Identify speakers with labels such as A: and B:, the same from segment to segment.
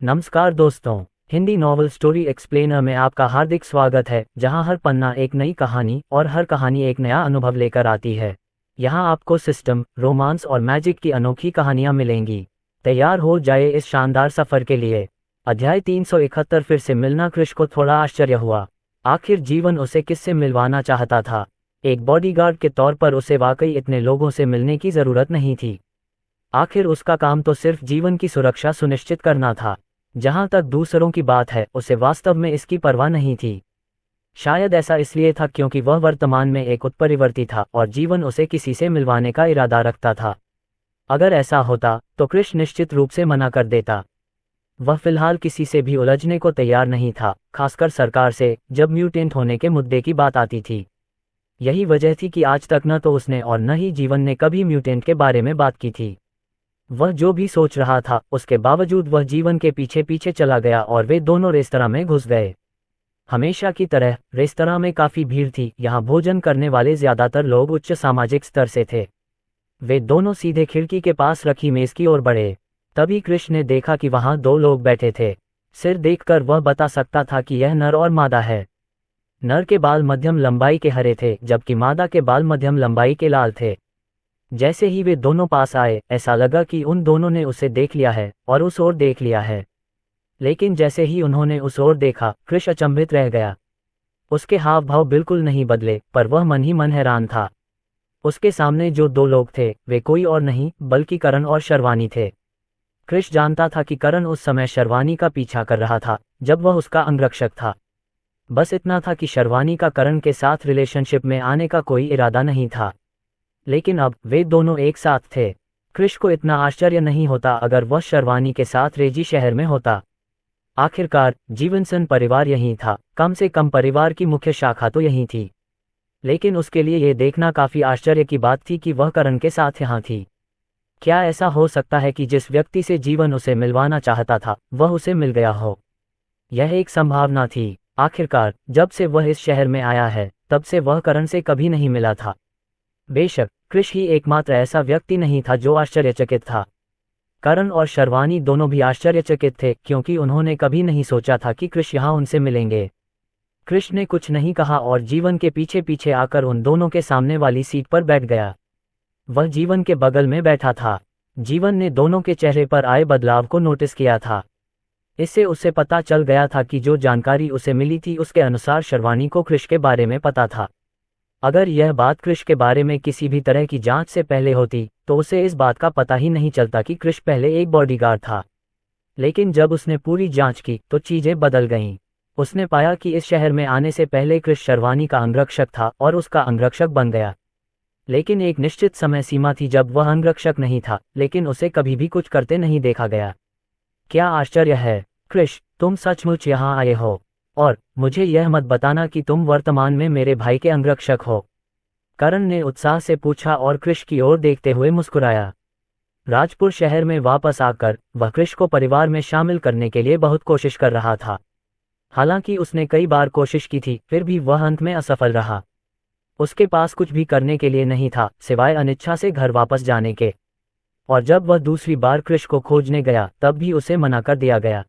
A: नमस्कार दोस्तों, Hindi novel story explainer में आपका हार्दिक स्वागत है, जहां हर पन्ना एक नई कहानी और हर कहानी एक नया अनुभव लेकर आती है। यहां आपको सिस्टम, रोमांस और मैजिक की अनोखी कहानियां मिलेंगी। तैयार हो जाए इस शानदार सफर के लिए। अध्याय 371। फिर से मिलना। कृष को थोड़ा आश्चर्य हुआ। आखिर जीवन उसे किससे मिलवाना चाहता था? एक बॉडीगार्ड के तौर पर उसे वाकई इतने लोगों से मिलने की जरूरत नहीं थी। आखिर उसका काम तो सिर्फ जीवन की सुरक्षा सुनिश्चित करना था। जहां तक दूसरों की बात है, उसे वास्तव में इसकी परवाह नहीं थी। शायद ऐसा इसलिए था क्योंकि वह वर्तमान में एक उत्परिवर्ती था और जीवन उसे किसी से मिलवाने का इरादा रखता था। अगर ऐसा होता तो कृष निश्चित रूप से मना कर देता। वह फिलहाल किसी से भी उलझने को तैयार नहीं था, खासकर सरकार से, जब म्यूटेंट होने के मुद्दे की बात आती थी। यही वजह थी कि आज तक न तो उसने और न ही जीवन ने कभी म्यूटेंट के बारे में बात की थी। वह जो भी सोच रहा था, उसके बावजूद वह जीवन के पीछे पीछे चला गया और वे दोनों रेस्तरां में घुस गए। हमेशा की तरह रेस्तरां में काफी भीड़ थी। यहाँ भोजन करने वाले ज्यादातर लोग उच्च सामाजिक स्तर से थे। वे दोनों सीधे खिड़की के पास रखी मेज की ओर बढ़े। तभी कृष ने देखा कि वहां दो लोग बैठे थे। सिर देखकर वह बता सकता था कि यह नर और मादा है। नर के बाल मध्यम लंबाई के हरे थे, जबकि मादा के बाल मध्यम लंबाई के लाल थे। जैसे ही वे दोनों पास आए, ऐसा लगा कि उन दोनों ने उसे देख लिया है और उस ओर देख लिया है। लेकिन जैसे ही उन्होंने उस ओर देखा, कृष अचंभित रह गया। उसके हाव भाव बिल्कुल नहीं बदले, पर वह मन ही मन हैरान था। उसके सामने जो दो लोग थे, वे कोई और नहीं बल्कि करण और शर्वानी थे। कृष जानता था कि करण उस समय शर्वानी का पीछा कर रहा था, जब वह उसका अंगरक्षक था। बस इतना था कि शर्वानी का करण के साथ रिलेशनशिप में आने का कोई इरादा नहीं था। लेकिन अब वे दोनों एक साथ थे। कृष को इतना आश्चर्य नहीं होता अगर वह शर्वानी के साथ रेजी शहर में होता। आखिरकार जीवनसन परिवार यहीं था, कम से कम परिवार की मुख्य शाखा तो यहीं थी। लेकिन उसके लिए यह देखना काफी आश्चर्य की बात थी कि वह करण के साथ यहाँ थी। क्या ऐसा हो सकता है कि जिस व्यक्ति से जीवन उसे मिलवाना चाहता था, वह उसे मिल गया हो? यह एक संभावना थी। आखिरकार जब से वह इस शहर में आया है, तब से वह करण से कभी नहीं मिला था। बेशक कृष ही एकमात्र ऐसा व्यक्ति नहीं था जो आश्चर्यचकित था। करण और शर्वानी दोनों भी आश्चर्यचकित थे, क्योंकि उन्होंने कभी नहीं सोचा था कि कृष यहाँ उनसे मिलेंगे। कृष ने कुछ नहीं कहा और जीवन के पीछे पीछे आकर उन दोनों के सामने वाली सीट पर बैठ गया। वह जीवन के बगल में बैठा था। जीवन ने दोनों के चेहरे पर आए बदलाव को नोटिस किया था। इससे उसे पता चल गया था कि जो जानकारी उसे मिली थी, उसके अनुसार शर्वानी को कृष के बारे में पता था। अगर यह बात कृष के बारे में किसी भी तरह की जांच से पहले होती, तो उसे इस बात का पता ही नहीं चलता कि कृष पहले एक बॉडीगार्ड था। लेकिन जब उसने पूरी जांच की, तो चीजें बदल गईं। उसने पाया कि इस शहर में आने से पहले कृष शर्वानी का अंगरक्षक था और उसका अंगरक्षक बन गया। लेकिन एक निश्चित समय सीमा थी जब वह अंगरक्षक नहीं था, लेकिन उसे कभी भी कुछ करते नहीं देखा गया। क्या आश्चर्य है, कृष, तुम सचमुच यहाँ आए हो? और मुझे यह मत बताना कि तुम वर्तमान में मेरे भाई के अंगरक्षक हो। करण ने उत्साह से पूछा और कृष की ओर देखते हुए मुस्कुराया। राजपुर शहर में वापस आकर वह कृष को परिवार में शामिल करने के लिए बहुत कोशिश कर रहा था। हालांकि उसने कई बार कोशिश की थी, फिर भी वह अंत में असफल रहा। उसके पास कुछ भी करने के लिए नहीं था, सिवाय अनिच्छा से घर वापस जाने के। और जब वह दूसरी बार कृष को खोजने गया, तब भी उसे मना कर दिया गया।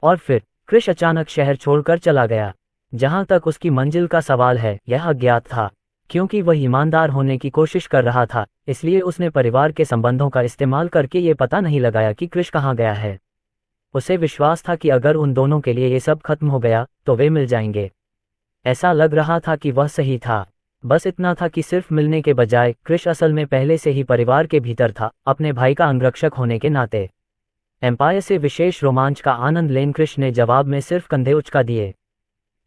A: और फिर कृष अचानक शहर छोड़कर चला गया। जहां तक उसकी मंजिल का सवाल है, यह अज्ञात था। क्योंकि वह ईमानदार होने की कोशिश कर रहा था, इसलिए उसने परिवार के संबंधों का इस्तेमाल करके ये पता नहीं लगाया कि कृष कहाँ गया है। उसे विश्वास था कि अगर उन दोनों के लिए ये सब खत्म हो गया, तो वे मिल जाएंगे। ऐसा लग रहा था कि वह सही था। बस इतना था कि सिर्फ मिलने के बजाय कृष असल में पहले से ही परिवार के भीतर था, अपने भाई का अंगरक्षक होने के नाते। एम्पायर से विशेष रोमांच का आनंद लेन कृष ने जवाब में सिर्फ कंधे उचका दिए।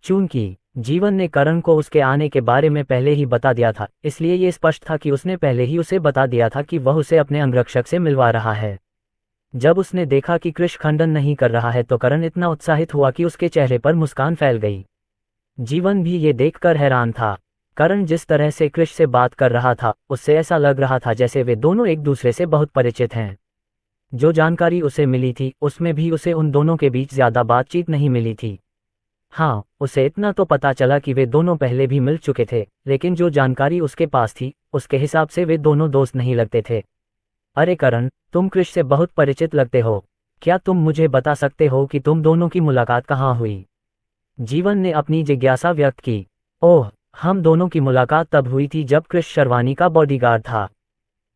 A: चूंकि जीवन ने करण को उसके आने के बारे में पहले ही बता दिया था, इसलिए ये स्पष्ट था कि उसने पहले ही उसे बता दिया था कि वह उसे अपने अंगरक्षक से मिलवा रहा है। जब उसने देखा कि कृष खंडन नहीं कर रहा है, तो करण इतना उत्साहित हुआ कि उसके चेहरे पर मुस्कान फैल गई। जीवन भी ये देखकर हैरान था। करण जिस तरह से कृष से बात कर रहा था, उससे ऐसा लग रहा था जैसे वे दोनों एक दूसरे से बहुत परिचित हैं। जो जानकारी उसे मिली थी, उसमें भी उसे उन दोनों के बीच ज्यादा बातचीत नहीं मिली थी। हाँ, उसे इतना तो पता चला कि वे दोनों पहले भी मिल चुके थे, लेकिन जो जानकारी उसके पास थी, उसके हिसाब से वे दोनों दोस्त नहीं लगते थे। अरे करण, तुम कृष से बहुत परिचित लगते हो। क्या तुम मुझे बता सकते हो कि तुम दोनों की मुलाकात कहाँ हुई? जीवन ने अपनी जिज्ञासा व्यक्त की। ओह, हम दोनों की मुलाकात तब हुई थी जब क्रिश शर्वानी का बॉडीगार्ड था।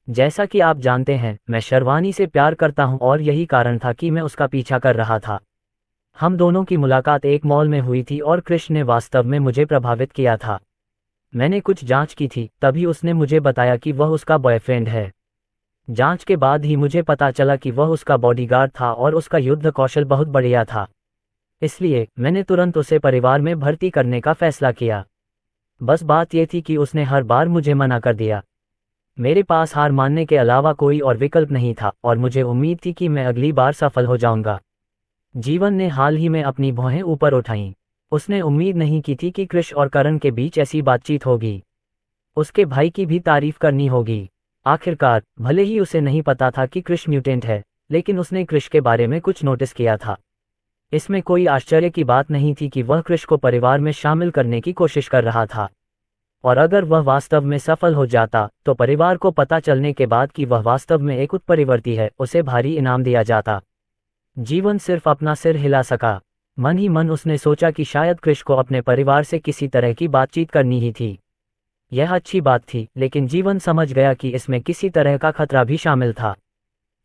A: जैसा कि आप जानते हैं, मैं शर्वानी से प्यार करता हूं और यही कारण था कि मैं उसका पीछा कर रहा था। हम दोनों की मुलाकात एक मॉल में हुई थी और क्रिश ने वास्तव में मुझे प्रभावित किया था। मैंने कुछ जांच की थी, तभी उसने मुझे बताया कि वह उसका बॉयफ्रेंड है। जांच के बाद ही मुझे पता चला कि वह उसका बॉडीगार्ड था और उसका युद्ध कौशल बहुत बढ़िया था। इसलिए मैंने तुरंत उसे परिवार में भर्ती करने का फैसला किया। बस बात यह थी कि उसने हर बार मुझे मना कर दिया। मेरे पास हार मानने के अलावा कोई और विकल्प नहीं था और मुझे उम्मीद थी कि मैं अगली बार सफल हो जाऊंगा। जीवन ने हाल ही में अपनी भौहें ऊपर उठाईं। उसने उम्मीद नहीं की थी कि क्रिश और करण के बीच ऐसी बातचीत होगी। उसके भाई की भी तारीफ करनी होगी। आखिरकार, भले ही उसे नहीं पता था कि क्रिश म्यूटेंट है, लेकिन उसने क्रिश के बारे में कुछ नोटिस किया था। इसमें कोई आश्चर्य की बात नहीं थी कि वह क्रिश को परिवार में शामिल करने की कोशिश कर रहा था। और अगर वह वास्तव में सफल हो जाता, तो परिवार को पता चलने के बाद कि वह वास्तव में एक उत्परिवर्ती है, उसे भारी इनाम दिया जाता। जीवन सिर्फ अपना सिर हिला सका। मन ही मन उसने सोचा कि शायद क्रिश को अपने परिवार से किसी तरह की बातचीत करनी ही थी। यह अच्छी बात थी, लेकिन जीवन समझ गया कि इसमें किसी तरह का खतरा भी शामिल था।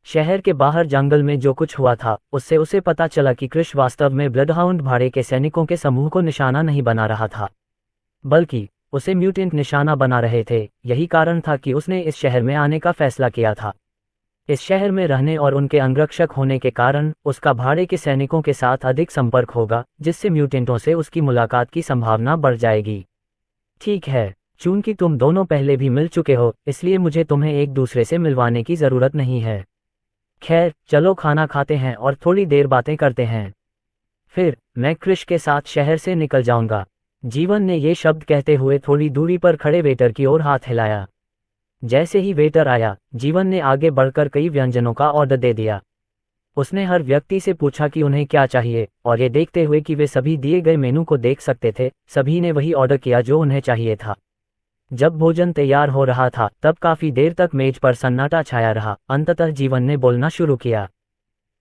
A: शहर के बाहर जंगल में जो कुछ हुआ था, उससे उसे पता चला कि क्रिश वास्तव में ब्लडहाउंड भाड़े के सैनिकों के समूह को निशाना नहीं बना रहा था, बल्कि उसे म्यूटेंट निशाना बना रहे थे। यही कारण था कि उसने इस शहर में आने का फैसला किया था। इस शहर में रहने और उनके अंगरक्षक होने के कारण उसका भाड़े के सैनिकों के साथ अधिक संपर्क होगा, जिससे म्यूटेंटों से उसकी मुलाकात की संभावना बढ़ जाएगी। ठीक है, चूंकि तुम दोनों पहले भी मिल चुके हो, इसलिए मुझे तुम्हें एक दूसरे से मिलवाने की जरूरत नहीं है। खैर, चलो खाना खाते हैं और थोड़ी देर बातें करते हैं। फिर मैं क्रिश के साथ शहर से निकल जाऊंगा। जीवन ने ये शब्द कहते हुए थोड़ी दूरी पर खड़े वेटर की ओर हाथ हिलाया। जैसे ही वेटर आया, जीवन ने आगे बढ़कर कई व्यंजनों का ऑर्डर दे दिया। उसने हर व्यक्ति से पूछा कि उन्हें क्या चाहिए, और ये देखते हुए कि वे सभी दिए गए मेनू को देख सकते थे, सभी ने वही ऑर्डर किया जो उन्हें चाहिए था। जब भोजन तैयार हो रहा था, तब काफी देर तक मेज पर सन्नाटा छाया रहा। अंततः जीवन ने बोलना शुरू किया।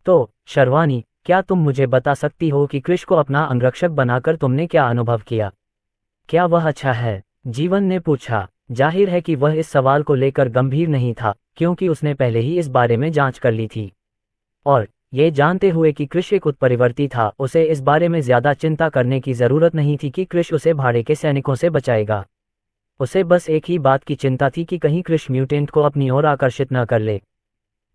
A: तो शर्वानी, क्या तुम मुझे बता सकती हो कि क्रिश को अपना अंगरक्षक बनाकर तुमने क्या अनुभव किया? क्या वह अच्छा है? जीवन ने पूछा। जाहिर है कि वह इस सवाल को लेकर गंभीर नहीं था, क्योंकि उसने पहले ही इस बारे में जांच कर ली थी। और ये जानते हुए कि क्रिश एक उत्परिवर्ती था, उसे इस बारे में ज्यादा चिंता करने की जरूरत नहीं थी कि क्रिश उसे भाड़े के सैनिकों से बचाएगा। उसे बस एक ही बात की चिंता थी कि कहीं क्रिश म्यूटेंट को अपनी ओर आकर्षित न कर ले।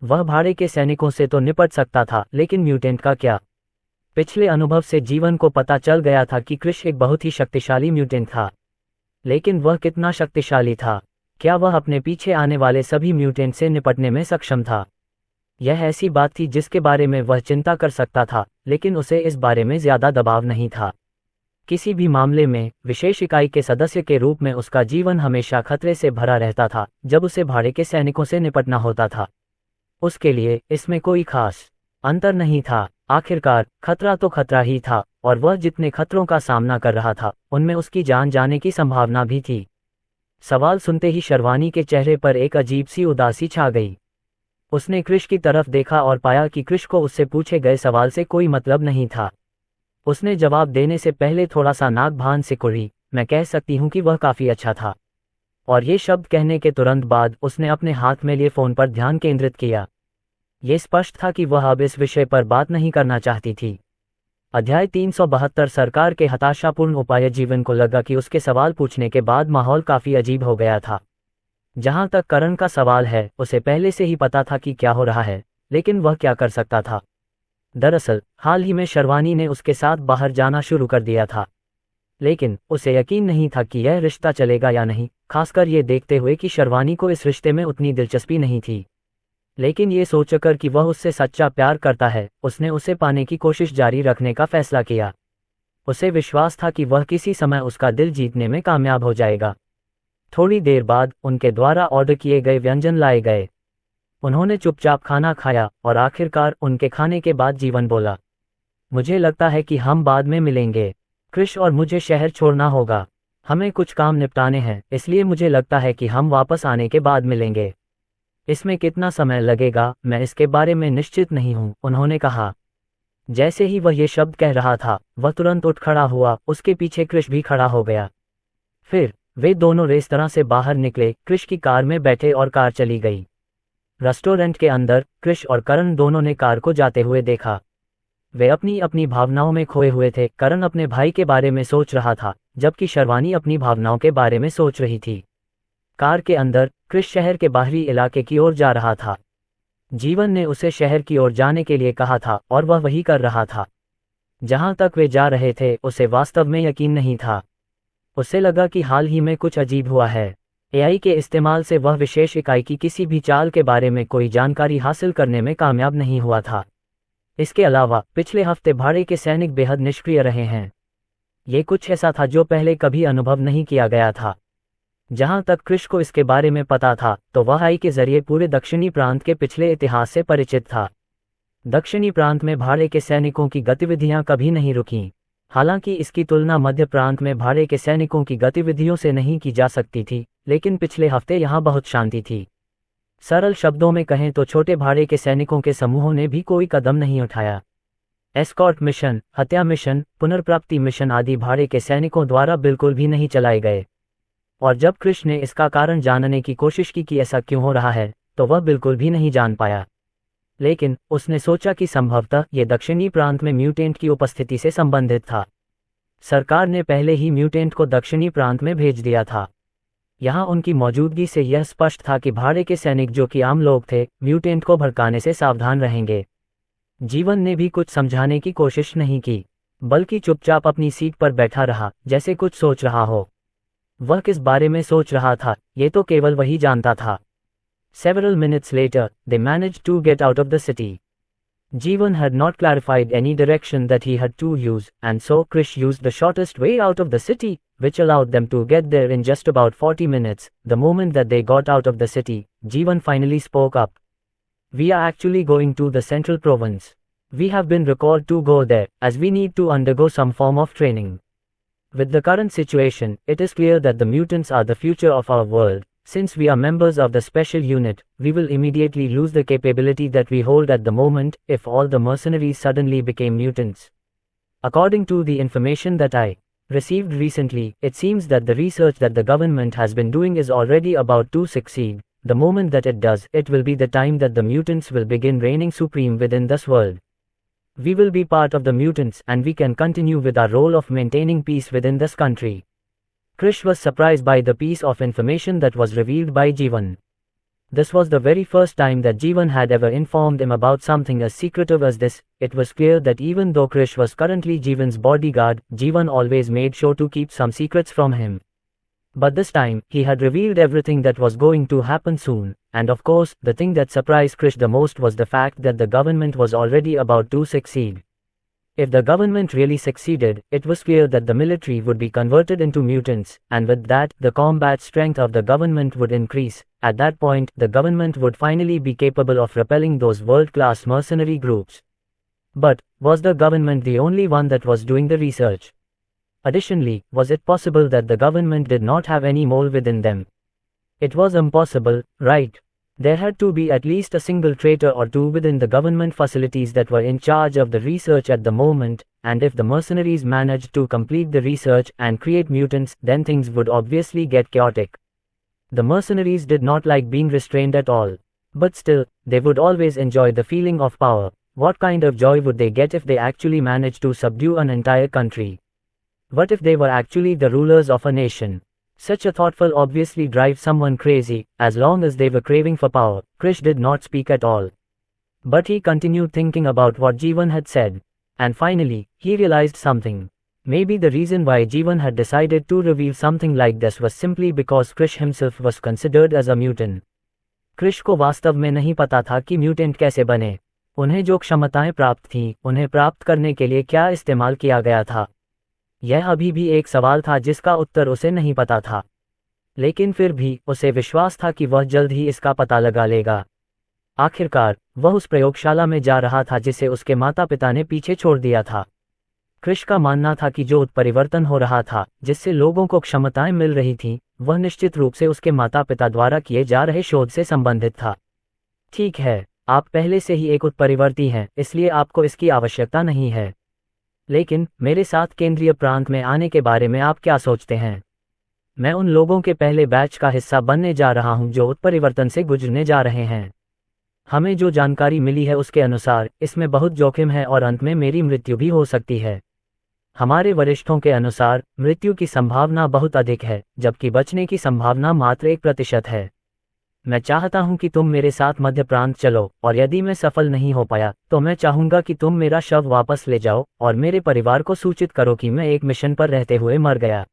A: वह भाड़े के सैनिकों से तो निपट सकता था, लेकिन म्यूटेंट का क्या? पिछले अनुभव से जीवन को पता चल गया था कि क्रिश एक बहुत ही शक्तिशाली म्यूटेंट था। लेकिन वह कितना शक्तिशाली था? क्या वह अपने पीछे आने वाले सभी म्यूटेंट से निपटने में सक्षम था? यह ऐसी बात थी जिसके बारे में वह चिंता कर सकता था, लेकिन उसे इस बारे में ज्यादा दबाव नहीं था। किसी भी मामले में विशेष इकाई के सदस्य के रूप में उसका जीवन हमेशा खतरे से भरा रहता था जब उसे भाड़े के सैनिकों से निपटना होता था। उसके लिए इसमें कोई खास अंतर नहीं था। आखिरकार खतरा तो खतरा ही था, और वह जितने खतरों का सामना कर रहा था, उनमें उसकी जान जाने की संभावना भी थी। सवाल सुनते ही शर्वानी के चेहरे पर एक अजीब सी उदासी छा गई। उसने क्रिश की तरफ देखा और पाया कि क्रिश को उससे पूछे गए सवाल से कोई मतलब नहीं था। उसने जवाब देने से पहले थोड़ा सा नाक भान सिकुड़ी। मैं कह सकती हूँ कि वह काफी अच्छा था। और ये शब्द कहने के तुरंत बाद उसने अपने हाथ में लिए फोन पर ध्यान केंद्रित किया। ये स्पष्ट था कि वह अब इस विषय पर बात नहीं करना चाहती थी। अध्याय 372 सरकार के हताशापूर्ण उपाय। जीवन को लगा कि उसके सवाल पूछने के बाद माहौल काफी अजीब हो गया था। जहां तक करण का सवाल है, उसे पहले से ही पता था कि क्या हो रहा है, लेकिन वह क्या कर सकता था? दरअसल हाल ही में शर्वानी ने उसके साथ बाहर जाना शुरू कर दिया था, लेकिन उसे यकीन नहीं था कि यह रिश्ता चलेगा या नहीं, खासकर ये देखते हुए कि शर्वानी को इस रिश्ते में उतनी दिलचस्पी नहीं थी। लेकिन ये सोचकर कि वह उससे सच्चा प्यार करता है, उसने उसे पाने की कोशिश जारी रखने का फैसला किया। उसे विश्वास था कि वह किसी समय उसका दिल जीतने में कामयाब हो जाएगा। थोड़ी देर बाद उनके द्वारा ऑर्डर किए गए व्यंजन लाए गए। उन्होंने चुपचाप खाना खाया और आखिरकार उनके खाने के बाद जीवन बोला, मुझे लगता है कि हम बाद में मिलेंगे। क्रिश और मुझे शहर छोड़ना होगा। हमें कुछ काम निपटाने हैं, इसलिए मुझे लगता है कि हम वापस आने के बाद मिलेंगे। इसमें कितना समय लगेगा, मैं इसके बारे में निश्चित नहीं हूँ, उन्होंने कहा। जैसे ही वह ये शब्द कह रहा था, वह तुरंत उठ खड़ा हुआ, उसके पीछे क्रिश भी खड़ा हो गया। फिर वे दोनों रेस्तरां से बाहर निकले, क्रिश की कार में बैठे और कार चली गई। रेस्टोरेंट के अंदर क्रिश और करण दोनों ने कार को जाते हुए देखा। वे अपनी अपनी भावनाओं में खोए हुए थे। करण अपने भाई के बारे में सोच रहा था, जबकि शर्वानी अपनी भावनाओं के बारे में सोच रही थी। कार के अंदर क्रिश शहर के बाहरी इलाके की ओर जा रहा था। जीवन ने उसे शहर की ओर जाने के लिए कहा था और वह वही कर रहा था। जहां तक वे जा रहे थे उसे वास्तव में यकीन नहीं था। उसे लगा कि हाल ही में कुछ अजीब हुआ है। एआई के इस्तेमाल से वह विशेष इकाई की किसी भी चाल के बारे में कोई जानकारी हासिल करने में कामयाब नहीं हुआ था। इसके अलावा पिछले हफ्ते भाड़े के सैनिक बेहद निष्क्रिय रहे हैं। ये कुछ ऐसा था जो पहले कभी अनुभव नहीं किया गया था। जहां तक क्रिश को इसके बारे में पता था, तो वह आई के जरिए पूरे दक्षिणी प्रांत के पिछले इतिहास से परिचित था। दक्षिणी प्रांत में भाड़े के सैनिकों की गतिविधियां कभी नहीं रुकीं। हालांकि इसकी तुलना मध्य प्रांत में भाड़े के सैनिकों की गतिविधियों से नहीं की जा सकती थी, लेकिन पिछले हफ्ते यहां बहुत शांति थी। सरल शब्दों में कहें तो छोटे भाड़े के सैनिकों के समूहों ने भी कोई कदम नहीं उठाया। एस्कॉर्ट मिशन, हत्या मिशन, पुनर्प्राप्ति मिशन आदि भाड़े के सैनिकों द्वारा बिल्कुल भी नहीं चलाए गए। और जब क्रिश ने इसका कारण जानने की कोशिश की कि ऐसा क्यों हो रहा है, तो वह बिल्कुल भी नहीं जान पाया। लेकिन उसने सोचा कि संभवतः ये दक्षिणी प्रांत में म्यूटेंट की उपस्थिति से संबंधित था। सरकार ने पहले ही म्यूटेंट को दक्षिणी प्रांत में भेज दिया था। यहाँ उनकी मौजूदगी से यह स्पष्ट था कि भाड़े के सैनिक, जो कि आम लोग थे, म्यूटेंट को भड़काने से सावधान रहेंगे। जीवन ने भी कुछ समझाने की कोशिश नहीं की, बल्कि चुपचाप अपनी सीट पर बैठा रहा, जैसे कुछ सोच रहा हो। वह किस बारे में सोच रहा था, ये तो केवल वही जानता था। Several minutes later, they managed to get out of the city. Jeevan had not clarified any direction that he had to use, and so Krish used the shortest way out of the city, which allowed them to get there in just about 40 minutes. The moment that they got out of the city, Jeevan finally spoke up. We are actually going to the central province. We have been recalled to go there, as we need to undergo some form of training. With the current situation, it is clear that the mutants are the future of our world. Since we are members of the special unit, we will immediately lose the capability that we hold at the moment if all the mercenaries suddenly became mutants. According to the information that I received recently, it seems that the research that the government has been doing is already about to succeed. The moment that it does, it will be the time that the mutants will begin reigning supreme within this world. We will be part of the mutants, and we can continue with our role of maintaining peace within this country. Krish was surprised by the piece of information that was revealed by Jeevan. This was the very first time that Jeevan had ever informed him about something as secretive as this. It was clear that even though Krish was currently Jeevan's bodyguard, Jeevan always made sure to keep some secrets from him. But this time, he had revealed everything that was going to happen soon, and of course, the thing that surprised Krish the most was the fact that the government was already about to succeed. If the government really succeeded, it was clear that the military would be converted into mutants, and with that, the combat strength of the government would increase. At that point, the government would finally be capable of repelling those world-class mercenary groups. But, was the government the only one that was doing the research? Additionally, was it possible that the government did not have any mole within them? It was impossible, right? There had to be at least a single traitor or two within the government facilities that were in charge of the research at the moment, and if the mercenaries managed to complete the research and create mutants, then things would obviously get chaotic. The mercenaries did not like being restrained at all. But still, they would always enjoy the feeling of power. What kind of joy would they get if they actually managed to subdue an entire country? What if they were actually the rulers of a nation? Such a thought will obviously drive someone crazy. As long as they were craving for power, Krish did not speak at all. But he continued thinking about what Jeevan had said. And finally, he realized something. Maybe the reason why Jeevan had decided to reveal something like this was simply because Krish himself was considered as a mutant. Krish को वास्तव में नहीं पता था कि mutant कैसे बने, उन्हें जो क्षमताएं प्राप्त थीं, उन्हें प्राप्त करने के लिए क्या इस्तेमाल किया गया था। यह अभी भी एक सवाल था जिसका उत्तर उसे नहीं पता था, लेकिन फिर भी उसे विश्वास था कि वह जल्द ही इसका पता लगा लेगा। आखिरकार, वह उस प्रयोगशाला में जा रहा था जिसे उसके माता पिता ने पीछे छोड़ दिया था। क्रिश का मानना था कि जो उत्परिवर्तन हो रहा था, जिससे लोगों को क्षमताएं मिल रही थीं, वह निश्चित रूप से उसके माता पिता द्वारा किए जा रहे शोध से संबंधित था। ठीक है, आप पहले से ही एक उत्परिवर्ती हैं, इसलिए आपको इसकी आवश्यकता नहीं है। लेकिन मेरे साथ केंद्रीय प्रांत में आने के बारे में आप क्या सोचते हैं? मैं उन लोगों के पहले बैच का हिस्सा बनने जा रहा हूं जो उत्परिवर्तन से गुजरने जा रहे हैं। हमें जो जानकारी मिली है उसके अनुसार इसमें बहुत जोखिम है और अंत में मेरी मृत्यु भी हो सकती है। हमारे वरिष्ठों के अनुसार मृत्यु की संभावना बहुत अधिक है, जबकि बचने की संभावना मात्र 1% है। मैं चाहता हूं कि तुम मेरे साथ मध्य प्रांत चलो, और यदि मैं सफल नहीं हो पाया तो मैं चाहूंगा कि तुम मेरा शव वापस ले जाओ और मेरे परिवार को सूचित करो कि मैं एक मिशन पर रहते हुए मर गया।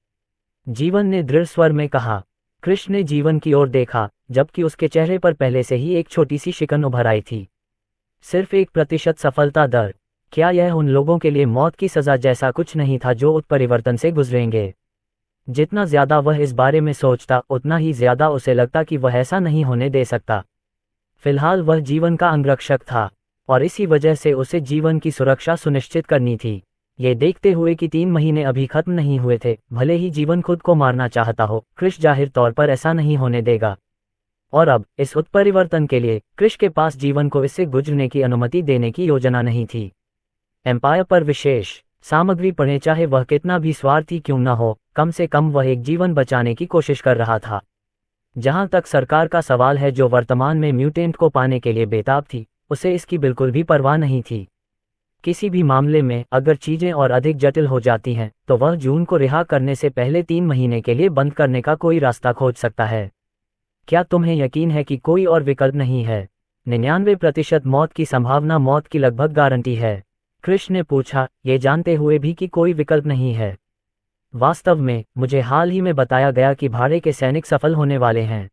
A: जीवन ने दृढ़ स्वर में कहा। कृष्ण ने जीवन की ओर देखा, जबकि उसके चेहरे पर पहले से ही एक छोटी सी शिकन उभर आई थी। सिर्फ 1% सफलता दर। क्या यह उन लोगों के लिए मौत की सजा जैसा कुछ नहीं था जो उत्परिवर्तन से गुजरेंगे? जितना ज्यादा वह इस बारे में सोचता उतना ही ज्यादा उसे लगता कि वह ऐसा नहीं होने दे सकता। फिलहाल वह जीवन का अंगरक्षक था, और इसी वजह से उसे जीवन की सुरक्षा सुनिश्चित करनी थी। ये देखते हुए कि 3 महीने अभी खत्म नहीं हुए थे, भले ही जीवन खुद को मारना चाहता हो, कृष जाहिर तौर पर ऐसा नहीं होने देगा। और अब इस उत्परिवर्तन के लिए कृष के पास जीवन को इससे गुजरने की अनुमति देने की योजना नहीं थी। एम्पायर पर विशेष सामग्री पढ़ें। चाहे वह कितना भी स्वार्थी क्यों न हो, कम से कम वह एक जीवन बचाने की कोशिश कर रहा था। जहां तक सरकार का सवाल है, जो वर्तमान में म्यूटेंट को पाने के लिए बेताब थी, उसे इसकी बिल्कुल भी परवाह नहीं थी। किसी भी मामले में अगर चीजें और अधिक जटिल हो जाती हैं तो वह जून को रिहा करने से पहले 3 महीने के लिए बंद करने का कोई रास्ता खोज सकता है। क्या तुम्हें यकीन है कि कोई और विकल्प नहीं है? 99% मौत की संभावना मौत की लगभग गारंटी है। कृष्ण ने पूछा, ये जानते हुए भी कि कोई विकल्प नहीं है। वास्तव में मुझे हाल ही में बताया गया कि भाड़े के सैनिक सफल होने वाले हैं।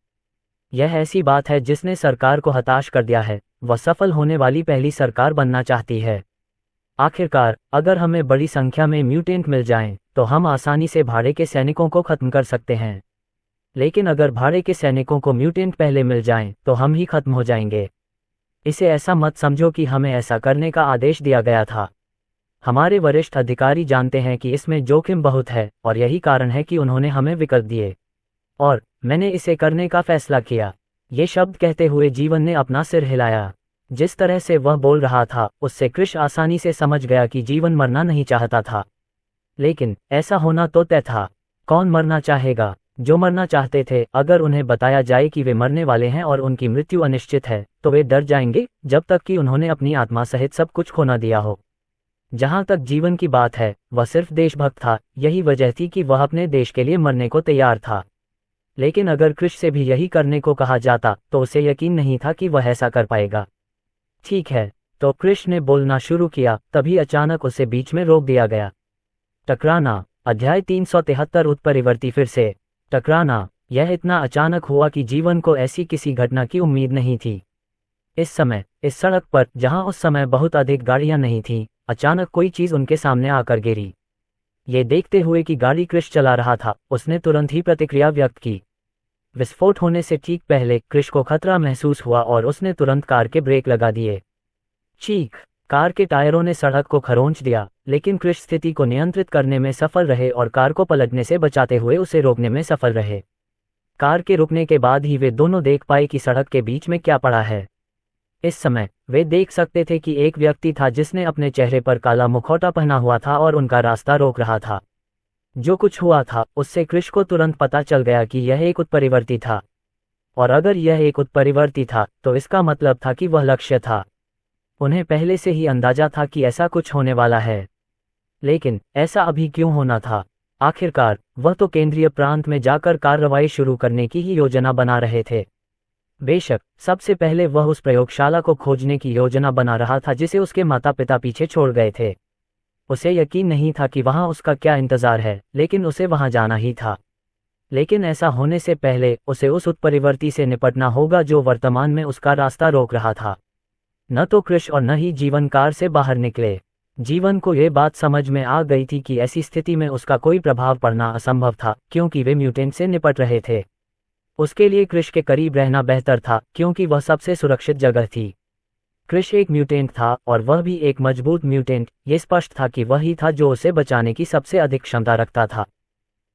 A: यह ऐसी बात है जिसने सरकार को हताश कर दिया है। वह सफल होने वाली पहली सरकार बनना चाहती है। आखिरकार अगर हमें बड़ी संख्या में म्यूटेंट मिल जाएं, तो हम आसानी से भाड़े के सैनिकों को खत्म कर सकते हैं। लेकिन अगर भाड़े के सैनिकों को म्यूटेंट पहले मिल जाएं, तो हम ही खत्म हो जाएंगे। इसे ऐसा मत समझो कि हमें ऐसा करने का आदेश दिया गया था। हमारे वरिष्ठ अधिकारी जानते हैं कि इसमें जोखिम बहुत है, और यही कारण है कि उन्होंने हमें विकल्प दिए, और मैंने इसे करने का फैसला किया। ये शब्द कहते हुए जीवन ने अपना सिर हिलाया। जिस तरह से वह बोल रहा था, उससे कृष आसानी से समझ गया कि जीवन मरना नहीं चाहता था। लेकिन ऐसा होना तो तय था। कौन मरना चाहेगा? जो मरना चाहते थे, अगर उन्हें बताया जाए कि वे मरने वाले हैं और उनकी मृत्यु अनिश्चित है, तो वे डर जाएंगे जब तक कि उन्होंने अपनी आत्मा सहित सब कुछ खो न दिया हो। जहां तक जीवन की बात है, वह सिर्फ देशभक्त था। यही वजह थी कि वह अपने देश के लिए मरने को तैयार था। लेकिन अगर कृष से भी यही करने को कहा जाता तो उसे यकीन नहीं था कि वह ऐसा कर पाएगा। ठीक है, तो कृष ने बोलना शुरू किया, तभी अचानक उसे बीच में रोक दिया गया। टकराना। अध्याय 373 उत्परिवर्ती फिर से टकराना। यह इतना अचानक हुआ कि जीवन को ऐसी किसी घटना की उम्मीद नहीं थी। इस समय इस सड़क पर, जहां उस समय बहुत अधिक गाड़ियां नहीं थीं, अचानक कोई चीज उनके सामने आकर गिरी। ये देखते हुए कि गाड़ी कृष चला रहा था, उसने तुरंत ही प्रतिक्रिया व्यक्त की। विस्फोट होने से ठीक पहले कृष को खतरा महसूस हुआ और उसने तुरंत कार के ब्रेक लगा दिए। चीख। कार के टायरों ने सड़क को खरोंच दिया, लेकिन कृष स्थिति को नियंत्रित करने में सफल रहे और कार को पलटने से बचाते हुए उसे रोकने में सफल रहे। कार के रुकने के बाद ही वे दोनों देख पाए कि सड़क के बीच में क्या पड़ा है। इस समय वे देख सकते थे कि एक व्यक्ति था जिसने अपने चेहरे पर काला मुखौटा पहना हुआ था और उनका रास्ता रोक रहा था। जो कुछ हुआ था उससे कृष को तुरंत पता चल गया कि यह एक उत्परिवर्ती था, और अगर यह एक उत्परिवर्ती था तो इसका मतलब था कि वह लक्ष्य था। उन्हें पहले से ही अंदाजा था कि ऐसा कुछ होने वाला है, लेकिन ऐसा अभी क्यों होना था? आखिरकार वह तो केंद्रीय प्रांत में जाकर कार्रवाई शुरू करने की ही योजना बना रहे थे। बेशक सबसे पहले वह उस प्रयोगशाला को खोजने की योजना बना रहा था जिसे उसके माता पिता पीछे छोड़ गए थे। उसे यकीन नहीं था कि वहां उसका क्या इंतजार है, लेकिन उसे वहां जाना ही था। लेकिन ऐसा होने से पहले उसे उस उत्परिवर्ती से निपटना होगा जो वर्तमान में उसका रास्ता रोक रहा था। न तो कृष और न ही जीवन कार से बाहर निकले। जीवन को यह बात समझ में आ गई थी कि ऐसी स्थिति में उसका कोई प्रभाव पड़ना असंभव था, क्योंकि वे म्यूटेंट से निपट रहे थे। उसके लिए कृष के करीब रहना बेहतर था, क्योंकि वह सबसे सुरक्षित जगह थी। कृष एक म्यूटेंट था, और वह भी एक मजबूत म्यूटेंट। ये स्पष्ट था कि वही था जो उसे बचाने की सबसे अधिक क्षमता रखता था।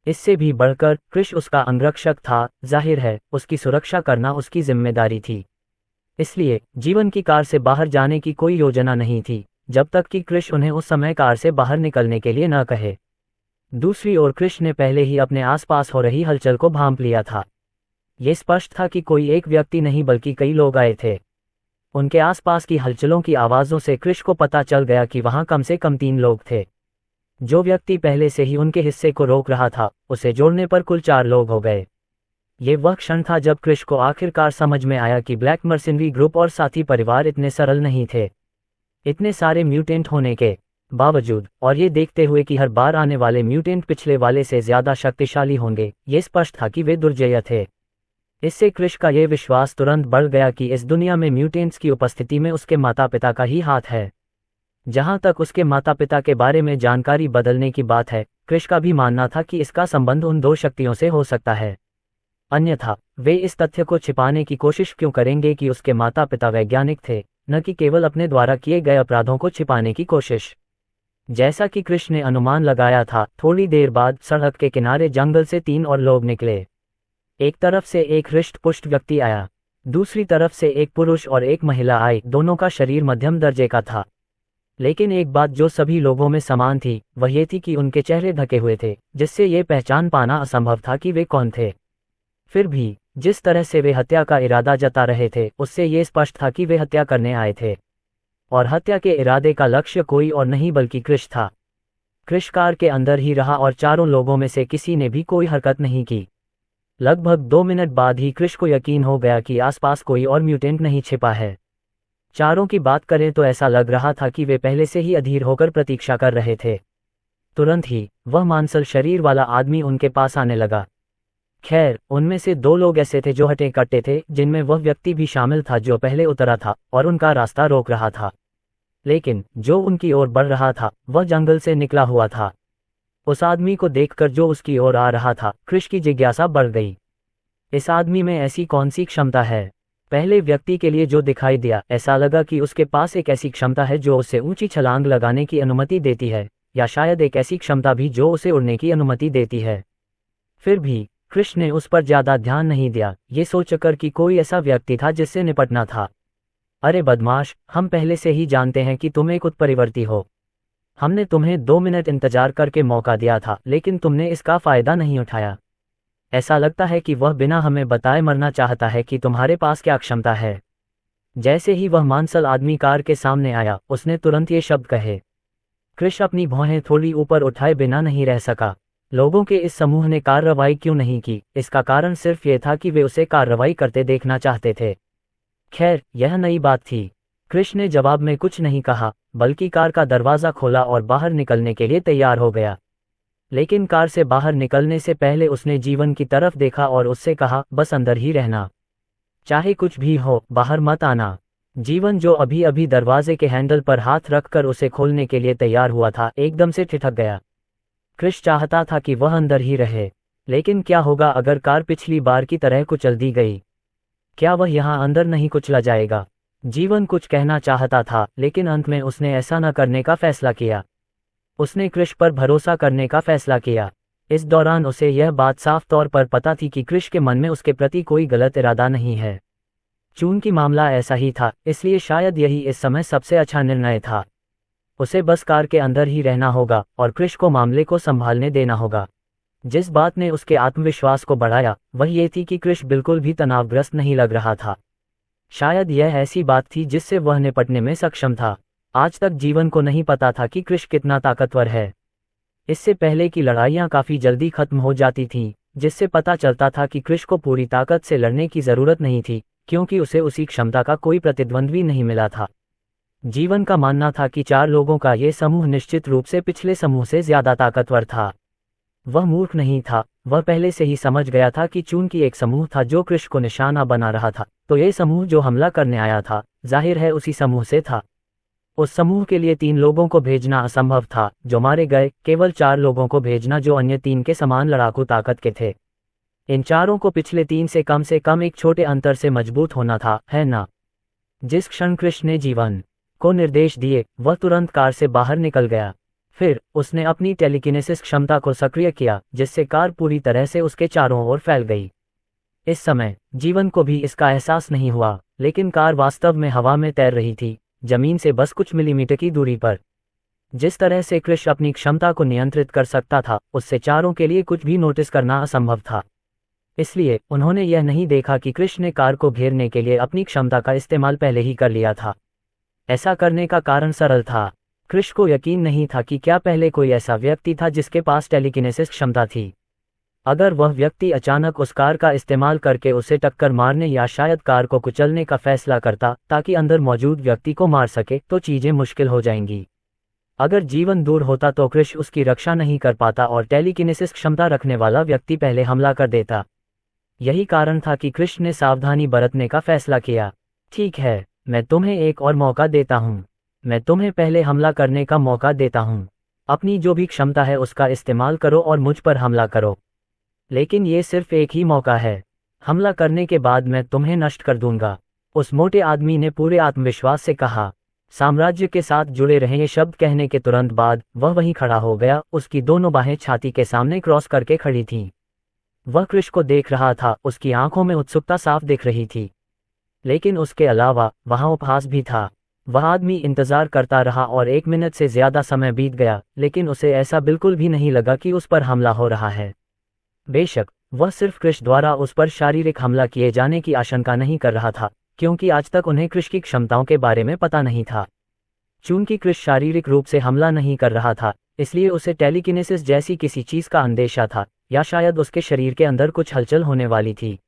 A: इससे भी बढ़कर कृष उसका अंगरक्षक था। जाहिर है उसकी सुरक्षा करना उसकी जिम्मेदारी थी। इसलिए जीवन की कार से बाहर जाने की कोई योजना नहीं थी, जब तक कि क्रिश उन्हें उस समय कार से बाहर निकलने के लिए न कहे। दूसरी ओर क्रिश ने पहले ही अपने आसपास हो रही हलचल को भांप लिया था। ये स्पष्ट था कि कोई एक व्यक्ति नहीं बल्कि कई लोग आए थे। उनके आसपास की हलचलों की आवाज़ों से क्रिश को पता चल गया कि वहां कम से कम 3 लोग थे। जो व्यक्ति पहले से ही उनके हिस्से को रोक रहा था, उसे जोड़ने पर कुल 4 लोग हो गए। ये वह क्षण था जब क्रिश को आखिरकार समझ में आया कि ब्लैक मर्सिनरी ग्रुप और साथी परिवार इतने सरल नहीं थे। इतने सारे म्यूटेंट होने के बावजूद, और ये देखते हुए कि हर बार आने वाले म्यूटेंट पिछले वाले से ज्यादा शक्तिशाली होंगे, ये स्पष्ट था कि वे दुर्जय थे। इससे क्रिश का यह विश्वास तुरंत बढ़ गया कि इस दुनिया में म्यूटेंट्स की उपस्थिति में उसके माता पिता का ही हाथ है। जहां तक उसके माता पिता के बारे में जानकारी बदलने की बात है, क्रिश का भी मानना था कि इसका संबंध उन 2 शक्तियों से हो सकता है। अन्यथा वे इस तथ्य को छिपाने की कोशिश क्यों करेंगे कि उसके माता पिता वैज्ञानिक थे, न कि केवल अपने द्वारा किए गए अपराधों को छिपाने की कोशिश। जैसा कि क्रिश ने अनुमान लगाया था, थोड़ी देर बाद सड़क के किनारे जंगल से 3 और लोग निकले। एक तरफ से एक हृष्ट-पुष्ट व्यक्ति आया, दूसरी तरफ से एक पुरुष और एक महिला आई। दोनों का शरीर मध्यम दर्जे का था, लेकिन एक बात जो सभी लोगों में समान थी वह ये थी कि उनके चेहरे ढके हुए थे, जिससे ये पहचान पाना असंभव था कि वे कौन थे। फिर भी जिस तरह से वे हत्या का इरादा जता रहे थे, उससे ये स्पष्ट था कि वे हत्या करने आए थे, और हत्या के इरादे का लक्ष्य कोई और नहीं बल्कि क्रिश था। क्रिश कार के अंदर ही रहा और 4 लोगों में से किसी ने भी कोई हरकत नहीं की। लगभग 2 मिनट बाद ही क्रिश को यकीन हो गया कि आसपास कोई और म्यूटेंट नहीं छिपा है। 4 की बात करें तो ऐसा लग रहा था कि वे पहले से ही अधीर होकर प्रतीक्षा कर रहे थे। तुरंत ही वह मांसल शरीर वाला आदमी उनके पास आने लगा। खैर, उनमें से 2 लोग ऐसे थे जो हटे कट्टे थे, जिनमें वह व्यक्ति भी शामिल था जो पहले उतरा था और उनका रास्ता रोक रहा था। लेकिन जो उनकी ओर बढ़ रहा था वह जंगल से निकला हुआ था। उस आदमी को देखकर जो उसकी ओर आ रहा था, क्रिश की जिज्ञासा बढ़ गई। इस आदमी में ऐसी कौन सी क्षमता है? पहले व्यक्ति के लिए जो दिखाई दिया, ऐसा लगा कि उसके पास एक ऐसी क्षमता है जो उसे ऊंची छलांग लगाने की अनुमति देती है, या शायद एक ऐसी क्षमता भी जो उसे उड़ने की अनुमति देती है। फिर भी क्रिश ने उस पर ज्यादा ध्यान नहीं दिया, ये सोचकर कि कोई ऐसा व्यक्ति था जिससे निपटना था। अरे बदमाश, हम पहले से ही जानते हैं कि तुम एक उत्परिवर्ती हो। हमने तुम्हें 2 मिनट इंतजार करके मौका दिया था, लेकिन तुमने इसका फायदा नहीं उठाया। ऐसा लगता है कि वह बिना हमें बताए मरना चाहता है कि तुम्हारे पास क्या क्षमता है। जैसे ही वह मांसल आदमी कार के सामने आया, उसने तुरंत ये शब्द कहे। क्रिश अपनी भौहें थोड़ी ऊपर उठाए बिना नहीं रह सका। लोगों के इस समूह ने कार्रवाई क्यों नहीं की, इसका कारण सिर्फ ये था कि वे उसे कार्रवाई करते देखना चाहते थे। खैर, यह नई बात थी। क्रिश ने जवाब में कुछ नहीं कहा, बल्कि कार का दरवाज़ा खोला और बाहर निकलने के लिए तैयार हो गया। लेकिन कार से बाहर निकलने से पहले उसने जीवन की तरफ देखा और उससे कहा, बस अंदर ही रहना, चाहे कुछ भी हो, बाहर मत आना। जीवन, जो अभी अभी दरवाजे के हैंडल पर हाथ रखकर उसे खोलने के लिए तैयार हुआ था, एकदम से ठिठक गया। क्रिश चाहता था कि वह अंदर ही रहे, लेकिन क्या होगा अगर कार पिछली बार की तरह कुचल दी गई? क्या वह यहाँ अंदर नहीं कुचला जाएगा? जीवन कुछ कहना चाहता था, लेकिन अंत में उसने ऐसा न करने का फैसला किया। उसने क्रिश पर भरोसा करने का फैसला किया। इस दौरान उसे यह बात साफ तौर पर पता थी कि क्रिश के मन में उसके प्रति कोई गलत इरादा नहीं है। चूंकि मामला ऐसा ही था, इसलिए शायद यही इस समय सबसे अच्छा निर्णय था। उसे बस कार के अंदर ही रहना होगा और क्रिश को मामले को संभालने देना होगा। जिस बात ने उसके आत्मविश्वास को बढ़ाया वह ये थी कि क्रिश बिल्कुल भी तनावग्रस्त नहीं लग रहा था। शायद यह ऐसी बात थी जिससे वह निपटने में सक्षम था। आज तक जीवन को नहीं पता था कि क्रिश कितना ताकतवर है। इससे पहले की लड़ाइयाँ काफ़ी जल्दी खत्म हो जाती थीं, जिससे पता चलता था कि क्रिश को पूरी ताकत से लड़ने की ज़रूरत नहीं थी, क्योंकि उसे उसी क्षमता का कोई प्रतिद्वंद्वी नहीं मिला था। जीवन का मानना था कि 4 लोगों का ये समूह निश्चित रूप से पिछले समूह से ज़्यादा ताकतवर था। वह मूर्ख नहीं था, वह पहले से ही समझ गया था कि चूंकि एक समूह था जो क्रिश को निशाना बना रहा था, तो ये समूह जो हमला करने आया था, जाहिर है उसी समूह से था। उस समूह के लिए 3 लोगों को भेजना असंभव था जो मारे गए, केवल 4 लोगों को भेजना जो अन्य 3 के समान लड़ाकू ताकत के थे। इन 4 को पिछले 3 से कम एक छोटे अंतर से मजबूत होना था, है ना? जिस क्षण क्रिश ने जीवन को निर्देश दिए, वह तुरंत कार से बाहर निकल गया। फिर उसने अपनी टेलीकिनेसिस क्षमता को सक्रिय किया, जिससे कार पूरी तरह से उसके चारों ओर फैल गई। इस समय जीवन को भी इसका एहसास नहीं हुआ, लेकिन कार वास्तव में हवा में तैर रही थी, जमीन से बस कुछ मिलीमीटर की दूरी पर। जिस तरह से क्रिश अपनी क्षमता को नियंत्रित कर सकता था, उससे चारों के लिए कुछ भी नोटिस करना असंभव था। इसलिए उन्होंने यह नहीं देखा कि क्रिश ने कार को घेरने के लिए अपनी क्षमता का इस्तेमाल पहले ही कर लिया था। ऐसा करने का कारण सरल था। क्रिश को यकीन नहीं था कि क्या पहले कोई ऐसा व्यक्ति था जिसके पास टेलीकिनेसिस क्षमता थी। अगर वह व्यक्ति अचानक उस कार का इस्तेमाल करके उसे टक्कर मारने या शायद कार को कुचलने का फैसला करता ताकि अंदर मौजूद व्यक्ति को मार सके, तो चीजें मुश्किल हो जाएंगी। अगर जीवन दूर होता तो क्रिश उसकी रक्षा नहीं कर पाता और टेलीकिनेसिस क्षमता रखने वाला व्यक्ति पहले हमला कर देता। यही कारण था कि क्रिश ने सावधानी बरतने का फैसला किया। ठीक है, मैं तुम्हें एक और मौका देता हूँ। मैं तुम्हें पहले हमला करने का मौका देता हूँ। अपनी जो भी क्षमता है उसका इस्तेमाल करो और मुझ पर हमला करो। लेकिन ये सिर्फ एक ही मौका है। हमला करने के बाद मैं तुम्हें नष्ट कर दूंगा। उस मोटे आदमी ने पूरे आत्मविश्वास से कहा। साम्राज्य के साथ जुड़े रहे ये शब्द कहने के तुरंत बाद वह वहीं खड़ा हो गया। उसकी दोनों बाहें छाती के सामने क्रॉस करके खड़ी थीं। वह क्रिश को देख रहा था, उसकी आंखों में उत्सुकता साफ दिख रही थी। लेकिन उसके अलावा वहां उपहास भी था। वह आदमी इंतजार करता रहा और 1 मिनट से ज्यादा समय बीत गया, लेकिन उसे ऐसा बिल्कुल भी नहीं लगा कि उस पर हमला हो रहा है। बेशक वह सिर्फ क्रिश द्वारा उस पर शारीरिक हमला किए जाने की आशंका नहीं कर रहा था, क्योंकि आज तक उन्हें क्रिश की क्षमताओं के बारे में पता नहीं था। चूंकि क्रिश शारीरिक रूप से हमला नहीं कर रहा था, इसलिए उसे टेलीकिनेसिस जैसी किसी चीज का अंदेशा था, या शायद उसके शरीर के अंदर कुछ हलचल होने वाली थी।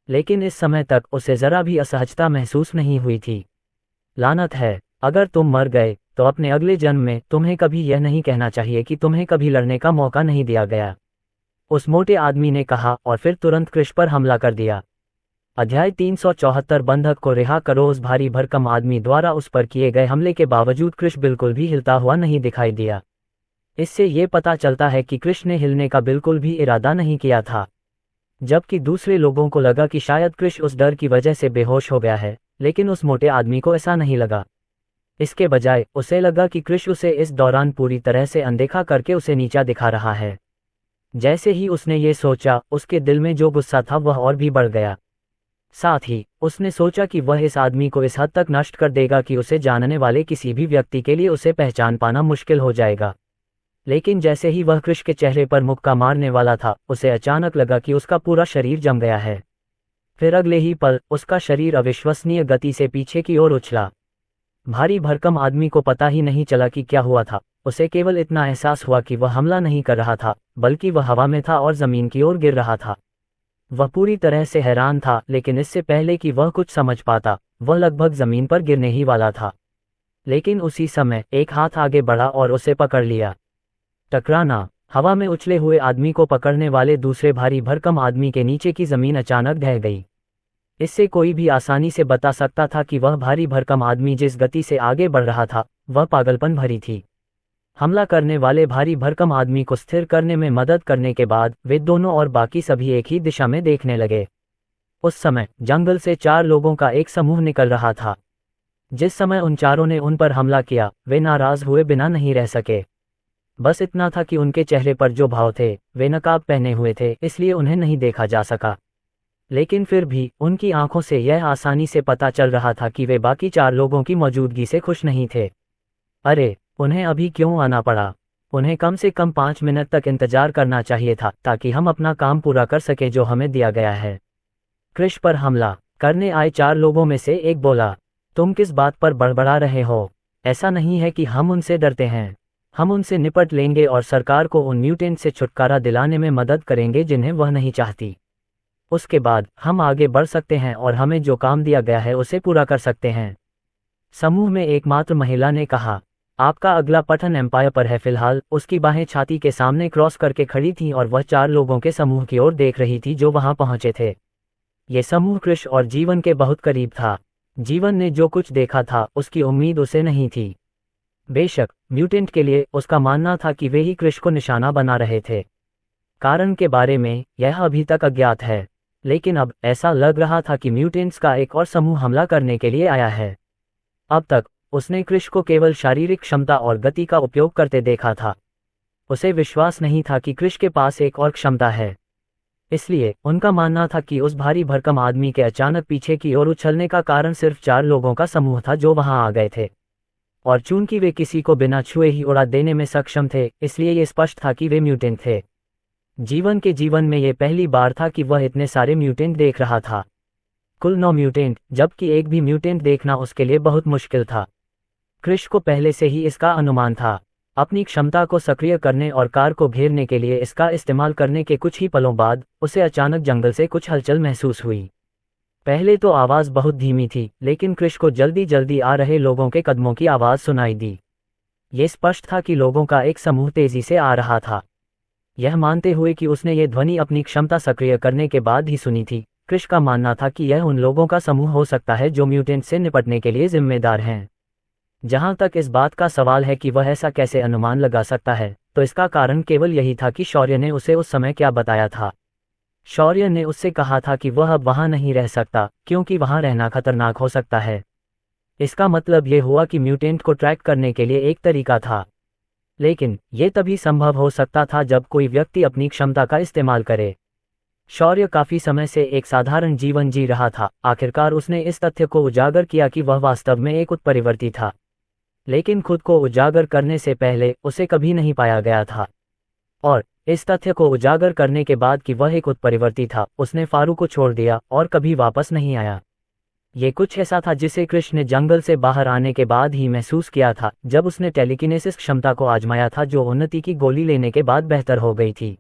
A: लेकिन इस समय तक उसे जरा भी असहजता महसूस नहीं हुई थी। लानत है, अगर तुम मर गए तो अपने अगले जन्म में तुम्हें कभी यह नहीं कहना चाहिए कि तुम्हें कभी लड़ने का मौका नहीं दिया गया, उस मोटे आदमी ने कहा और फिर तुरंत क्रिश पर हमला कर दिया। अध्याय 374 बंधक को रिहा करो। उस भारी भरकम आदमी द्वारा उस पर किए गए हमले के बावजूद क्रिश बिल्कुल भी हिलता हुआ नहीं दिखाई दिया। इससे ये पता चलता है कि क्रिश ने हिलने का बिल्कुल भी इरादा नहीं किया था। जबकि दूसरे लोगों को लगा कि शायद क्रिश उस डर की वजह से बेहोश हो गया है, लेकिन उस मोटे आदमी को ऐसा नहीं लगा। इसके बजाय उसे लगा कि क्रिश उसे इस दौरान पूरी तरह से अनदेखा करके उसे नीचा दिखा रहा है। जैसे ही उसने ये सोचा, उसके दिल में जो गुस्सा था वह और भी बढ़ गया। साथ ही उसने सोचा कि वह इस आदमी को इस हद तक नष्ट कर देगा कि उसे जानने वाले किसी भी व्यक्ति के लिए उसे पहचान पाना मुश्किल हो जाएगा। लेकिन जैसे ही वह क्रिश के चेहरे पर मुक्का मारने वाला था, उसे अचानक लगा कि उसका पूरा शरीर जम गया है। फिर अगले ही पल उसका शरीर अविश्वसनीय गति से पीछे की ओर उछला। भारी भरकम आदमी को पता ही नहीं चला कि क्या हुआ था। उसे केवल इतना एहसास हुआ कि वह हमला नहीं कर रहा था, बल्कि वह हवा में था और जमीन की ओर गिर रहा था। वह पूरी तरह से हैरान था, लेकिन इससे पहले कि वह कुछ समझ पाता, वह लगभग जमीन पर गिरने ही वाला था। लेकिन उसी समय एक हाथ आगे बढ़ा और उसे पकड़ लिया। टकराना। हवा में उछले हुए आदमी को पकड़ने वाले दूसरे भारी भरकम आदमी के नीचे की जमीन अचानक ढह गई। इससे कोई भी आसानी से बता सकता था कि वह भारी भरकम आदमी जिस गति से आगे बढ़ रहा था, वह पागलपन भरी थी। हमला करने वाले भारी भरकम आदमी को स्थिर करने में मदद करने के बाद वे दोनों और बाकी सभी एक ही दिशा में देखने लगे। उस समय जंगल से 4 लोगों का एक समूह निकल रहा था। जिस समय उन चारों ने उन पर हमला किया, वे नाराज हुए बिना नहीं रह सके। बस इतना था कि उनके चेहरे पर जो भाव थे, वे नकाब पहने हुए थे, इसलिए उन्हें नहीं देखा जा सका। लेकिन फिर भी उनकी आंखों से यह आसानी से पता चल रहा था कि वे बाकी 4 लोगों की मौजूदगी से खुश नहीं थे। अरे, उन्हें अभी क्यों आना पड़ा? उन्हें कम से कम 5 मिनट तक इंतजार करना चाहिए था, ताकि हम अपना काम पूरा कर सके जो हमें दिया गया है। क्रिश पर हमला करने आए 4 लोगों में से एक बोला, तुम किस बात पर बड़बड़ा रहे हो? ऐसा नहीं है कि हम उनसे डरते हैं। हम उनसे निपट लेंगे और सरकार को उन म्यूटेंट से छुटकारा दिलाने में मदद करेंगे जिन्हें वह नहीं चाहती। उसके बाद हम आगे बढ़ सकते हैं और हमें जो काम दिया गया है उसे पूरा कर सकते हैं। समूह में एकमात्र महिला ने कहा, आपका अगला पठन एम्पायर पर है। फिलहाल उसकी बाहें छाती के सामने क्रॉस करके खड़ी थीं और वह 4 लोगों के समूह की ओर देख रही थी जो वहां पहुंचे थे। ये समूह क्रिश और जीवन के बहुत करीब था। जीवन ने जो कुछ देखा था उसकी उम्मीद उसे नहीं थी। बेशक म्यूटेंट के लिए उसका मानना था कि वे ही क्रिश को निशाना बना रहे थे। कारण के बारे में यह अभी तक अज्ञात है, लेकिन अब ऐसा लग रहा था कि म्यूटेंट्स का एक और समूह हमला करने के लिए आया है। अब तक उसने क्रिश को केवल शारीरिक क्षमता और गति का उपयोग करते देखा था। उसे विश्वास नहीं था कि क्रिश के पास एक और क्षमता है। इसलिए उनका मानना था कि उस भारी भरकम आदमी के अचानक पीछे की ओर उछलने का कारण सिर्फ 4 लोगों का समूह था जो वहां आ गए थे। और चूंकि वे किसी को बिना छुए ही उड़ा देने में सक्षम थे, इसलिए ये स्पष्ट था कि वे म्यूटेंट थे। जीवन में ये पहली बार था कि वह इतने सारे म्यूटेंट देख रहा था। कुल 9 म्यूटेंट, जबकि एक भी म्यूटेंट देखना उसके लिए बहुत मुश्किल था। क्रिश को पहले से ही इसका अनुमान था। अपनी क्षमता को सक्रिय करने और कार को घेरने के लिए इसका इस्तेमाल करने के कुछ ही पलों बाद उसे अचानक जंगल से कुछ हलचल महसूस हुई। पहले तो आवाज़ बहुत धीमी थी, लेकिन क्रिश को जल्दी जल्दी आ रहे लोगों के कदमों की आवाज़ सुनाई दी। ये स्पष्ट था कि लोगों का एक समूह तेजी से आ रहा था। यह मानते हुए कि उसने ये ध्वनि अपनी क्षमता सक्रिय करने के बाद ही सुनी थी, क्रिश का मानना था कि यह उन लोगों का समूह हो सकता है जो म्यूटेंट से निपटने के लिए जिम्मेदार हैं। जहां तक इस बात का सवाल है कि वह ऐसा कैसे अनुमान लगा सकता है, तो इसका कारण केवल यही था कि शौर्य ने उसे उस समय क्या बताया था। शौर्य ने उससे कहा था कि वह अब वहां नहीं रह सकता, क्योंकि वहां रहना खतरनाक हो सकता है। इसका मतलब ये हुआ कि म्यूटेंट को ट्रैक करने के लिए एक तरीका था, लेकिन ये तभी संभव हो सकता था जब कोई व्यक्ति अपनी क्षमता का इस्तेमाल करे। शौर्य काफी समय से एक साधारण जीवन जी रहा था। आखिरकार उसने इस तथ्य को उजागर किया कि वह वास्तव में एक उत्परिवर्ती था, लेकिन खुद को उजागर करने से पहले उसे कभी नहीं पाया गया था। और इस तथ्य को उजागर करने के बाद कि वह एक उत्परिवर्ती था, उसने फारू को छोड़ दिया और कभी वापस नहीं आया। ये कुछ ऐसा था जिसे कृष्ण ने जंगल से बाहर आने के बाद ही महसूस किया था, जब उसने टेलीकिनेसिस क्षमता को आजमाया था, जो उन्नति की गोली लेने के बाद बेहतर हो गई थी।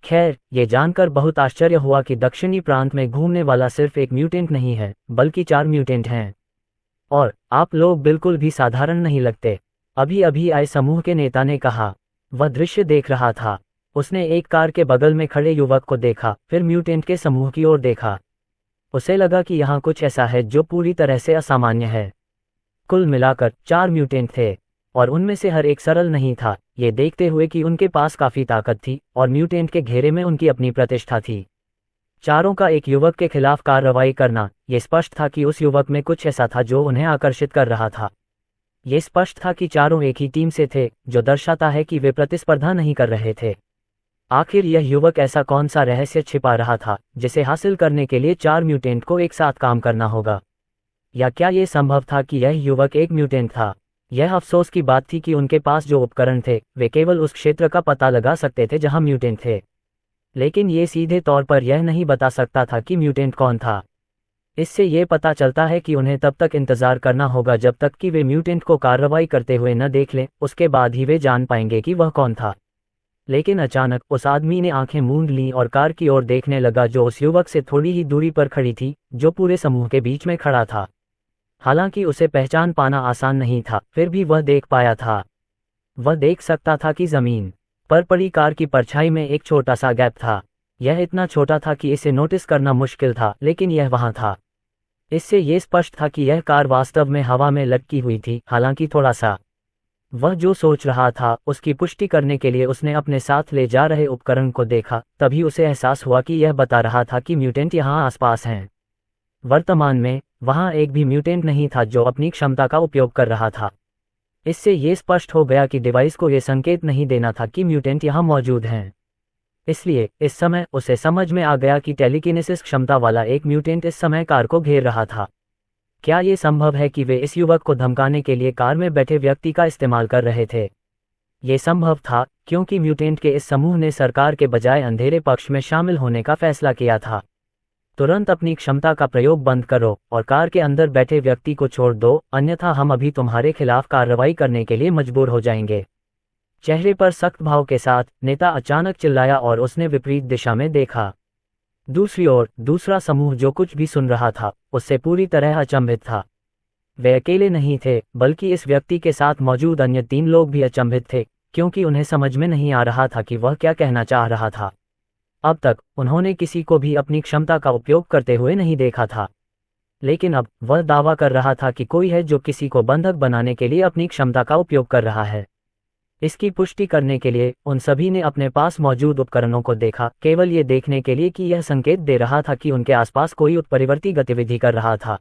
A: खैर, ये जानकर बहुत आश्चर्य हुआ कि दक्षिणी प्रांत में घूमने वाला सिर्फ एक म्यूटेंट नहीं है, बल्कि 4 म्यूटेंट हैं। और आप लोग बिल्कुल भी साधारण नहीं लगते, अभी अभी आए समूह के नेता ने कहा। वह दृश्य देख रहा था। उसने एक कार के बगल में खड़े युवक को देखा, फिर म्यूटेंट के समूह की ओर देखा। उसे लगा कि यहाँ कुछ ऐसा है जो पूरी तरह से असामान्य है। कुल मिलाकर 4 म्यूटेंट थे, और उनमें से हर एक सरल नहीं था, ये देखते हुए कि उनके पास काफी ताकत थी और म्यूटेंट के घेरे में उनकी अपनी प्रतिष्ठा थी। चारों का एक युवक के खिलाफ कार्रवाई करना, ये स्पष्ट था कि उस युवक में कुछ ऐसा था जो उन्हें आकर्षित कर रहा था। ये स्पष्ट था कि चारों एक ही टीम से थे, जो दर्शाता है कि वे प्रतिस्पर्धा नहीं कर रहे थे। आखिर यह युवक ऐसा कौन सा रहस्य छिपा रहा था, जिसे हासिल करने के लिए 4 म्यूटेंट को एक साथ काम करना होगा? या क्या ये संभव था कि यह युवक एक म्यूटेंट था? यह अफसोस की बात थी कि उनके पास जो उपकरण थे, वे केवल उस क्षेत्र का पता लगा सकते थे जहां म्यूटेंट थे, लेकिन ये सीधे तौर पर यह नहीं बता सकता था कि म्यूटेंट कौन था। इससे ये पता चलता है कि उन्हें तब तक इंतजार करना होगा जब तक कि वे म्यूटेंट को कार्रवाई करते हुए न देख लें, उसके बाद ही वे जान पाएंगे कि वह कौन था। लेकिन अचानक उस आदमी ने आंखें मूंद लीं और कार की ओर देखने लगा, जो उस युवक से थोड़ी ही दूरी पर खड़ी थी, जो पूरे समूह के बीच में खड़ा था। हालांकि उसे पहचान पाना आसान नहीं था, फिर भी वह देख पाया था। वह देख सकता था कि जमीन पर पड़ी कार की परछाई में एक छोटा सा गैप था। यह इतना छोटा था कि इसे नोटिस करना मुश्किल था, लेकिन यह वहां था। इससे यह स्पष्ट था कि यह कार वास्तव में हवा में लटकी हुई थी, हालांकि थोड़ा सा। वह जो सोच रहा था, उसकी पुष्टि करने के लिए उसने अपने साथ ले जा रहे उपकरण को देखा। तभी उसे एहसास हुआ कि यह बता रहा था कि म्यूटेंट यहाँ आसपास हैं। वर्तमान में वहां एक भी म्यूटेंट नहीं था जो अपनी क्षमता का उपयोग कर रहा था। इससे यह स्पष्ट हो गया कि डिवाइस को यह संकेत नहीं देना था कि म्यूटेंट यहाँ मौजूद हैं। इसलिए इस समय उसे समझ में आ गया कि टेलीकिनेसिस क्षमता वाला एक म्यूटेंट इस समय कार को घेर रहा था। क्या ये संभव है कि वे इस युवक को धमकाने के लिए कार में बैठे व्यक्ति का इस्तेमाल कर रहे थे? ये संभव था क्योंकि म्यूटेंट के इस समूह ने सरकार के बजाय अंधेरे पक्ष में शामिल होने का फैसला किया था। तुरंत अपनी क्षमता का प्रयोग बंद करो और कार के अंदर बैठे व्यक्ति को छोड़ दो, अन्यथा हम अभी तुम्हारे खिलाफ कार्रवाई करने के लिए मजबूर हो जाएंगे। चेहरे पर सख्त भाव के साथ नेता अचानक चिल्लाया और उसने विपरीत दिशा में देखा। दूसरी ओर दूसरा समूह जो कुछ भी सुन रहा था, उससे पूरी तरह अचंभित था। वे अकेले नहीं थे, बल्कि इस व्यक्ति के साथ मौजूद अन्य 3 लोग भी अचंभित थे, क्योंकि उन्हें समझ में नहीं आ रहा था कि वह क्या कहना चाह रहा था। अब तक उन्होंने किसी को भी अपनी क्षमता का उपयोग करते हुए नहीं देखा था, लेकिन अब वह दावा कर रहा था कि कोई है जो किसी को बंधक बनाने के लिए अपनी क्षमता का उपयोग कर रहा है। इसकी पुष्टि करने के लिए उन सभी ने अपने पास मौजूद उपकरणों को देखा, केवल ये देखने के लिए कि यह संकेत दे रहा था कि उनके आसपास कोई उत्परिवर्ती गतिविधि कर रहा था।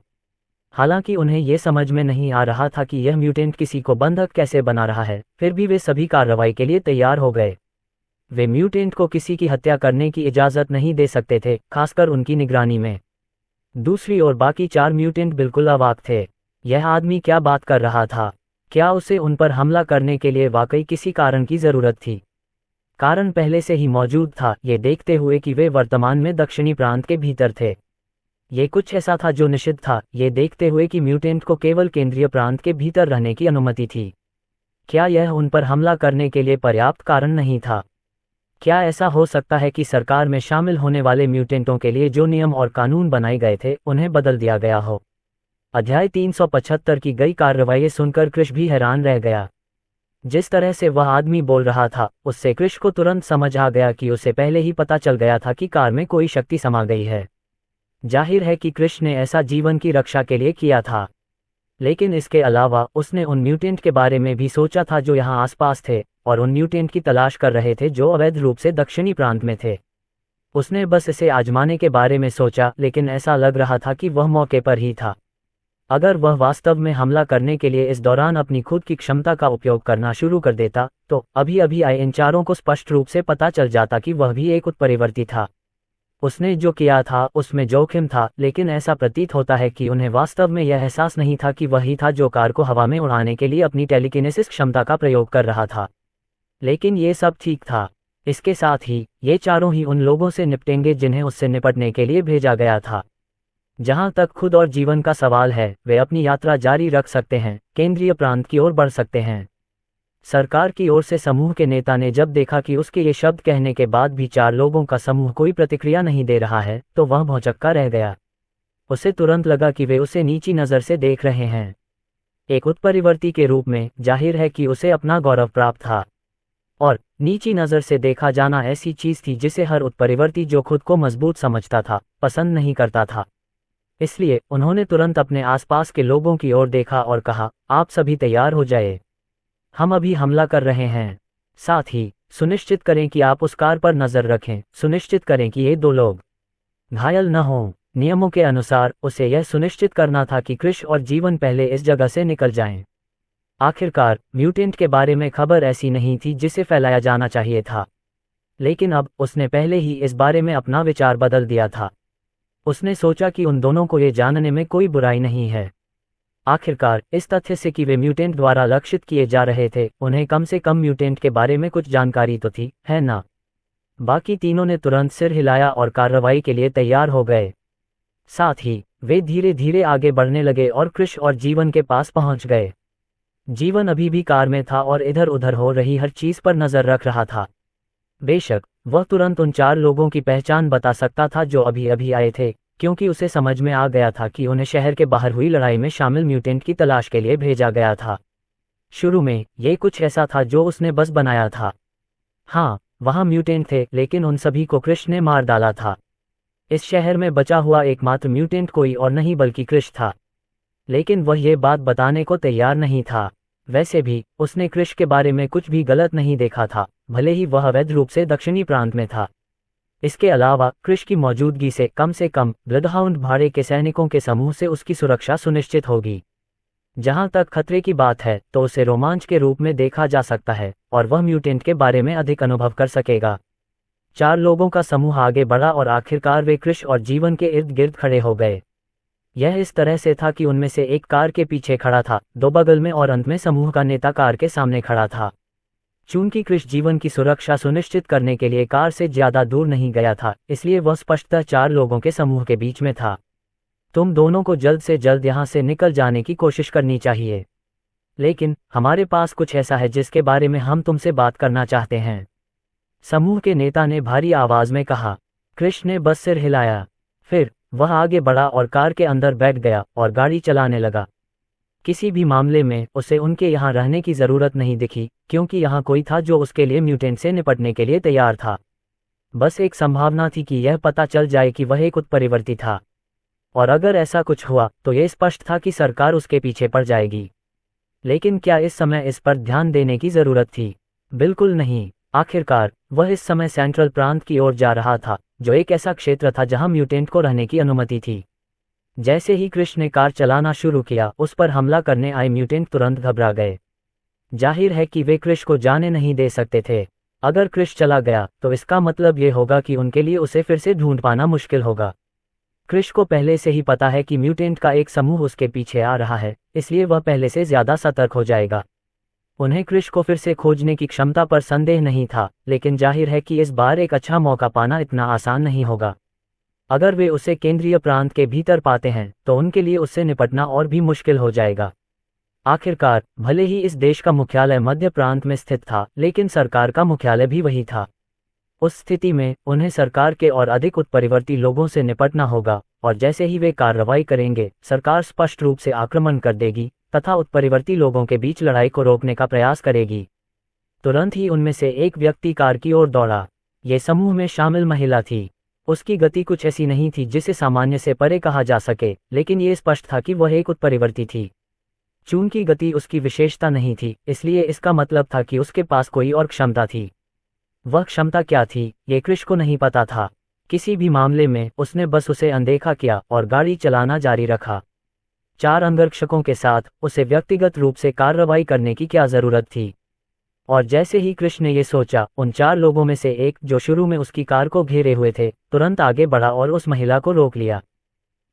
A: हालांकि उन्हें यह समझ में नहीं आ रहा था कि यह म्यूटेंट किसी को बंधक कैसे बना रहा है, फिर भी वे सभी कार्रवाई के लिए तैयार हो गए। वे म्यूटेंट को किसी की हत्या करने की इजाज़त नहीं दे सकते थे, खासकर उनकी निगरानी में। दूसरी ओर बाकी 4 म्यूटेंट बिल्कुल अवाक थे। यह आदमी क्या बात कर रहा था? क्या उसे उन पर हमला करने के लिए वाकई किसी कारण की ज़रूरत थी? कारण पहले से ही मौजूद था, ये देखते हुए कि वे वर्तमान में दक्षिणी प्रांत के भीतर थे। ये कुछ ऐसा था जो निषिद्ध था, ये देखते हुए कि म्यूटेंट को केवल केंद्रीय प्रांत के भीतर रहने की अनुमति थी। क्या यह उन पर हमला करने के लिए पर्याप्त कारण नहीं था? क्या ऐसा हो सकता है कि सरकार में शामिल होने वाले म्यूटेंटों के लिए जो नियम और कानून बनाए गए थे, उन्हें बदल दिया गया हो? अध्याय 375 की गई कार्रवाई सुनकर कृष भी हैरान रह गया। जिस तरह से वह आदमी बोल रहा था, उससे कृष को तुरंत समझ आ गया कि उसे पहले ही पता चल गया था कि कार में कोई शक्ति समा गई है। जाहिर है कि कृष ने ऐसा जीवन की रक्षा के लिए किया था, लेकिन इसके अलावा उसने उन म्यूटेंट के बारे में भी सोचा था जो यहाँ आसपास थे, और उन म्यूटेंट की तलाश कर रहे थे जो अवैध रूप से दक्षिणी प्रांत में थे। उसने बस इसे आजमाने के बारे में सोचा, लेकिन ऐसा लग रहा था कि वह मौके पर ही था। अगर वह वास्तव में हमला करने के लिए इस दौरान अपनी खुद की क्षमता का उपयोग करना शुरू कर देता, तो अभी अभी आए इन चारों को स्पष्ट रूप से पता चल जाता कि वह भी एक उत्परिवर्ती था। उसने जो किया था उसमें जोखिम था, लेकिन ऐसा प्रतीत होता है कि उन्हें वास्तव में यह एहसास नहीं था कि वही था जो कार को हवा में उड़ाने के लिए अपनी टेलीकिनेसिस क्षमता का प्रयोग कर रहा था। लेकिन ये सब ठीक था। इसके साथ ही ये चारों ही उन लोगों से निपटेंगे जिन्हें उससे निपटने के लिए भेजा गया था। जहां तक खुद और जीवन का सवाल है, वे अपनी यात्रा जारी रख सकते हैं, केंद्रीय प्रांत की ओर बढ़ सकते हैं। सरकार की ओर से समूह के नेता ने जब देखा कि उसके ये शब्द कहने के बाद भी 4 लोगों का समूह कोई प्रतिक्रिया नहीं दे रहा है, तो वह भौंचक्का रह गया। उसे तुरंत लगा कि वे उसे नीची नज़र से देख रहे हैं। एक उत्परिवर्ती के रूप में जाहिर है कि उसे अपना गौरव प्राप्त था, और नीची नज़र से देखा जाना ऐसी चीज़ थी जिसे हर उत्परिवर्ती जो खुद को मजबूत समझता था, पसंद नहीं करता था। इसलिए उन्होंने तुरंत अपने आसपास के लोगों की ओर देखा और कहा, आप सभी तैयार हो जाए, हम अभी हमला कर रहे हैं। साथ ही सुनिश्चित करें कि आप उस कार पर नजर रखें, सुनिश्चित करें कि ये 2 लोग घायल न हों। नियमों के अनुसार उसे यह सुनिश्चित करना था कि कृष और जीवन पहले इस जगह से निकल जाएं। आखिरकार म्यूटेंट के बारे में खबर ऐसी नहीं थी जिसे फैलाया जाना चाहिए था, लेकिन अब उसने पहले ही इस बारे में अपना विचार बदल दिया था। उसने सोचा कि उन दोनों को ये जानने में कोई बुराई नहीं है। आखिरकार इस तथ्य से कि वे म्यूटेंट द्वारा लक्षित किए जा रहे थे, उन्हें कम से कम म्यूटेंट के बारे में कुछ जानकारी तो थी, है ना? बाकी तीनों ने तुरंत सिर हिलाया और कार्रवाई के लिए तैयार हो गए। साथ ही वे धीरे धीरे आगे बढ़ने लगे और कृष और जीवन के पास पहुंच गए। जीवन अभी भी कार में था और इधर उधर हो रही हर चीज पर नजर रख रहा था। बेशक वह तुरंत उन 4 लोगों की पहचान बता सकता था जो अभी अभी आए थे, क्योंकि उसे समझ में आ गया था कि उन्हें शहर के बाहर हुई लड़ाई में शामिल म्यूटेंट की तलाश के लिए भेजा गया था। शुरू में ये कुछ ऐसा था जो उसने बस बनाया था। हाँ, वहाँ म्यूटेंट थे, लेकिन उन सभी को कृष ने मार डाला था। इस शहर में बचा हुआ एकमात्र म्यूटेंट कोई और नहीं बल्कि कृष था, लेकिन वह ये बात बताने को तैयार नहीं था। वैसे भी उसने कृष के बारे में कुछ भी गलत नहीं देखा था, भले ही वह अवैध रूप से दक्षिणी प्रांत में था। इसके अलावा कृष की मौजूदगी से कम ब्लडहाउंड भाड़े के सैनिकों के समूह से उसकी सुरक्षा सुनिश्चित होगी। जहां तक खतरे की बात है, तो उसे रोमांच के रूप में देखा जा सकता है और वह म्यूटेंट के बारे में अधिक अनुभव कर सकेगा। 4 लोगों का समूह आगे बढ़ा और आखिरकार वे कृष और जीवन के इर्द गिर्द खड़े हो गए। यह इस तरह से था कि उनमें से एक कार के पीछे खड़ा था, 2 बगल में, और अंत में समूह का नेता कार के सामने खड़ा था। चूंकि कृष जीवन की सुरक्षा सुनिश्चित करने के लिए कार से ज्यादा दूर नहीं गया था, इसलिए वह स्पष्टतः 4 लोगों के समूह के बीच में था। तुम दोनों को जल्द से जल्द यहाँ से निकल जाने की कोशिश करनी चाहिए, लेकिन हमारे पास कुछ ऐसा है जिसके बारे में हम तुमसे बात करना चाहते हैं, समूह के नेता ने भारी आवाज में कहा। कृष ने बस सिर हिलाया। फिर वह आगे बढ़ा और कार के अंदर बैठ गया और गाड़ी चलाने लगा। किसी भी मामले में उसे उनके यहाँ रहने की जरूरत नहीं दिखी, क्योंकि यहाँ कोई था जो उसके लिए म्यूटेंट से निपटने के लिए तैयार था। बस एक संभावना थी कि यह पता चल जाए कि वह एक उत्परिवर्ती था, और अगर ऐसा कुछ हुआ तो यह स्पष्ट था कि सरकार उसके पीछे पड़ जाएगी। लेकिन क्या इस समय इस पर ध्यान देने की जरूरत थी? बिल्कुल नहीं। आखिरकार वह इस समय सेंट्रल प्रांत की ओर जा रहा था, जो एक ऐसा क्षेत्र था जहां म्यूटेंट को रहने की अनुमति थी। जैसे ही कृष ने कार चलाना शुरू किया, उस पर हमला करने आए म्यूटेंट तुरंत घबरा गए। जाहिर है कि वे कृष को जाने नहीं दे सकते थे। अगर क्रिश चला गया तो इसका मतलब ये होगा कि उनके लिए उसे फिर से ढूंढ पाना मुश्किल होगा। क्रिश को पहले से ही पता है कि म्यूटेंट का एक समूह उसके पीछे आ रहा है, इसलिए वह पहले से ज्यादा सतर्क हो जाएगा। उन्हें क्रिश को फिर से खोजने की क्षमता पर संदेह नहीं था, लेकिन जाहिर है कि इस बार एक अच्छा मौका पाना इतना आसान नहीं होगा। अगर वे उसे केंद्रीय प्रांत के भीतर पाते हैं तो उनके लिए उससे निपटना और भी मुश्किल हो जाएगा। आखिरकार, भले ही इस देश का मुख्यालय मध्य प्रांत में स्थित था, लेकिन सरकार का मुख्यालय भी वही था। उस स्थिति में उन्हें सरकार के और अधिक उत्परिवर्ती लोगों से निपटना होगा, और जैसे ही वे कार्रवाई करेंगे, सरकार स्पष्ट रूप से आक्रमण कर देगी तथा उत्परिवर्ती लोगों के बीच लड़ाई को रोकने का प्रयास करेगी। तुरंत ही उनमें से एक व्यक्ति कार की ओर दौड़ा। ये समूह में शामिल महिला थी। उसकी गति कुछ ऐसी नहीं थी जिसे सामान्य से परे कहा जा सके, लेकिन ये स्पष्ट था कि वह एक उत्परिवर्ती थी। चूंकि गति उसकी विशेषता नहीं थी, इसलिए इसका मतलब था कि उसके पास कोई और क्षमता थी। वह क्षमता क्या थी, ये क्रिश को नहीं पता था। किसी भी मामले में उसने बस उसे अनदेखा किया और गाड़ी चलाना जारी रखा। 4 अंगरक्षकों के साथ उसे व्यक्तिगत रूप से कार्रवाई करने की क्या जरूरत थी। और जैसे ही क्रिश ने ये सोचा, उन 4 लोगों में से एक, जो शुरू में उसकी कार को घेरे हुए थे, तुरंत आगे बढ़ा और उस महिला को रोक लिया।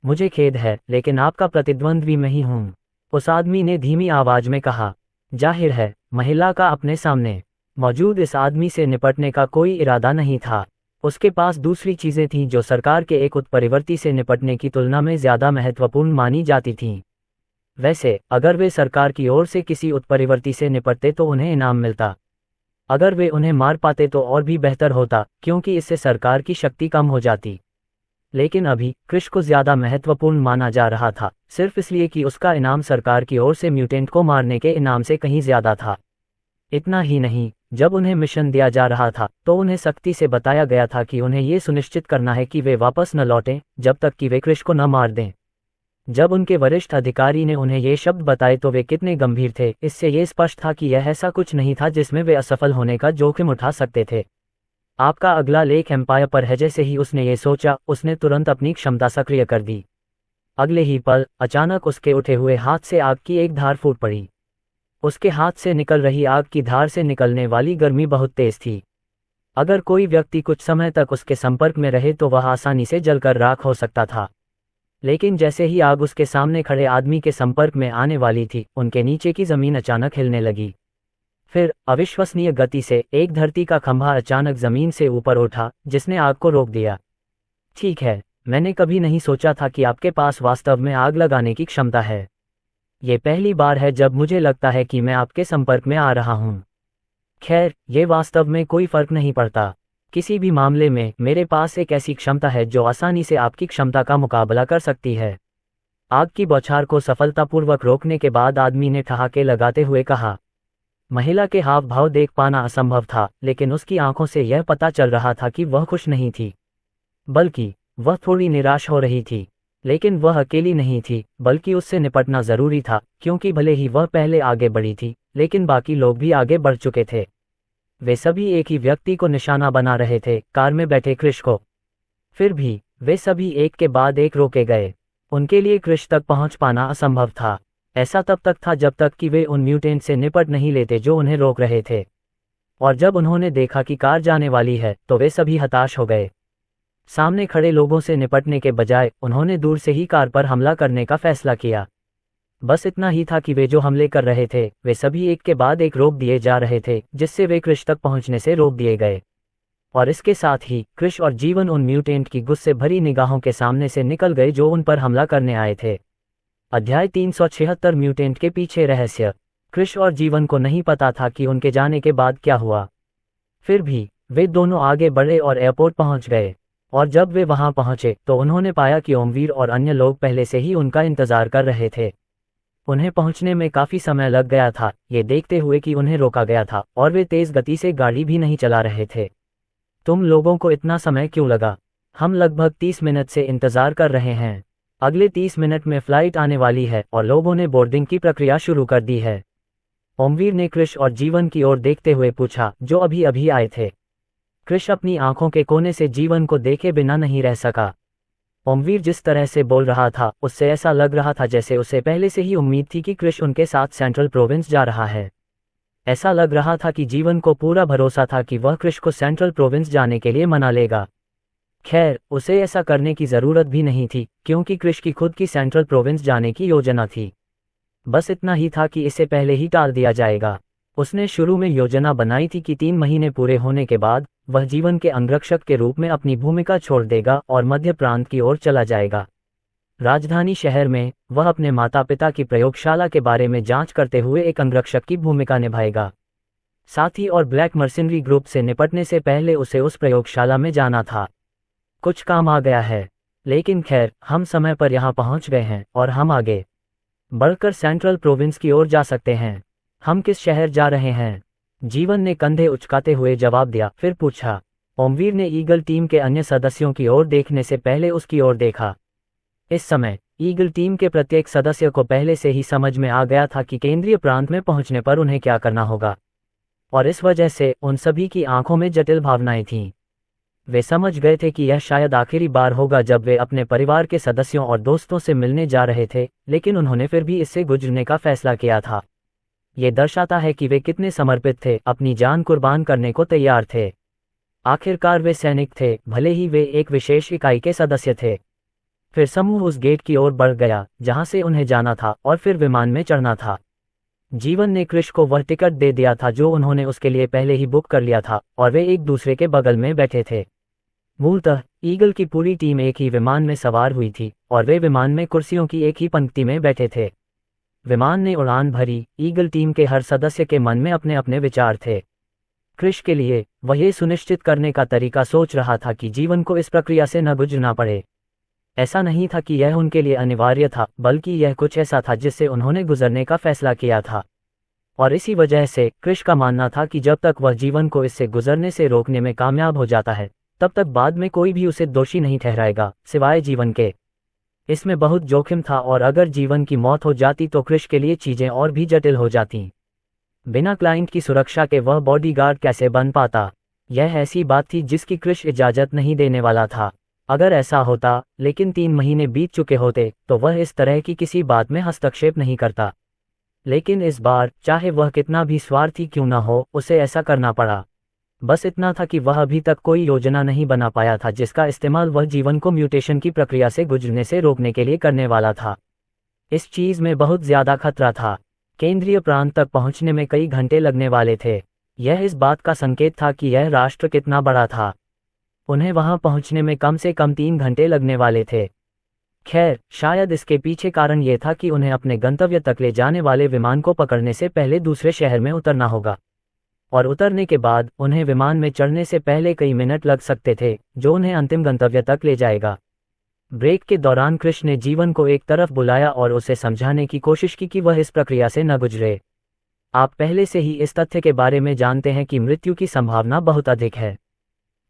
A: मुझे खेद है, लेकिन आपका प्रतिद्वंद्वी मैं ही हूँ, उस आदमी ने धीमी आवाज में कहा। जाहिर है, महिला का अपने सामने मौजूद इस आदमी से निपटने का कोई इरादा नहीं था। उसके पास दूसरी चीजें थीं जो सरकार के एक उत्परिवर्ती से निपटने की तुलना में ज्यादा महत्वपूर्ण मानी जाती थीं। वैसे, अगर वे सरकार की ओर से किसी उत्परिवर्ती से निपटते तो उन्हें इनाम मिलता। अगर वे उन्हें मार पाते तो और भी बेहतर होता, क्योंकि इससे सरकार की शक्ति कम हो जाती। लेकिन अभी क्रिश को ज्यादा महत्वपूर्ण माना जा रहा था, सिर्फ इसलिए कि उसका इनाम सरकार की ओर से म्यूटेंट को मारने के इनाम से कहीं ज्यादा था। इतना ही नहीं, जब उन्हें मिशन दिया जा रहा था तो उन्हें सख्ती से बताया गया था कि उन्हें ये सुनिश्चित करना है कि वे वापस न लौटें जब तक कि वे क्रिश को न मार दें। जब उनके वरिष्ठ अधिकारी ने उन्हें ये शब्द बताए तो वे कितने गंभीर थे, इससे ये स्पष्ट था कि यह ऐसा कुछ नहीं था जिसमें वे असफल होने का जोखिम उठा सकते थे। आपका अगला लेख एम्पायर पर है। जैसे ही उसने ये सोचा, उसने तुरंत अपनी क्षमता सक्रिय कर दी। अगले ही पल अचानक उसके उठे हुए हाथ से आग की एक धार फूट पड़ी। उसके हाथ से निकल रही आग की धार से निकलने वाली गर्मी बहुत तेज थी। अगर कोई व्यक्ति कुछ समय तक उसके संपर्क में रहे तो वह आसानी से जलकर राख हो सकता था, लेकिन जैसे ही आग उसके सामने खड़े आदमी के संपर्क में आने वाली थी, उनके नीचे की जमीन अचानक हिलने लगी। फिर अविश्वसनीय गति से एक धरती का खंभा अचानक जमीन से ऊपर उठा, जिसने आग को रोक दिया। ठीक है, मैंने कभी नहीं सोचा था कि आपके पास वास्तव में आग लगाने की क्षमता है। ये पहली बार है जब मुझे लगता है कि मैं आपके संपर्क में आ रहा हूँ। खैर, ये वास्तव में कोई फर्क नहीं पड़ता। किसी भी मामले में मेरे पास एक ऐसी क्षमता है जो आसानी से आपकी क्षमता का मुकाबला कर सकती है। आग की बौछार को सफलतापूर्वक रोकने के बाद आदमी ने ठहाके लगाते हुए कहा। महिला के हाव भाव देख पाना असंभव था, लेकिन उसकी आंखों से यह पता चल रहा था कि वह खुश नहीं थी, बल्कि वह थोड़ी निराश हो रही थी। लेकिन वह अकेली नहीं थी, बल्कि उससे निपटना जरूरी था, क्योंकि भले ही वह पहले आगे बढ़ी थी, लेकिन बाकी लोग भी आगे बढ़ चुके थे। वे सभी एक ही व्यक्ति को निशाना बना रहे थे, कार में बैठे क्रिश को। फिर भी वे सभी एक के बाद एक रोके गए। उनके लिए क्रिश तक पहुंच पाना असंभव था। ऐसा तब तक था जब तक कि वे उन म्यूटेंट से निपट नहीं लेते जो उन्हें रोक रहे थे। और जब उन्होंने देखा कि कार जाने वाली है तो वे सभी हताश हो गए। सामने खड़े लोगों से निपटने के बजाय उन्होंने दूर से ही कार पर हमला करने का फैसला किया। बस इतना ही था कि वे जो हमले कर रहे थे वे सभी एक के बाद एक रोक दिए जा रहे थे, जिससे वे क्रिश तक पहुंचने से रोक दिए गए। और इसके साथ ही क्रिश और जीवन उन म्यूटेंट की गुस्से भरी निगाहों के सामने से निकल गए जो उन पर हमला करने आए थे। अध्याय 376 म्यूटेंट के पीछे रहस्य। क्रिश और जीवन को नहीं पता था कि उनके जाने के बाद क्या हुआ। फिर भी वे दोनों आगे बढ़े और एयरपोर्ट पहुंच गए। और जब वे वहां पहुंचे तो उन्होंने पाया कि ओमवीर और अन्य लोग पहले से ही उनका इंतजार कर रहे थे। उन्हें पहुंचने में काफी समय लग गया था, ये देखते हुए कि उन्हें रोका गया था और वे तेज गति से गाड़ी भी नहीं चला रहे थे। तुम लोगों को इतना समय क्यों लगा? हम लगभग 30 मिनट से इंतजार कर रहे हैं। अगले 30 मिनट में फ्लाइट आने वाली है और लोगों ने बोर्डिंग की प्रक्रिया शुरू कर दी है। ओमवीर ने क्रिश और जीवन की ओर देखते हुए पूछा, जो अभी अभी आए थे। क्रिश अपनी आंखों के कोने से जीवन को देखे बिना नहीं रह सका। ओमवीर जिस तरह से बोल रहा था उससे ऐसा लग रहा था जैसे उसे पहले से ही उम्मीद थी कि क्रिश उनके साथ सेंट्रल प्रोविंस जा रहा है। ऐसा लग रहा था कि जीवन को पूरा भरोसा था कि वह कृष को सेंट्रल प्रोविंस जाने के लिए मना लेगा। खैर, उसे ऐसा करने की जरूरत भी नहीं थी, क्योंकि कृष की खुद की सेंट्रल प्रोविंस जाने की योजना थी। बस इतना ही था कि इसे पहले ही टाल दिया जाएगा। उसने शुरू में योजना बनाई थी कि 3 महीने पूरे होने के बाद वह जीवन के अंगरक्षक के रूप में अपनी भूमिका छोड़ देगा और मध्य प्रांत की ओर चला जाएगा। राजधानी शहर में वह अपने माता पिता की प्रयोगशाला के बारे में जांच करते हुए एक अंगरक्षक की भूमिका निभाएगा। साथी और ब्लैक मर्सिनरी ग्रुप से निपटने से पहले उसे उस प्रयोगशाला में जाना था। कुछ काम आ गया है, लेकिन खैर, हम समय पर यहाँ पहुँच गए हैं और हम आगे बढ़कर सेंट्रल प्रोविंस की ओर जा सकते हैं। हम किस शहर जा रहे हैं? जीवन ने कंधे उचकाते हुए जवाब दिया, फिर पूछा। ओमवीर ने ईगल टीम के अन्य सदस्यों की ओर देखने से पहले उसकी ओर देखा। इस समय ईगल टीम के प्रत्येक सदस्य को पहले से ही समझ में आ गया था कि केंद्रीय प्रांत में पहुंचने पर उन्हें क्या करना होगा, और इस वजह से उन सभी की आंखों में जटिल भावनाएं थीं। वे समझ गए थे कि यह शायद आखिरी बार होगा जब वे अपने परिवार के सदस्यों और दोस्तों से मिलने जा रहे थे, लेकिन उन्होंने फिर भी इससे गुजरने का फैसला किया था। ये दर्शाता है कि वे कितने समर्पित थे, अपनी जान कुर्बान करने को तैयार थे। आखिरकार वे सैनिक थे, भले ही वे एक विशेष इकाई के सदस्य थे। फिर समूह उस गेट की ओर बढ़ गया जहां से उन्हें जाना था और फिर विमान में चढ़ना था। जीवन ने कृष को वह टिकट दे दिया था जो उन्होंने उसके लिए पहले ही बुक कर लिया था, और वे एक दूसरे के बगल में बैठे थे। मूलतः ईगल की पूरी टीम एक ही विमान में सवार हुई थी और वे विमान में कुर्सियों की एक ही पंक्ति में बैठे थे। विमान ने उड़ान भरी। ईगल टीम के हर सदस्य के मन में अपने अपने विचार थे। कृष के लिए वह ये सुनिश्चित करने का तरीका सोच रहा था कि जीवन को इस प्रक्रिया से न गुजरना पड़े। ऐसा नहीं था कि यह उनके लिए अनिवार्य था, बल्कि यह कुछ ऐसा था जिससे उन्होंने गुजरने का फैसला किया था। और इसी वजह से कृष का मानना था कि जब तक वह जीवन को इससे गुजरने से रोकने में कामयाब हो जाता है, तब तक बाद में कोई भी उसे दोषी नहीं ठहराएगा, सिवाय जीवन के। इसमें बहुत जोखिम था, और अगर जीवन की मौत हो जाती तो कृष के लिए चीजें और भी जटिल हो जाती। बिना क्लाइंट की सुरक्षा के वह बॉडीगार्ड कैसे बन पाता? यह ऐसी बात थी जिसकी कृष इजाजत नहीं देने वाला था। अगर ऐसा होता, लेकिन 3 महीने बीत चुके होते, तो वह इस तरह की किसी बात में हस्तक्षेप नहीं करता। लेकिन इस बार, चाहे वह कितना भी स्वार्थी क्यों न हो, उसे ऐसा करना पड़ा। बस इतना था कि वह अभी तक कोई योजना नहीं बना पाया था जिसका इस्तेमाल वह जीवन को म्यूटेशन की प्रक्रिया से गुजरने से रोकने के लिए करने वाला था। इस चीज में बहुत ज्यादा खतरा था। केंद्रीय प्रांत तक पहुंचने में कई घंटे लगने वाले थे। यह इस बात का संकेत था कि यह राष्ट्र कितना बड़ा था। उन्हें वहां पहुंचने में कम से कम 3 घंटे लगने वाले थे। खैर, शायद इसके पीछे कारण यह था कि उन्हें अपने गंतव्य तक ले जाने वाले विमान को पकड़ने से पहले दूसरे शहर में उतरना होगा, और उतरने के बाद उन्हें विमान में चढ़ने से पहले कई मिनट लग सकते थे, जो उन्हें अंतिम गंतव्य तक ले जाएगा। ब्रेक के दौरान कृष ने जीवन को एक तरफ बुलाया और उसे समझाने की कोशिश की कि वह इस प्रक्रिया से न गुजरे। आप पहले से ही इस तथ्य के बारे में जानते हैं कि मृत्यु की संभावना बहुत अधिक है।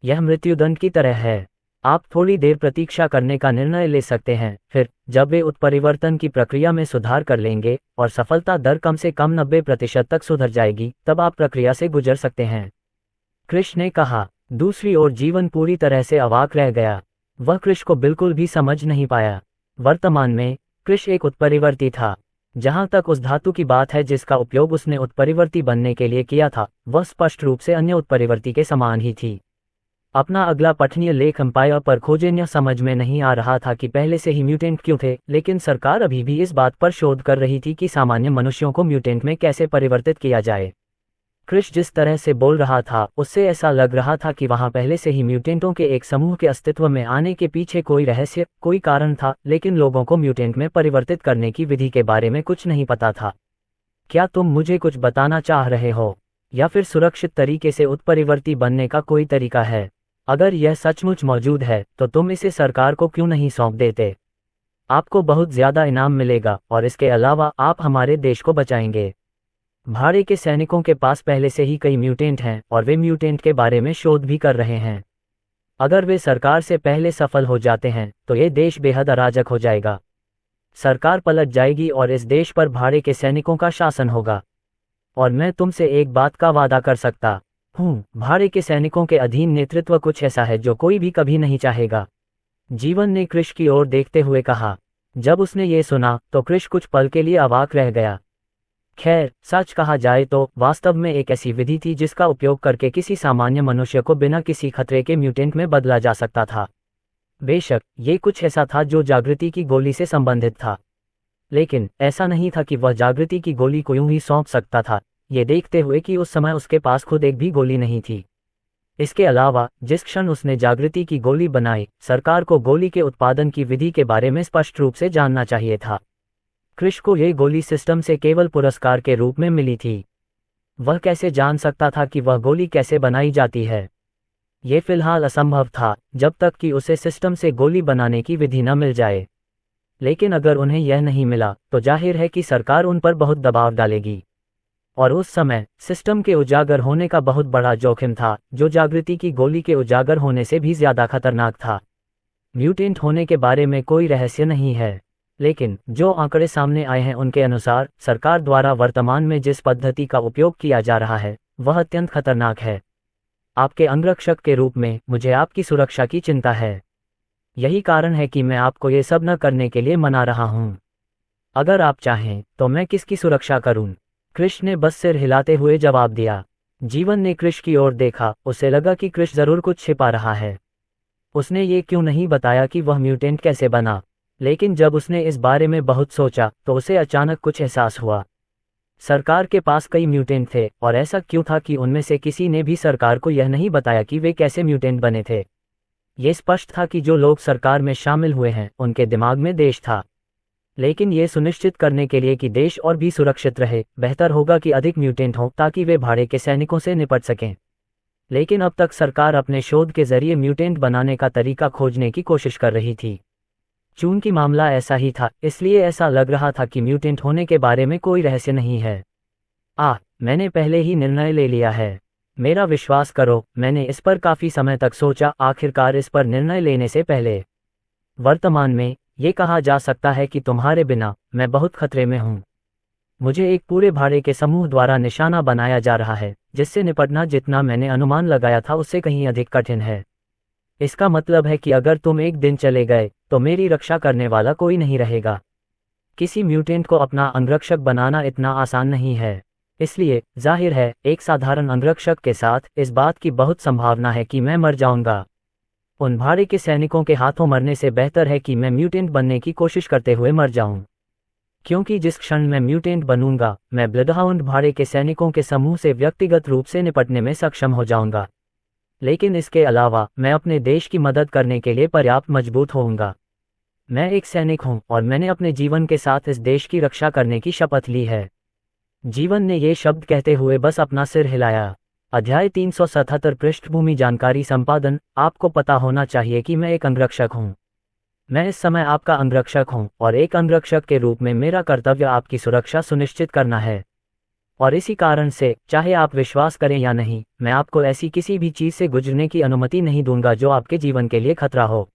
A: यह मृत्युदंड की तरह है। आप थोड़ी देर प्रतीक्षा करने का निर्णय ले सकते हैं, फिर जब वे उत्परिवर्तन की प्रक्रिया में सुधार कर लेंगे और सफलता दर कम से कम 90% तक सुधर जाएगी, तब आप प्रक्रिया से गुजर सकते हैं, कृष ने कहा। दूसरी ओर जीवन पूरी तरह से अवाक रह गया। वह कृष को बिल्कुल भी समझ नहीं पाया। वर्तमान में कृष एक उत्परिवर्ती था। जहां तक उस धातु की बात है जिसका उपयोग उसने उत्परिवर्ती बनने के लिए किया था, वह स्पष्ट रूप से अन्य उत्परिवर्ती के समान ही थी। अपना अगला पठनीय लेख एम्पायर पर खोजें। समझ में नहीं आ रहा था कि पहले से ही म्यूटेंट क्यों थे, लेकिन सरकार अभी भी इस बात पर शोध कर रही थी कि सामान्य मनुष्यों को म्यूटेंट में कैसे परिवर्तित किया जाए। कृष जिस तरह से बोल रहा था, उससे ऐसा लग रहा था कि वहां पहले से ही म्यूटेंटों के एक समूह के अस्तित्व में आने के पीछे कोई रहस्य, कोई कारण था, लेकिन लोगों को म्यूटेंट में परिवर्तित करने की विधि के बारे में कुछ नहीं पता था। क्या तुम मुझे कुछ बताना चाह रहे हो, या फिर सुरक्षित तरीके से उत्परिवर्ती बनने का कोई तरीका है? अगर यह सचमुच मौजूद है, तो तुम इसे सरकार को क्यों नहीं सौंप देते? आपको बहुत ज्यादा इनाम मिलेगा, और इसके अलावा आप हमारे देश को बचाएंगे। भाड़े के सैनिकों के पास पहले से ही कई म्यूटेंट हैं, और वे म्यूटेंट के बारे में शोध भी कर रहे हैं। अगर वे सरकार से पहले सफल हो जाते हैं, तो ये देश बेहद अराजक हो जाएगा। सरकार पलट जाएगी और इस देश पर भाड़े के सैनिकों का शासन होगा। और मैं तुमसे एक बात का वादा कर सकता हूँ, भाड़े के सैनिकों के अधीन नेतृत्व कुछ ऐसा है जो कोई भी कभी नहीं चाहेगा। जीवन ने कृष की ओर देखते हुए कहा। जब उसने ये सुना, तो कृष कुछ पल के लिए अवाक रह गया। खैर, सच कहा जाए तो वास्तव में एक ऐसी विधि थी जिसका उपयोग करके किसी सामान्य मनुष्य को बिना किसी खतरे के म्यूटेंट में बदला जा सकता था। बेशक ये कुछ ऐसा था जो जागृति की गोली से संबंधित था, लेकिन ऐसा नहीं था कि वह जागृति की गोली को यूं ही सौंप सकता था, ये देखते हुए कि उस समय उसके पास खुद एक भी गोली नहीं थी। इसके अलावा जिस क्षण उसने जागृति की गोली बनाई, सरकार को गोली के उत्पादन की विधि के बारे में स्पष्ट रूप से जानना चाहिए था। क्रिश को यह गोली सिस्टम से केवल पुरस्कार के रूप में मिली थी। वह कैसे जान सकता था कि वह गोली कैसे बनाई जाती है? ये फिलहाल असंभव था जब तक कि उसे सिस्टम से गोली बनाने की विधि न मिल जाए। लेकिन अगर उन्हें यह नहीं मिला तो जाहिर है कि सरकार उन पर बहुत दबाव डालेगी, और उस समय सिस्टम के उजागर होने का बहुत बड़ा जोखिम था, जो जागृति की गोली के उजागर होने से भी ज्यादा खतरनाक था। म्यूटेंट होने के बारे में कोई रहस्य नहीं है, लेकिन जो आंकड़े सामने आए हैं उनके अनुसार सरकार द्वारा वर्तमान में जिस पद्धति का उपयोग किया जा रहा है वह अत्यंत खतरनाक है। आपके अंगरक्षक के रूप में मुझे आपकी सुरक्षा की चिंता है। यही कारण है कि मैं आपको ये सब न करने के लिए मना रहा हूँ। अगर आप चाहें तो मैं किसकी सुरक्षा करूं? क्रिश ने बस सिर हिलाते हुए जवाब दिया। जीवन ने क्रिश की ओर देखा, उसे लगा कि क्रिश जरूर कुछ छिपा रहा है। उसने ये क्यों नहीं बताया कि वह म्यूटेंट कैसे बना, लेकिन जब उसने इस बारे में बहुत सोचा तो उसे अचानक कुछ एहसास हुआ। सरकार के पास कई म्यूटेंट थे, और ऐसा क्यों था कि उनमें से किसी ने भी सरकार को यह नहीं बताया कि वे कैसे म्यूटेंट बने थे। ये स्पष्ट था कि जो लोग सरकार में शामिल हुए हैं उनके दिमाग में देश था, लेकिन ये सुनिश्चित करने के लिए कि देश और भी सुरक्षित रहे, बेहतर होगा कि अधिक म्यूटेंट हों ताकि वे भाड़े के सैनिकों से निपट सकें। लेकिन अब तक सरकार अपने शोध के जरिए म्यूटेंट बनाने का तरीका खोजने की कोशिश कर रही थी। चूंकि मामला ऐसा ही था, इसलिए ऐसा लग रहा था कि म्यूटेंट होने के बारे में कोई रहस्य नहीं है। मैंने पहले ही निर्णय ले लिया है। मेरा विश्वास करो, मैंने इस पर काफी समय तक सोचा, आखिरकार इस पर निर्णय लेने से पहले। वर्तमान में ये कहा जा सकता है कि तुम्हारे बिना मैं बहुत खतरे में हूँ। मुझे एक पूरे भाड़े के समूह द्वारा निशाना बनाया जा रहा है, जिससे निपटना जितना मैंने अनुमान लगाया था उससे कहीं अधिक कठिन है। इसका मतलब है कि अगर तुम एक दिन चले गए तो मेरी रक्षा करने वाला कोई नहीं रहेगा। किसी म्यूटेंट को अपना अंगरक्षक बनाना इतना आसान नहीं है, इसलिए जाहिर है एक साधारण अंगरक्षक के साथ इस बात की बहुत संभावना है कि मैं मर जाऊंगा। उन भाड़े के सैनिकों के हाथों मरने से बेहतर है कि मैं म्यूटेंट बनने की कोशिश करते हुए मर जाऊं, क्योंकि जिस क्षण मैं म्यूटेंट बनूंगा मैं ब्लडहाउंड भाड़े के सैनिकों के समूह से व्यक्तिगत रूप से निपटने में सक्षम हो जाऊंगा। लेकिन इसके अलावा मैं अपने देश की मदद करने के लिए पर्याप्त मजबूत होऊंगा। मैं एक सैनिक हूं और मैंने अपने जीवन के साथ इस देश की रक्षा करने की शपथ ली है। जीवन ने ये शब्द कहते हुए बस अपना सिर हिलाया। अध्याय 377 पृष्ठभूमि जानकारी संपादन। आपको पता होना चाहिए कि मैं एक अंगरक्षक हूं। मैं इस समय आपका अंगरक्षक हूं, और एक अंगरक्षक के रूप में मेरा कर्तव्य आपकी सुरक्षा सुनिश्चित करना है। और इसी कारण से, चाहे आप विश्वास करें या नहीं, मैं आपको ऐसी किसी भी चीज से गुजरने की अनुमति नहीं दूंगा जो आपके जीवन के लिए खतरा हो।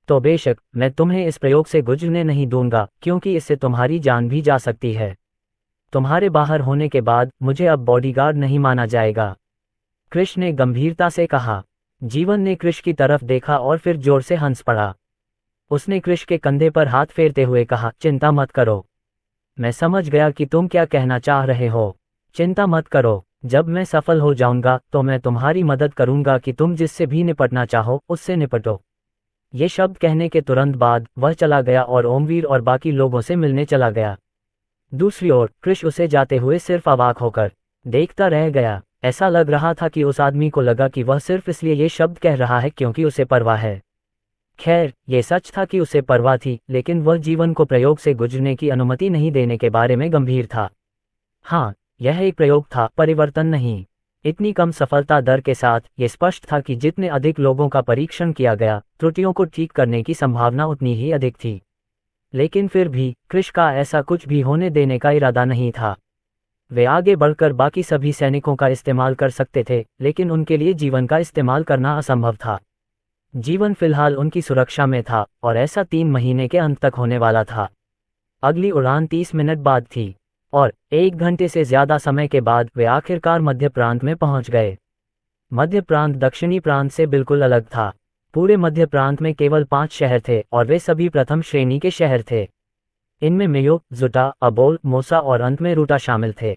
A: तो बेशक मैं तुम्हें इस प्रयोग से गुजरने नहीं दूंगा, क्योंकि इससे तुम्हारी जान भी जा सकती है। तुम्हारे बाहर होने के बाद मुझे अब बॉडीगार्ड नहीं माना जाएगा, क्रिश ने गंभीरता से कहा। जीवन ने क्रिश की तरफ देखा और फिर जोर से हंस पड़ा। उसने क्रिश के कंधे पर हाथ फेरते हुए कहा, चिंता मत करो, मैं समझ गया कि तुम क्या कहना चाह रहे हो। चिंता मत करो, जब मैं सफल हो जाऊंगा तो मैं तुम्हारी मदद करूंगा कि तुम जिससे भी निपटना चाहो उससे निपटो। ये शब्द कहने के तुरंत बाद वह चला गया और ओमवीर और बाकी लोगों से मिलने चला गया। दूसरी ओर क्रिश उसे जाते हुए सिर्फ अवाक होकर देखता रह गया। ऐसा लग रहा था कि उस आदमी को लगा कि वह सिर्फ इसलिए ये शब्द कह रहा है क्योंकि उसे परवाह है। खैर, ये सच था कि उसे परवाह थी, लेकिन वह जीवन को प्रयोग से गुजरने की अनुमति नहीं देने के बारे में गंभीर था। हाँ, यह एक प्रयोग था, परिवर्तन नहीं। इतनी कम सफलता दर के साथ ये स्पष्ट था कि जितने अधिक लोगों का परीक्षण किया गया, त्रुटियों को ठीक करने की संभावना उतनी ही अधिक थी। लेकिन फिर भी क्रिश का ऐसा कुछ भी होने देने का इरादा नहीं था। वे आगे बढ़कर बाकी सभी सैनिकों का इस्तेमाल कर सकते थे, लेकिन उनके लिए जीवन का इस्तेमाल करना असंभव था। जीवन फिलहाल उनकी सुरक्षा में था, और ऐसा 3 महीने के अंत तक होने वाला था। अगली उड़ान 30 मिनट बाद थी, और 1 घंटे से ज्यादा समय के बाद वे आखिरकार मध्य प्रांत में पहुंच गए। मध्य प्रांत दक्षिणी प्रांत से बिल्कुल अलग था। पूरे मध्य प्रांत में केवल 5 शहर थे, और वे सभी प्रथम श्रेणी के शहर थे। इनमें मेयो, जुटा, अबोल, मोसा और अंत में रूटा शामिल थे।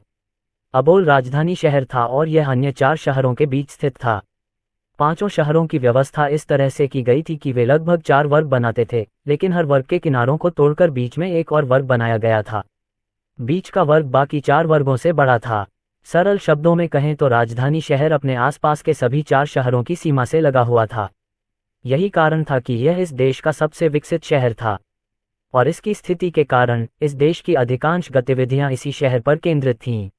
A: अबोल राजधानी शहर था और यह अन्य 4 शहरों के बीच स्थित था। पांचों शहरों की व्यवस्था इस तरह से की गई थी कि वे लगभग 4 वर्ग बनाते थे, लेकिन हर वर्ग के किनारों को तोड़कर बीच में एक और वर्ग बनाया गया था। बीच का वर्ग बाकी 4 वर्गों से बड़ा था। सरल शब्दों में कहें तो राजधानी शहर अपने आसपास के सभी 4 शहरों की सीमा से लगा हुआ था। यही कारण था कि यह इस देश का सबसे विकसित शहर था, और इसकी स्थिति के कारण इस देश की अधिकांश गतिविधियां इसी शहर पर केंद्रित थीं।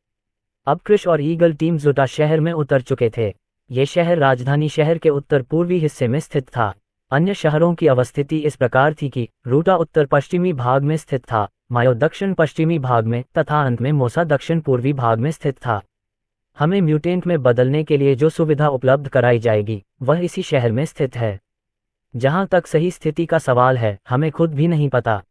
A: अब क्रिश और ईगल टीम जुटा शहर में उतर चुके थे। ये शहर राजधानी शहर के उत्तर पूर्वी हिस्से में स्थित था। अन्य शहरों की अवस्थिति इस प्रकार थी कि रूटा उत्तर पश्चिमी भाग में स्थित था, मायो दक्षिण पश्चिमी भाग में तथा अंत में मोसा दक्षिण पूर्वी भाग में स्थित था। हमें म्यूटेंट में बदलने के लिए जो सुविधा उपलब्ध कराई जाएगी वह इसी शहर में स्थित है। जहां तक सही स्थिति का सवाल है, हमें खुद भी नहीं पता।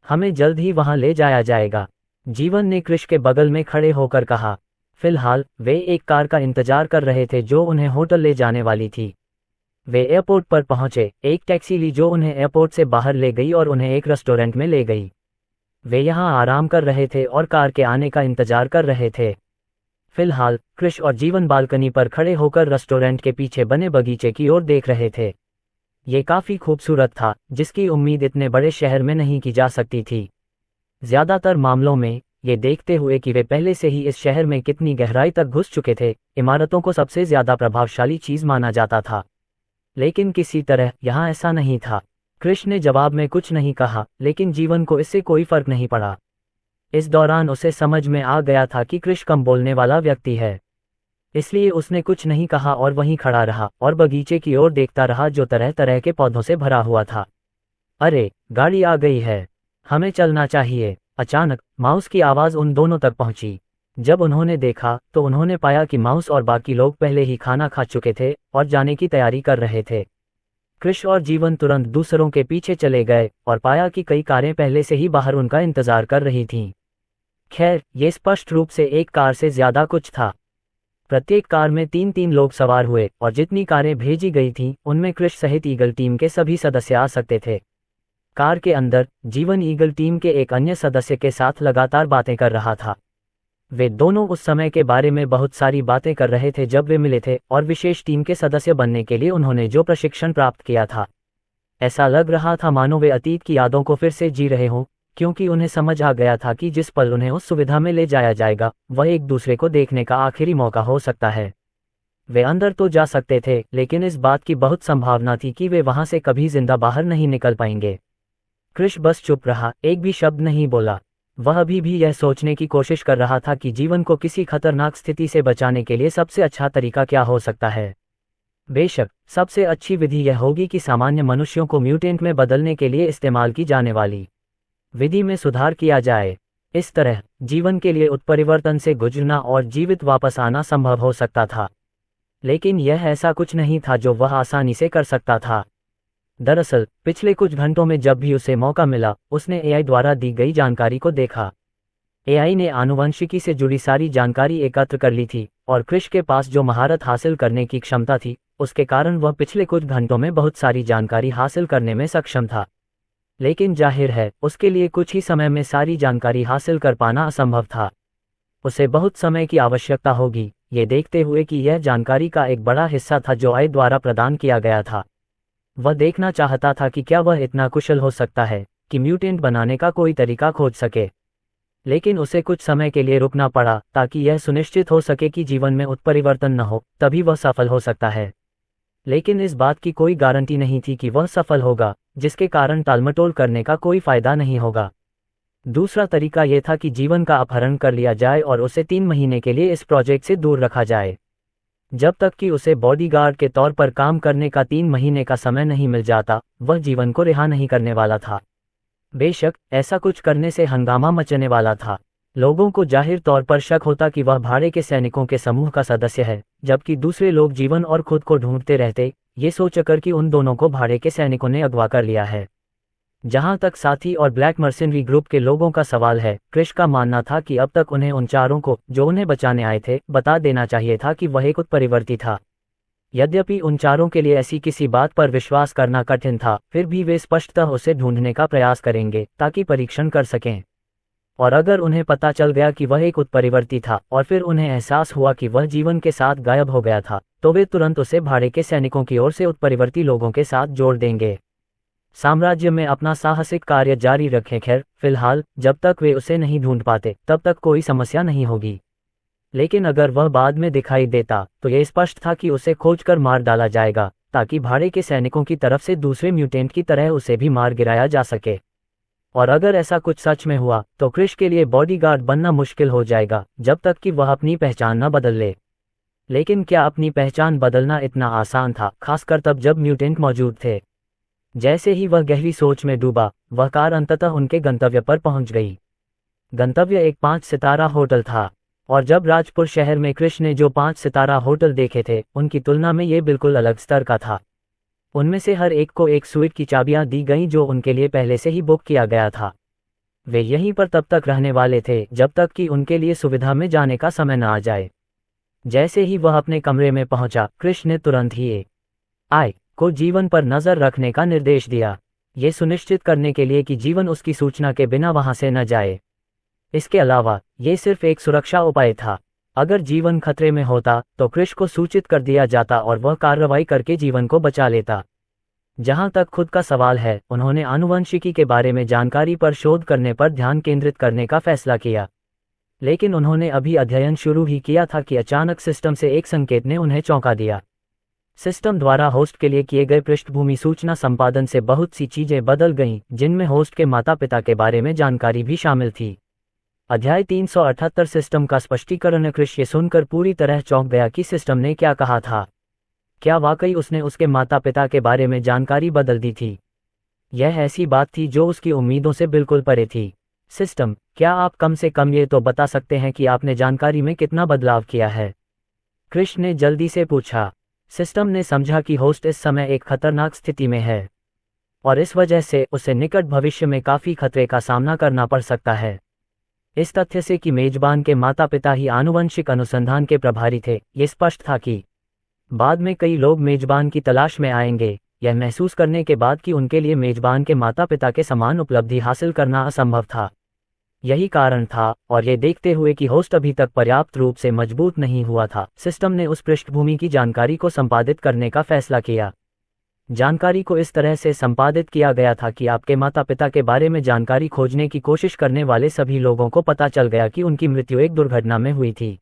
A: हमें जल्द ही वहां ले जाया जाएगा, जीवन ने क्रिश के बगल में खड़े होकर कहा। फिलहाल वे एक कार का इंतजार कर रहे थे जो उन्हें होटल ले जाने वाली थी। वे एयरपोर्ट पर पहुंचे, एक टैक्सी ली जो उन्हें एयरपोर्ट से बाहर ले गई और उन्हें एक रेस्टोरेंट में ले गई। वे यहां आराम कर रहे थे और कार के आने का इंतजार कर रहे थे। फिलहाल क्रिश और जीवन बालकनी पर खड़े होकर रेस्टोरेंट के पीछे बने बगीचे की ओर देख रहे थे। ये काफी खूबसूरत था, जिसकी उम्मीद इतने बड़े शहर में नहीं की जा सकती थी। ज्यादातर मामलों में ये देखते हुए कि वे पहले से ही इस शहर में कितनी गहराई तक घुस चुके थे, इमारतों को सबसे ज्यादा प्रभावशाली चीज माना जाता था। लेकिन किसी तरह यहाँ ऐसा नहीं था। क्रिश ने जवाब में कुछ नहीं कहा, लेकिन जीवन को इससे कोई फर्क नहीं पड़ा। इस दौरान उसे समझ में आ गया था कि क्रिश कम बोलने वाला व्यक्ति है, इसलिए उसने कुछ नहीं कहा और वहीं खड़ा रहा और बगीचे की ओर देखता रहा जो तरह तरह के पौधों से भरा हुआ था। अरे, गाड़ी आ गई है, हमें चलना चाहिए। अचानक माउस की आवाज उन दोनों तक पहुंची। जब उन्होंने देखा तो उन्होंने पाया कि माउस और बाकी लोग पहले ही खाना खा चुके थे और जाने की तैयारी कर रहे थे। क्रिश और जीवन तुरंत दूसरों के पीछे चले गए और पाया कि कई कारें पहले से ही बाहर उनका इंतजार कर रही थीं। खैर, ये स्पष्ट रूप से एक कार से ज्यादा कुछ था। प्रत्येक कार में 3-3 लोग सवार हुए और जितनी कारें भेजी गई थीं उनमें क्रिश सहित ईगल टीम के सभी सदस्य आ सकते थे। कार के अंदर जीवन ईगल टीम के एक अन्य सदस्य के साथ लगातार बातें कर रहा था। वे दोनों उस समय के बारे में बहुत सारी बातें कर रहे थे जब वे मिले थे और विशेष टीम के सदस्य बनने के लिए उन्होंने जो प्रशिक्षण प्राप्त किया था। ऐसा लग रहा था मानो वे अतीत की यादों को फिर से जी रहे हों, क्योंकि उन्हें समझ आ गया था कि जिस पल उन्हें उस सुविधा में ले जाया जाएगा वह एक दूसरे को देखने का आखिरी मौका हो सकता है। वे अंदर तो जा सकते थे, लेकिन इस बात की बहुत संभावना थी कि वे वहां से कभी जिंदा बाहर नहीं निकल पाएंगे। क्रिश बस चुप रहा, एक भी शब्द नहीं बोला। वह अभी भी यह सोचने की कोशिश कर रहा था कि जीवन को किसी खतरनाक स्थिति से बचाने के लिए सबसे अच्छा तरीका क्या हो सकता है। बेशक सबसे अच्छी विधि यह होगी कि सामान्य मनुष्यों को म्यूटेंट में बदलने के लिए इस्तेमाल की जाने वाली विधि में सुधार किया जाए। इस तरह जीवन के लिए उत्परिवर्तन से गुजरना और जीवित वापस आना संभव हो सकता था। लेकिन यह ऐसा कुछ नहीं था जो वह आसानी से कर सकता था। दरअसल पिछले कुछ घंटों में जब भी उसे मौका मिला उसने एआई द्वारा दी गई जानकारी को देखा। एआई ने आनुवंशिकी से जुड़ी सारी जानकारी एकत्र कर ली थी और क्रिश के पास जो महारत हासिल करने की क्षमता थी उसके कारण वह पिछले कुछ घंटों में बहुत सारी जानकारी हासिल करने में सक्षम था। लेकिन जाहिर है उसके लिए कुछ ही समय में सारी जानकारी हासिल कर पाना असंभव था। उसे बहुत समय की आवश्यकता होगी, ये देखते हुए कि यह जानकारी का एक बड़ा हिस्सा था जो एआई द्वारा प्रदान किया गया था। वह देखना चाहता था कि क्या वह इतना कुशल हो सकता है कि म्यूटेंट बनाने का कोई तरीका खोज सके। लेकिन उसे कुछ समय के लिए रुकना पड़ा ताकि यह सुनिश्चित हो सके कि जीवन में उत्परिवर्तन न हो, तभी वह सफल हो सकता है। लेकिन इस बात की कोई गारंटी नहीं थी कि वह सफल होगा, जिसके कारण टालमटोल करने का कोई फायदा नहीं होगा। दूसरा तरीका यह था कि जीवन का अपहरण कर लिया जाए और उसे 3 महीने के लिए इस प्रोजेक्ट से दूर रखा जाए, जब तक कि उसे बॉडीगार्ड के तौर पर काम करने का 3 महीने का समय नहीं मिल जाता। वह जीवन को रिहा नहीं करने वाला था। बेशक ऐसा कुछ करने से हंगामा मचने वाला था। लोगों को जाहिर तौर पर शक होता कि वह भाड़े के सैनिकों के समूह का सदस्य है, जबकि दूसरे लोग जीवन और खुद को ढूंढते रहते, ये सोचकर कि उन दोनों को भाड़े के सैनिकों ने अगवा कर लिया है। जहां तक साथी और ब्लैक मर्सेनरी ग्रुप के लोगों का सवाल है, क्रिश का मानना था कि अब तक उन्हें उन चारों को जो उन्हें बचाने आए थे बता देना चाहिए था कि वह एक उत्परिवर्ती था। यद्यपि उन चारों के लिए ऐसी किसी बात पर विश्वास करना कठिन था, फिर भी वे स्पष्टतः उसे ढूंढने का प्रयास करेंगे ताकि परीक्षण कर सकें। और अगर उन्हें पता चल गया कि वह एक उत्परिवर्ती था और फिर उन्हें एहसास हुआ कि वह जीवन के साथ गायब हो गया था, तो वे तुरंत उसे भाड़े के सैनिकों की ओर से उत्परिवर्ती लोगों के साथ जोड़ देंगे। साम्राज्य में अपना साहसिक कार्य जारी रखें। खैर, फिलहाल जब तक वे उसे नहीं ढूंढ पाते तब तक कोई समस्या नहीं होगी। लेकिन अगर वह बाद में दिखाई देता तो यह स्पष्ट था कि उसे खोजकर मार डाला जाएगा, ताकि भाड़े के सैनिकों की तरफ से दूसरे म्यूटेंट की तरह उसे भी मार गिराया जा सके। और अगर ऐसा कुछ सच में हुआ तो क्रिश के लिए बॉडीगार्ड बनना मुश्किल हो जाएगा जब तक कि वह अपनी पहचान न बदल ले। लेकिन क्या अपनी पहचान बदलना इतना आसान था, खासकर तब जब म्यूटेंट मौजूद थे? जैसे ही वह गहरी सोच में डूबा, वह कार अंततः उनके गंतव्य पर पहुंच गई। गंतव्य एक 5 सितारा होटल था, और जब राजपुर शहर में क्रिश ने जो 5 सितारा होटल देखे थे, उनकी तुलना में ये बिल्कुल अलग स्तर का था। उनमें से हर एक को एक स्वीट की चाबियां दी गईं जो उनके लिए पहले से ही बुक किया गया था। वे यहीं पर तब तक रहने वाले थे जब तक कि उनके लिए सुविधा में जाने का समय न आ जाए। जैसे ही वह अपने कमरे में पहुंचा, क्रिश ने तुरंत ही AI को जीवन पर नजर रखने का निर्देश दिया, ये सुनिश्चित करने के लिए कि जीवन उसकी सूचना के बिना वहां से न जाए। इसके अलावा ये सिर्फ एक सुरक्षा उपाय था। अगर जीवन खतरे में होता तो क्रिश को सूचित कर दिया जाता और वह कार्रवाई करके जीवन को बचा लेता। जहां तक खुद का सवाल है, उन्होंने आनुवंशिकी के बारे में जानकारी पर शोध करने पर ध्यान केंद्रित करने का फैसला किया। लेकिन उन्होंने अभी अध्ययन शुरू ही किया था कि अचानक सिस्टम से एक संकेत ने उन्हें चौंका दिया। सिस्टम द्वारा होस्ट के लिए किए गए पृष्ठभूमि सूचना संपादन से बहुत सी चीजें बदल गईं, जिनमें होस्ट के माता पिता के बारे में जानकारी भी शामिल थी। अध्याय 378 सिस्टम का स्पष्टीकरण। क्रिश ये सुनकर पूरी तरह चौंक गया कि सिस्टम ने क्या कहा था। क्या वाकई उसने उसके माता पिता के बारे में जानकारी बदल दी थी? यह ऐसी बात थी जो उसकी उम्मीदों से बिल्कुल परे थी। सिस्टम, क्या आप कम से कम ये तो बता सकते हैं कि आपने जानकारी में कितना बदलाव किया है? क्रिश ने जल्दी से पूछा। सिस्टम ने समझा कि होस्ट इस समय एक खतरनाक स्थिति में है, और इस वजह से उसे निकट भविष्य में काफी खतरे का सामना करना पड़ सकता है। इस तथ्य से कि मेजबान के माता पिता ही आनुवंशिक अनुसंधान के प्रभारी थे, ये स्पष्ट था कि बाद में कई लोग मेजबान की तलाश में आएंगे, यह महसूस करने के बाद कि उनके लिए मेजबान के माता पिता के समान उपलब्धि हासिल करना असंभव था। यही कारण था, और ये देखते हुए कि होस्ट अभी तक पर्याप्त रूप से मजबूत नहीं हुआ था, सिस्टम ने उस पृष्ठभूमि की जानकारी को संपादित करने का फैसला किया। जानकारी को इस तरह से संपादित किया गया था कि आपके माता पिता के बारे में जानकारी खोजने की कोशिश करने वाले सभी लोगों को पता चल गया कि उनकी मृत्यु एक दुर्घटना में हुई थी।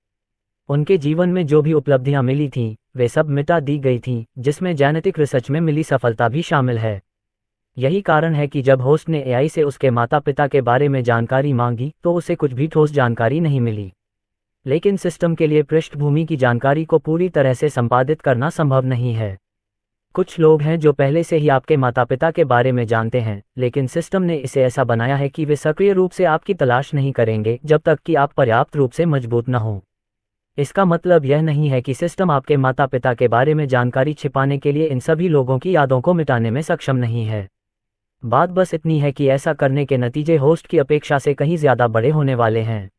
A: उनके जीवन में जो भी उपलब्धियां मिली थीं, वे सब मिटा दी गई थीं, जिसमें जेनेटिक रिसर्च में मिली सफलता भी शामिल है। यही कारण है कि जब होस्ट ने AI से उसके माता पिता के बारे में जानकारी मांगी तो उसे कुछ भी ठोस जानकारी नहीं मिली। लेकिन सिस्टम के लिए पृष्ठभूमि की जानकारी को पूरी तरह से संपादित करना संभव नहीं है। कुछ लोग हैं जो पहले से ही आपके माता पिता के बारे में जानते हैं, लेकिन सिस्टम ने इसे ऐसा बनाया है कि वे सक्रिय रूप से आपकी तलाश नहीं करेंगे जब तक कि आप पर्याप्त रूप से मजबूत न हों। इसका मतलब यह नहीं है कि सिस्टम आपके माता पिता के बारे में जानकारी छिपाने के लिए इन सभी लोगों की यादों को मिटाने में सक्षम नहीं है। बात बस इतनी है कि ऐसा करने के नतीजे होस्ट की अपेक्षा से कहीं ज्यादा बड़े होने वाले हैं।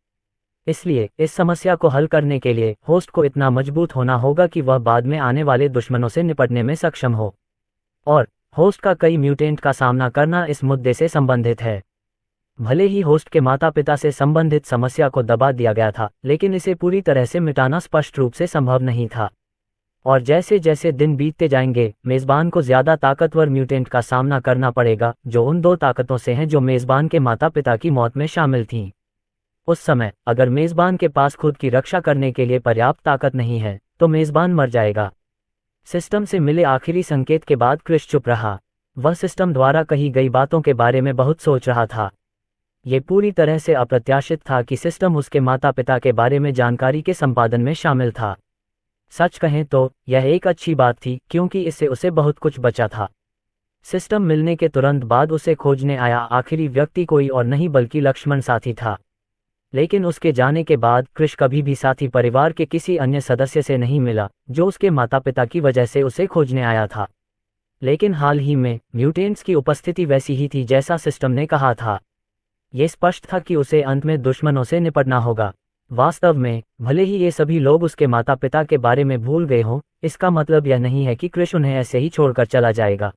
A: इसलिए इस समस्या को हल करने के लिए होस्ट को इतना मजबूत होना होगा कि वह बाद में आने वाले दुश्मनों से निपटने में सक्षम हो। और होस्ट का कई म्यूटेंट का सामना करना इस मुद्दे से संबंधित है। भले ही होस्ट के माता पिता से संबंधित समस्या को दबा दिया गया था, लेकिन इसे पूरी तरह से मिटाना स्पष्ट रूप से संभव नहीं था। और जैसे जैसे दिन बीतते जाएंगे, मेजबान को ज्यादा ताकतवर म्यूटेंट का सामना करना पड़ेगा, जो उन 2 ताकतों से हैं जो मेजबान के माता पिता की मौत में शामिल थीं। उस समय अगर मेजबान के पास खुद की रक्षा करने के लिए पर्याप्त ताकत नहीं है, तो मेजबान मर जाएगा। सिस्टम से मिले आखिरी संकेत के बाद क्रिश चुप रहा। वह सिस्टम द्वारा कही गई बातों के बारे में बहुत सोच रहा था। ये पूरी तरह से अप्रत्याशित था कि सिस्टम उसके माता पिता के बारे में जानकारी के संपादन में शामिल था। सच कहें तो यह एक अच्छी बात थी, क्योंकि इससे उसे बहुत कुछ बचा था। सिस्टम मिलने के तुरंत बाद उसे खोजने आया आखिरी व्यक्ति कोई और नहीं बल्कि लक्ष्मण साथी था। लेकिन उसके जाने के बाद क्रिश कभी भी साथी परिवार के किसी अन्य सदस्य से नहीं मिला जो उसके माता पिता की वजह से उसे खोजने आया था। लेकिन हाल ही में म्यूटेंट्स की उपस्थिति वैसी ही थी जैसा सिस्टम ने कहा था। ये स्पष्ट था कि उसे अंत में दुश्मनों से निपटना होगा। वास्तव में भले ही ये सभी लोग उसके माता पिता के बारे में भूल गए हों, इसका मतलब यह नहीं है कि कृष उन्हें ऐसे ही छोड़कर चला जाएगा।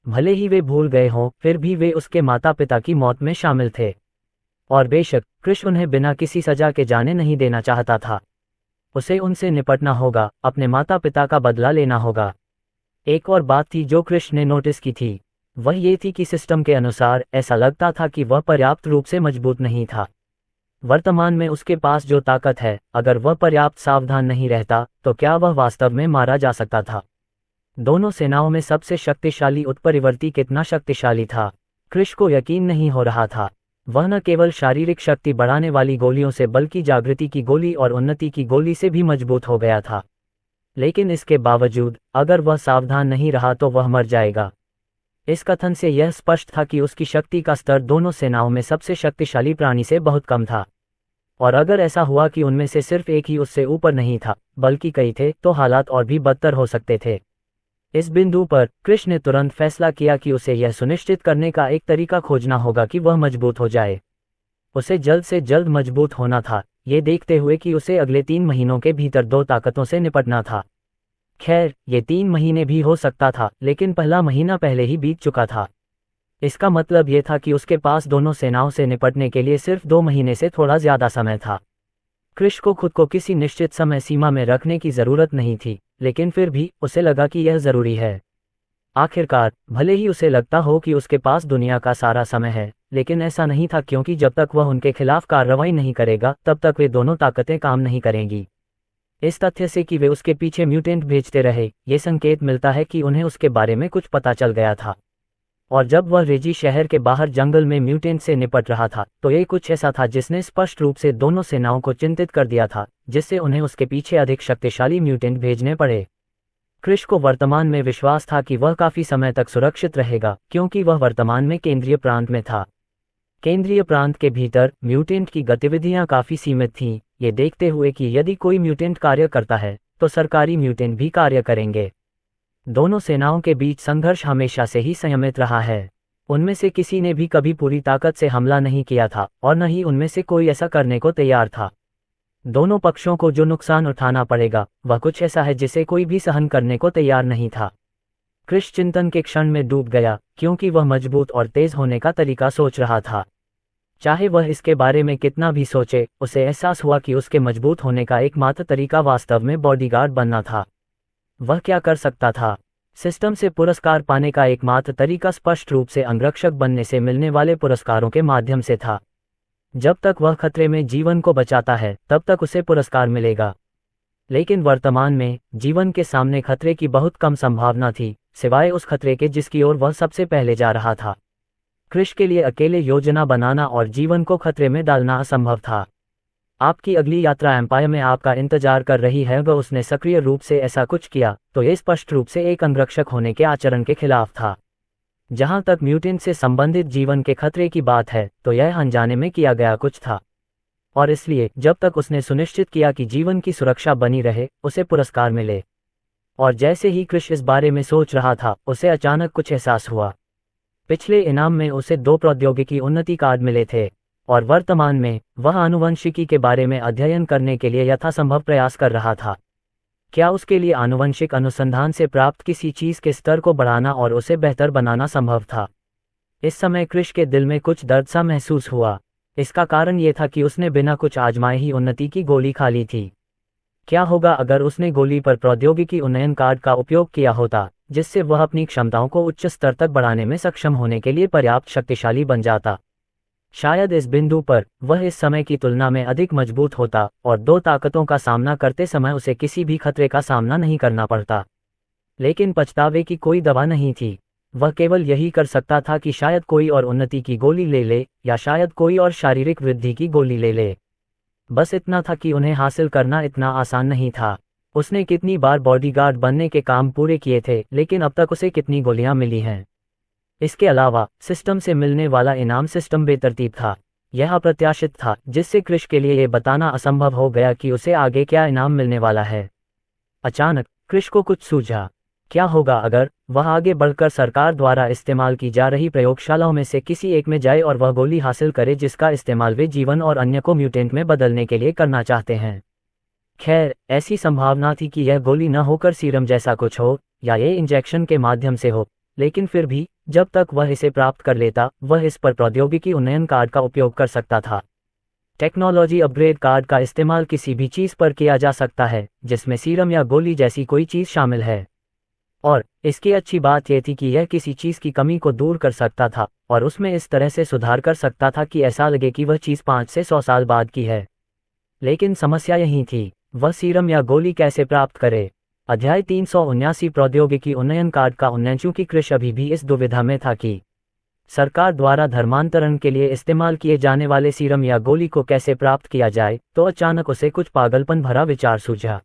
A: भले ही वे भूल गए हों, फिर भी वे उसके माता पिता की मौत में शामिल थे। और बेशक कृष उन्हें बिना किसी सजा के जाने नहीं देना चाहता था। उसे उनसे निपटना होगा, अपने माता पिता का बदला लेना होगा। एक और बात थी जो कृष ने नोटिस की थी, वह ये थी कि सिस्टम के अनुसार ऐसा लगता था कि वह पर्याप्त रूप से मजबूत नहीं था। वर्तमान में उसके पास जो ताकत है, अगर वह पर्याप्त सावधान नहीं रहता तो क्या वह वास्तव में मारा जा सकता था। दोनों सेनाओं में सबसे शक्तिशाली उत्परिवर्ती कितना शक्तिशाली था, कृष को यकीन नहीं हो रहा था। वह न केवल शारीरिक शक्ति बढ़ाने वाली गोलियों से बल्कि जागृति की गोली और उन्नति की गोली से भी मजबूत हो गया था। लेकिन इसके बावजूद अगर वह सावधान नहीं रहा तो वह मर जाएगा। इस कथन से यह स्पष्ट था कि उसकी शक्ति का स्तर दोनों सेनाओं में सबसे शक्तिशाली प्राणी से बहुत कम था। और अगर ऐसा हुआ कि उनमें से सिर्फ एक ही उससे ऊपर नहीं था बल्कि कई थे, तो हालात और भी बदतर हो सकते थे। इस बिंदु पर कृष ने तुरंत फैसला किया कि उसे यह सुनिश्चित करने का एक तरीका खोजना होगा कि वह मजबूत हो जाए। उसे जल्द से जल्द मजबूत होना था, ये देखते हुए कि उसे अगले 3 महीनों के भीतर 2 ताकतों से निपटना था। खैर, ये 3 महीने भी हो सकता था, लेकिन पहला महीना पहले ही बीत चुका था। इसका मतलब ये था कि उसके पास दोनों सेनाओं से निपटने के लिए सिर्फ 2 महीने से थोड़ा ज्यादा समय था। कृष को खुद को किसी निश्चित समय सीमा में रखने की जरूरत नहीं थी, लेकिन फिर भी उसे लगा कि यह जरूरी है। आखिरकार, भले ही उसे लगता हो कि उसके पास दुनिया का सारा समय है, लेकिन ऐसा नहीं था, क्योंकि जब तक वह उनके खिलाफ कार्रवाई नहीं करेगा तब तक वे दोनों ताकतें काम नहीं करेंगी। इस तथ्य से कि वे उसके पीछे म्यूटेंट भेजते रहे, ये संकेत मिलता है कि उन्हें उसके बारे में कुछ पता चल गया था। और जब वह रेजी शहर के बाहर जंगल में म्यूटेंट से निपट रहा था, तो ये कुछ ऐसा था जिसने स्पष्ट रूप से दोनों सेनाओं को चिंतित कर दिया था, जिससे उन्हें उसके पीछे अधिक शक्तिशाली म्यूटेंट भेजने पड़े। कृष को वर्तमान में विश्वास था कि वह काफी समय तक सुरक्षित रहेगा, क्योंकि वह वर्तमान में केंद्रीय प्रांत में था। केंद्रीय प्रांत के भीतर म्यूटेंट की गतिविधियां काफी सीमित थीं, ये देखते हुए कि यदि कोई म्यूटेंट कार्य करता है तो सरकारी म्यूटेंट भी कार्य करेंगे। दोनों सेनाओं के बीच संघर्ष हमेशा से ही संयमित रहा है। उनमें से किसी ने भी कभी पूरी ताकत से हमला नहीं किया था, और न ही उनमें से कोई ऐसा करने को तैयार था। दोनों पक्षों को जो नुकसान उठाना पड़ेगा वह कुछ ऐसा है जिसे कोई भी सहन करने को तैयार नहीं था। कृष चिंतन के क्षण में डूब गया, क्योंकि वह मजबूत और तेज होने का तरीका सोच रहा था। चाहे वह इसके बारे में कितना भी सोचे, उसे एहसास हुआ कि उसके मजबूत होने का एकमात्र तरीका वास्तव में बॉडीगार्ड बनना था। वह क्या कर सकता था? सिस्टम से पुरस्कार पाने का एकमात्र तरीका स्पष्ट रूप से अंगरक्षक बनने से मिलने वाले पुरस्कारों के माध्यम से था। जब तक वह खतरे में जीवन को बचाता है तब तक उसे पुरस्कार मिलेगा। लेकिन वर्तमान में जीवन के सामने खतरे की बहुत कम संभावना थी, सिवाय उस खतरे के जिसकी ओर वह सबसे पहले जा रहा था। कृष के लिए अकेले योजना बनाना और जीवन को खतरे में डालना असंभव था। आपकी अगली यात्रा एम्पायर में आपका इंतजार कर रही है। वह उसने सक्रिय रूप से ऐसा कुछ किया तो यह स्पष्ट रूप से एक अंगरक्षक होने के आचरण के खिलाफ था। जहां तक म्यूटेंट से संबंधित जीवन के खतरे की बात है, तो यह अनजाने में किया गया कुछ था। और इसलिए जब तक उसने सुनिश्चित किया कि जीवन की सुरक्षा बनी रहे, उसे पुरस्कार मिले। और जैसे ही कृष इस बारे में सोच रहा था, उसे अचानक कुछ एहसास हुआ। पिछले इनाम में उसे 2 प्रौद्योगिकी उन्नति कार्ड मिले थे, और वर्तमान में वह आनुवंशिकी के बारे में अध्ययन करने के लिए यथासंभव प्रयास कर रहा था। क्या उसके लिए आनुवंशिक अनुसंधान से प्राप्त किसी चीज के स्तर को बढ़ाना और उसे बेहतर बनाना संभव था? इस समय कृष के दिल में कुछ दर्द सा महसूस हुआ। इसका कारण ये था कि उसने बिना कुछ आजमाए ही उन्नति की गोली खा ली थी। क्या होगा अगर उसने गोली पर प्रौद्योगिकी उन्नयन कार्ड का उपयोग किया होता, जिससे वह अपनी क्षमताओं को उच्च स्तर तक बढ़ाने में सक्षम होने के लिए पर्याप्त शक्तिशाली बन जाता? शायद इस बिंदु पर वह इस समय की तुलना में अधिक मजबूत होता, और 2 ताकतों का सामना करते समय उसे किसी भी खतरे का सामना नहीं करना पड़ता। लेकिन पछतावे की कोई दवा नहीं थी। वह केवल यही कर सकता था कि शायद कोई और उन्नति की गोली ले ले, या शायद कोई और शारीरिक वृद्धि की गोली ले ले। बस इतना था कि उन्हें हासिल करना इतना आसान नहीं था। उसने कितनी बार बॉडीगार्ड बनने के काम पूरे किए थे, लेकिन अब तक उसे कितनी गोलियां मिली हैं। इसके अलावा सिस्टम से मिलने वाला इनाम सिस्टम बेतरतीब था। यह अप्रत्याशित था, जिससे कृष के लिए यह बताना असंभव हो गया कि उसे आगे क्या इनाम मिलने वाला है। अचानक कृष को कुछ सूझा। क्या होगा अगर वह आगे बढ़कर सरकार द्वारा इस्तेमाल की जा रही प्रयोगशालाओं में से किसी एक में जाए और वह गोली हासिल करे जिसका इस्तेमाल वे जीवन और अन्य को म्यूटेंट में बदलने के लिए करना चाहते हैं। खैर, ऐसी संभावना थी कि यह गोली न होकर सीरम जैसा कुछ हो, या ये इंजेक्शन के माध्यम से हो, लेकिन फिर भी जब तक वह इसे प्राप्त कर लेता, वह इस पर प्रौद्योगिकी उन्नयन कार्ड का उपयोग कर सकता था। टेक्नोलॉजी अपग्रेड कार्ड का इस्तेमाल किसी भी चीज़ पर किया जा सकता है जिसमें सीरम या गोली जैसी कोई चीज़ शामिल है। और इसकी अच्छी बात यह थी कि यह किसी चीज़ की कमी को दूर कर सकता था और उसमें इस तरह से सुधार कर सकता था कि ऐसा लगे कि वह चीज़ 5 से 100 साल बाद की है। लेकिन समस्या यही थी, वह सीरम या गोली कैसे प्राप्त करे। अध्याय 379 प्रौद्योगिकी उन्नयन कार्ड का उन्नयन। चूंकि कृष अभी भी इस दुविधा में था कि सरकार द्वारा धर्मांतरण के लिए इस्तेमाल किए जाने वाले सीरम या गोली को कैसे प्राप्त किया जाए, तो अचानक उसे कुछ पागलपन भरा विचार सूझा।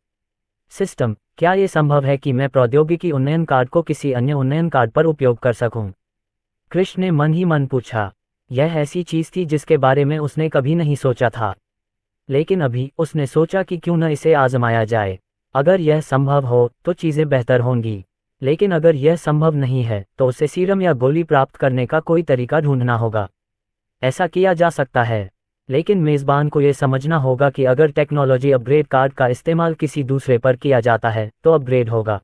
A: सिस्टम, क्या ये संभव है कि मैं प्रौद्योगिकी उन्नयन कार्ड को किसी अन्य उन्नयन कार्ड पर उपयोग कर सकूं? कृष ने मन ही मन पूछा। यह ऐसी चीज थी जिसके बारे में उसने कभी नहीं सोचा था, लेकिन अभी उसने सोचा कि क्यों न इसे आजमाया जाए। अगर यह संभव हो तो चीजें बेहतर होंगी, लेकिन अगर यह संभव नहीं है तो उसे सीरम या गोली प्राप्त करने का कोई तरीका ढूंढना होगा। ऐसा किया जा सकता है, लेकिन मेज़बान को यह समझना होगा कि अगर टेक्नोलॉजी अपग्रेड कार्ड का इस्तेमाल किसी दूसरे पर किया जाता है तो अपग्रेड होगा।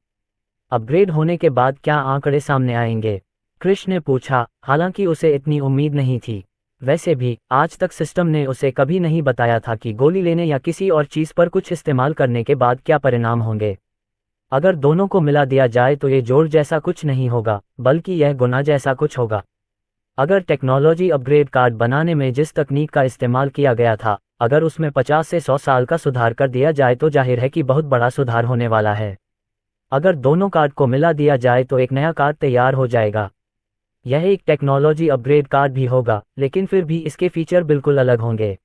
A: अपग्रेड होने के बाद क्या आंकड़े सामने आएंगे? कृष ने पूछा, हालांकि उसे इतनी उम्मीद नहीं थी। वैसे भी आज तक सिस्टम ने उसे कभी नहीं बताया था कि गोली लेने या किसी और चीज़ पर कुछ इस्तेमाल करने के बाद क्या परिणाम होंगे। अगर दोनों को मिला दिया जाए तो ये जोड़ जैसा कुछ नहीं होगा, बल्कि यह गुना जैसा कुछ होगा। अगर टेक्नोलॉजी अपग्रेड कार्ड बनाने में जिस तकनीक का इस्तेमाल किया गया था, अगर उसमें 50 से 100 साल का सुधार कर दिया जाए तो जाहिर है कि बहुत बड़ा सुधार होने वाला है। अगर दोनों कार्ड को मिला दिया जाए तो एक नया कार्ड तैयार हो जाएगा। यह एक टेक्नोलॉजी अपग्रेड कार्ड भी होगा, लेकिन फिर भी इसके फीचर बिल्कुल अलग होंगे।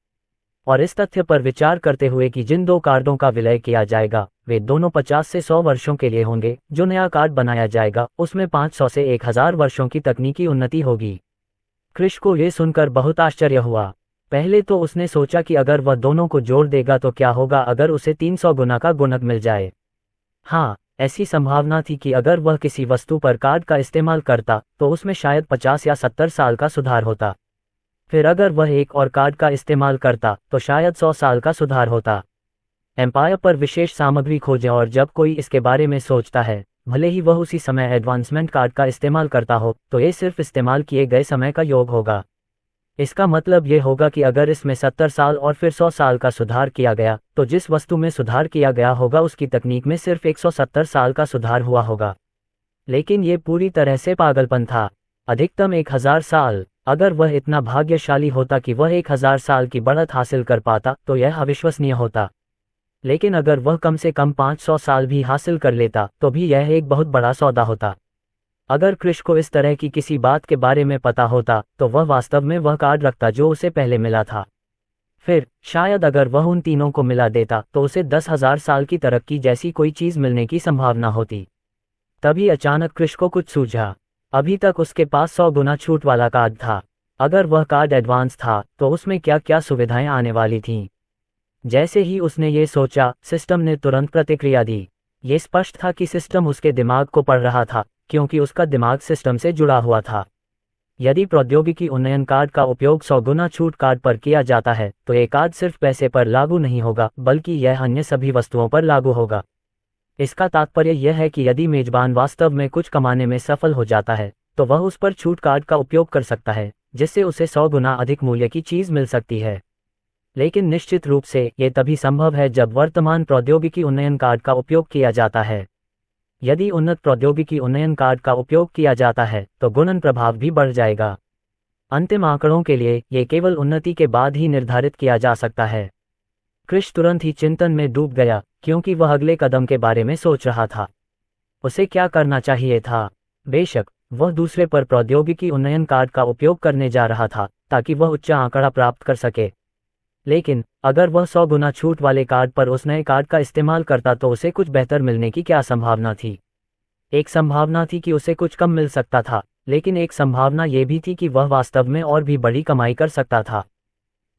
A: और इस तथ्य पर विचार करते हुए कि जिन दो कार्डों का विलय किया जाएगा वे दोनों 50 से 100 वर्षों के लिए होंगे, जो नया कार्ड बनाया जाएगा उसमें 500 से 1000 वर्षों की तकनीकी उन्नति होगी। कृष को यह सुनकर बहुत आश्चर्य हुआ। पहले तो उसने सोचा कि अगर वह दोनों को जोड़ देगा तो क्या होगा अगर उसे 300 गुना का गुणक मिल जाए। हाँ, ऐसी संभावना थी कि अगर वह किसी वस्तु पर कार्ड का इस्तेमाल करता तो उसमें शायद 50 या 70 साल का सुधार होता। फिर अगर वह एक और कार्ड का इस्तेमाल करता तो शायद 100 साल का सुधार होता। एम्पायर पर विशेष सामग्री खोजें, और जब कोई इसके बारे में सोचता है, भले ही वह उसी समय एडवांसमेंट कार्ड का इस्तेमाल करता हो, तो ये सिर्फ इस्तेमाल किए गए समय का योग होगा। इसका मतलब ये होगा कि अगर इसमें 70 साल और फिर 100 साल का सुधार किया गया तो जिस वस्तु में सुधार किया गया होगा उसकी तकनीक में सिर्फ 170 साल का सुधार हुआ होगा। लेकिन ये पूरी तरह से पागलपन था। अधिकतम 1000 साल। अगर वह इतना भाग्यशाली होता कि वह 1000 साल की बढ़त हासिल कर पाता तो यह अविश्वसनीय होता। लेकिन अगर वह कम से कम 500 साल भी हासिल कर लेता तो भी यह एक बहुत बड़ा सौदा होता। अगर कृष को इस तरह की किसी बात के बारे में पता होता तो वह वास्तव में वह कार्ड रखता जो उसे पहले मिला था। फिर शायद अगर वह उन तीनों को मिला देता तो उसे 10,000 साल की तरक्की जैसी कोई चीज़ मिलने की संभावना होती। तभी अचानक कृष को कुछ सूझा। अभी तक उसके पास 100 गुना छूट वाला कार्ड था। अगर वह कार्ड एडवांस था तो उसमें क्या क्या सुविधाएं आने वाली थीं। जैसे ही उसने ये सोचा, सिस्टम ने तुरंत प्रतिक्रिया दी। ये स्पष्ट था कि सिस्टम उसके दिमाग को पढ़ रहा था, क्योंकि उसका दिमाग सिस्टम से जुड़ा हुआ था। यदि प्रौद्योगिकी उन्नयन कार्ड का उपयोग 100 गुना छूट कार्ड पर किया जाता है तो ये कार्ड सिर्फ पैसे पर लागू नहीं होगा, बल्कि यह अन्य सभी वस्तुओं पर लागू होगा। इसका तात्पर्य यह है कि यदि मेजबान वास्तव में कुछ कमाने में सफल हो जाता है तो वह उस पर छूट कार्ड का उपयोग कर सकता है, जिससे उसे 100 गुना अधिक मूल्य की चीज़ मिल सकती है। लेकिन निश्चित रूप से ये तभी संभव है जब वर्तमान प्रौद्योगिकी उन्नयन कार्ड का उपयोग किया जाता है। यदि उन्नत प्रौद्योगिकी उन्नयन कार्ड का उपयोग किया जाता है तो गुणन प्रभाव भी बढ़ जाएगा। अंतिम आंकड़ों के लिए ये केवल उन्नति के बाद ही निर्धारित किया जा सकता है। कृष तुरंत ही चिंतन में डूब गया, क्योंकि वह अगले कदम के बारे में सोच रहा था। उसे क्या करना चाहिए था? बेशक वह दूसरे पर प्रौद्योगिकी उन्नयन कार्ड का उपयोग करने जा रहा था ताकि वह उच्च आंकड़ा प्राप्त कर सके। लेकिन अगर वह 100 गुना छूट वाले कार्ड पर उस नए कार्ड का इस्तेमाल करता तो उसे कुछ बेहतर मिलने की क्या संभावना थी? एक संभावना थी कि उसे कुछ कम मिल सकता था, लेकिन एक संभावना ये भी थी कि वह वास्तव में और भी बड़ी कमाई कर सकता था।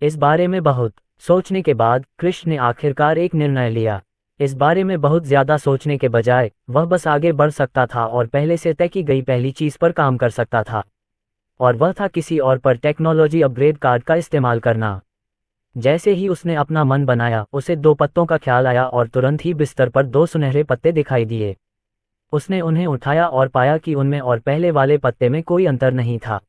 A: इस बारे में बहुत सोचने के बाद कृष ने आखिरकार एक निर्णय लिया। इस बारे में बहुत ज्यादा सोचने के बजाय वह बस आगे बढ़ सकता था और पहले से तय की गई पहली चीज पर काम कर सकता था, और वह था किसी और पर टेक्नोलॉजी अपग्रेड कार्ड का इस्तेमाल करना। जैसे ही उसने अपना मन बनाया, उसे 2 पत्तों का ख्याल आया और तुरंत ही बिस्तर पर 2 सुनहरे पत्ते दिखाई दिए। उसने उन्हें उठाया और पाया कि उनमें और पहले वाले पत्ते में कोई अंतर नहीं था।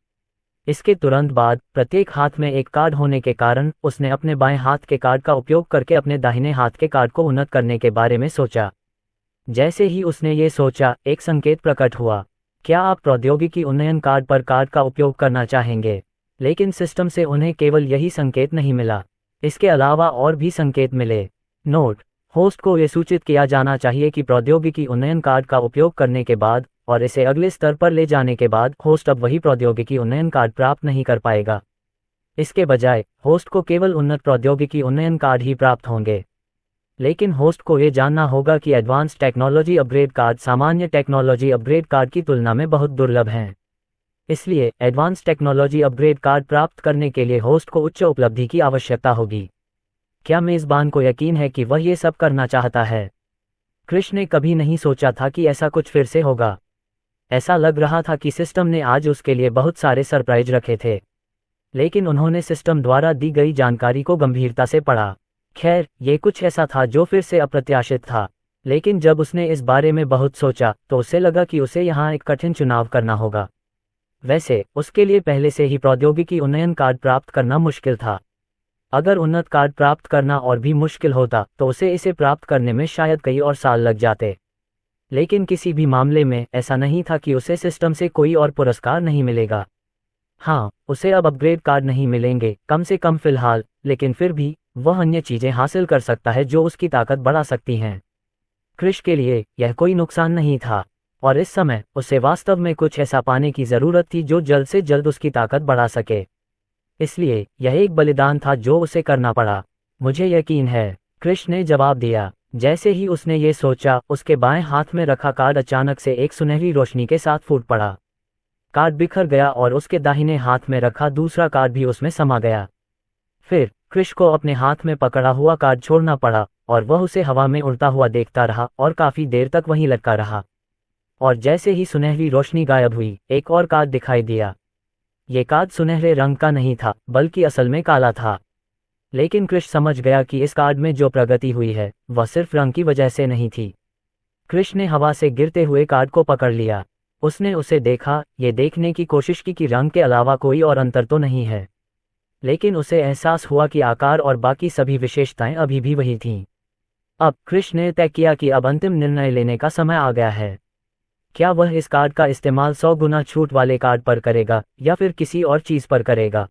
A: इसके तुरंत बाद प्रत्येक हाथ में एक कार्ड होने के कारण उसने अपने बाएं हाथ के कार्ड का उपयोग करके अपने दाहिने हाथ के कार्ड को उन्नत करने के बारे में सोचा। जैसे ही उसने ये सोचा, एक संकेत प्रकट हुआ। क्या आप प्रौद्योगिकी उन्नयन कार्ड पर कार्ड का उपयोग करना चाहेंगे? लेकिन सिस्टम से उन्हें केवल यही संकेत नहीं मिला, इसके अलावा और भी संकेत मिले। नोट: होस्ट को यह सूचित किया जाना चाहिए कि प्रौद्योगिकी उन्नयन कार्ड का उपयोग करने के बाद और इसे अगले स्तर पर ले जाने के बाद होस्ट अब वही प्रौद्योगिकी उन्नयन कार्ड प्राप्त नहीं कर पाएगा। इसके बजाय होस्ट को केवल उन्नत प्रौद्योगिकी उन्नयन कार्ड ही प्राप्त होंगे। लेकिन होस्ट को यह जानना होगा कि एडवांस टेक्नोलॉजी अपग्रेड कार्ड सामान्य टेक्नोलॉजी अपग्रेड कार्ड की तुलना में बहुत दुर्लभ हैं। इसलिए एडवांस टेक्नोलॉजी अपग्रेड कार्ड प्राप्त करने के लिए होस्ट को उच्च उपलब्धि की आवश्यकता होगी। क्या मेज़बान को यकीन है कि वह ये सब करना चाहता है? क्रिश ने कभी नहीं सोचा था कि ऐसा कुछ फिर से होगा। ऐसा लग रहा था कि सिस्टम ने आज उसके लिए बहुत सारे सरप्राइज रखे थे, लेकिन उन्होंने सिस्टम द्वारा दी गई जानकारी को गंभीरता से पढ़ा। खैर, ये कुछ ऐसा था जो फिर से अप्रत्याशित था, लेकिन जब उसने इस बारे में बहुत सोचा तो उसे लगा कि उसे यहाँ एक कठिन चुनाव करना होगा। वैसे उसके लिए पहले से ही प्रौद्योगिकी उन्नयन कार्ड प्राप्त करना मुश्किल था। अगर उन्नत कार्ड प्राप्त करना और भी मुश्किल होता तो उसे इसे प्राप्त करने में शायद कई और साल लग जाते। लेकिन किसी भी मामले में ऐसा नहीं था कि उसे सिस्टम से कोई और पुरस्कार नहीं मिलेगा। हाँ, उसे अब अपग्रेड कार्ड नहीं मिलेंगे, कम से कम फिलहाल, लेकिन फिर भी वह अन्य चीजें हासिल कर सकता है जो उसकी ताकत बढ़ा सकती हैं। क्रिश के लिए यह कोई नुकसान नहीं था, और इस समय उसे वास्तव में कुछ ऐसा पाने की जरूरत थी जो जल्द से जल्द उसकी ताकत बढ़ा सके। इसलिए यह एक बलिदान था जो उसे करना पड़ा। मुझे यकीन है, क्रिश ने जवाब दिया। जैसे ही उसने ये सोचा, उसके बाएं हाथ में रखा कार्ड अचानक से एक सुनहरी रोशनी के साथ फूट पड़ा। कार्ड बिखर गया और उसके दाहिने हाथ में रखा दूसरा कार्ड भी उसमें समा गया। फिर क्रिश को अपने हाथ में पकड़ा हुआ कार्ड छोड़ना पड़ा और वह उसे हवा में उड़ता हुआ देखता रहा और काफी देर तक वहीं लटका रहा। और जैसे ही सुनहरी रोशनी गायब हुई, एक और कार्ड दिखाई दिया। ये कार्ड सुनहरे रंग का नहीं था, बल्कि असल में काला था। लेकिन क्रिश समझ गया कि इस कार्ड में जो प्रगति हुई है वह सिर्फ रंग की वजह से नहीं थी। क्रिश ने हवा से गिरते हुए कार्ड को पकड़ लिया। उसने उसे देखा, ये देखने की कोशिश की कि रंग के अलावा कोई और अंतर तो नहीं है, लेकिन उसे एहसास हुआ कि आकार और बाकी सभी विशेषताएं अभी भी वही थीं। अब क्रिश ने तय किया कि अब अंतिम निर्णय लेने का समय आ गया है। क्या वह इस कार्ड का इस्तेमाल 100 गुना छूट वाले कार्ड पर करेगा या फिर किसी और चीज पर करेगा?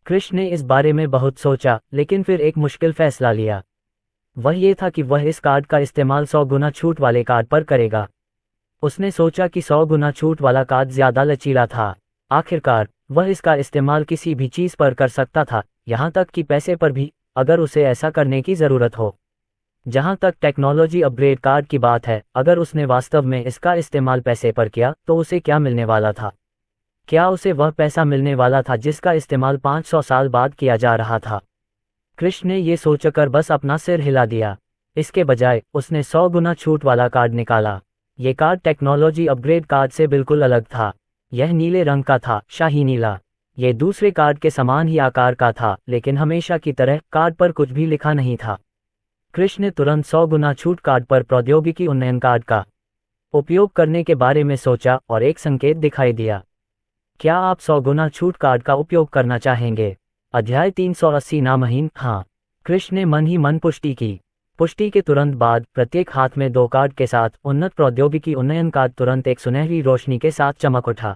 A: क्रिश ने इस बारे में बहुत सोचा, लेकिन फिर एक मुश्किल फैसला लिया। वह ये था कि वह इस कार्ड का इस्तेमाल 100 गुना छूट वाले कार्ड पर करेगा। उसने सोचा कि 100 गुना छूट वाला कार्ड ज्यादा लचीला था। आखिरकार वह इसका इस्तेमाल किसी भी चीज पर कर सकता था, यहाँ तक कि पैसे पर भी, अगर उसे ऐसा करने की जरूरत हो। जहाँ तक टेक्नोलॉजी अपग्रेड कार्ड की बात है, अगर उसने वास्तव में इसका इस्तेमाल पैसे पर किया तो उसे क्या मिलने वाला था? क्या उसे वह पैसा मिलने वाला था जिसका इस्तेमाल 500 साल बाद किया जा रहा था? क्रिश ने ये सोचकर बस अपना सिर हिला दिया। इसके बजाय उसने 100 गुना छूट वाला कार्ड निकाला। ये कार्ड टेक्नोलॉजी अपग्रेड कार्ड से बिल्कुल अलग था। यह नीले रंग का था, शाही नीला। ये दूसरे कार्ड के समान ही आकार का था, लेकिन हमेशा की तरह कार्ड पर कुछ भी लिखा नहीं था। क्रिश ने तुरंत 100 गुना छूट कार्ड पर प्रौद्योगिकी उन्नयन कार्ड का उपयोग करने के बारे में सोचा और एक संकेत दिखाई दिया। क्या आप 100 गुना छूट कार्ड का उपयोग करना चाहेंगे? अध्याय 380 नामहीन। हाँ, क्रिश ने मन ही मन पुष्टि की। पुष्टि के तुरंत बाद प्रत्येक हाथ में 2 कार्ड के साथ उन्नत प्रौद्योगिकी उन्नयन कार्ड तुरंत एक सुनहरी रोशनी के साथ चमक उठा।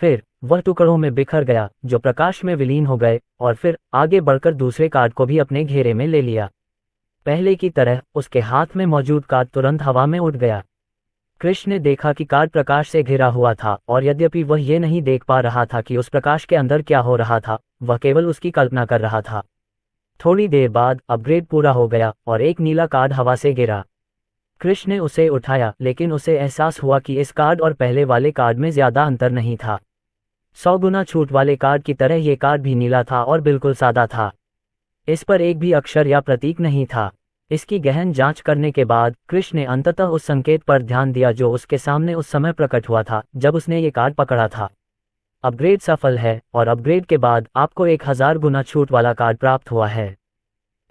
A: फिर वह टुकड़ों में बिखर गया जो प्रकाश में विलीन हो गए, और फिर आगे बढ़कर दूसरे कार्ड को भी अपने घेरे में ले लिया। पहले की तरह उसके हाथ में मौजूद कार्ड तुरंत हवा में उड़ गया। क्रिश ने देखा कि कार्ड प्रकाश से घिरा हुआ था, और यद्यपि वह ये नहीं देख पा रहा था कि उस प्रकाश के अंदर क्या हो रहा था, वह केवल उसकी कल्पना कर रहा था। थोड़ी देर बाद अपग्रेड पूरा हो गया और एक नीला कार्ड हवा से गिरा। क्रिश ने उसे उठाया, लेकिन उसे एहसास हुआ कि इस कार्ड और पहले वाले कार्ड में ज्यादा अंतर नहीं था। 100 गुना छूट वाले कार्ड की तरह ये कार्ड भी नीला था और बिल्कुल सादा था। इस पर एक भी अक्षर या प्रतीक नहीं था। इसकी गहन जांच करने के बाद कृष ने अंततः उस संकेत पर ध्यान दिया जो उसके सामने उस समय प्रकट हुआ था जब उसने ये कार्ड पकड़ा था। अपग्रेड सफल है और अपग्रेड के बाद आपको 1000 गुना छूट वाला कार्ड प्राप्त हुआ है।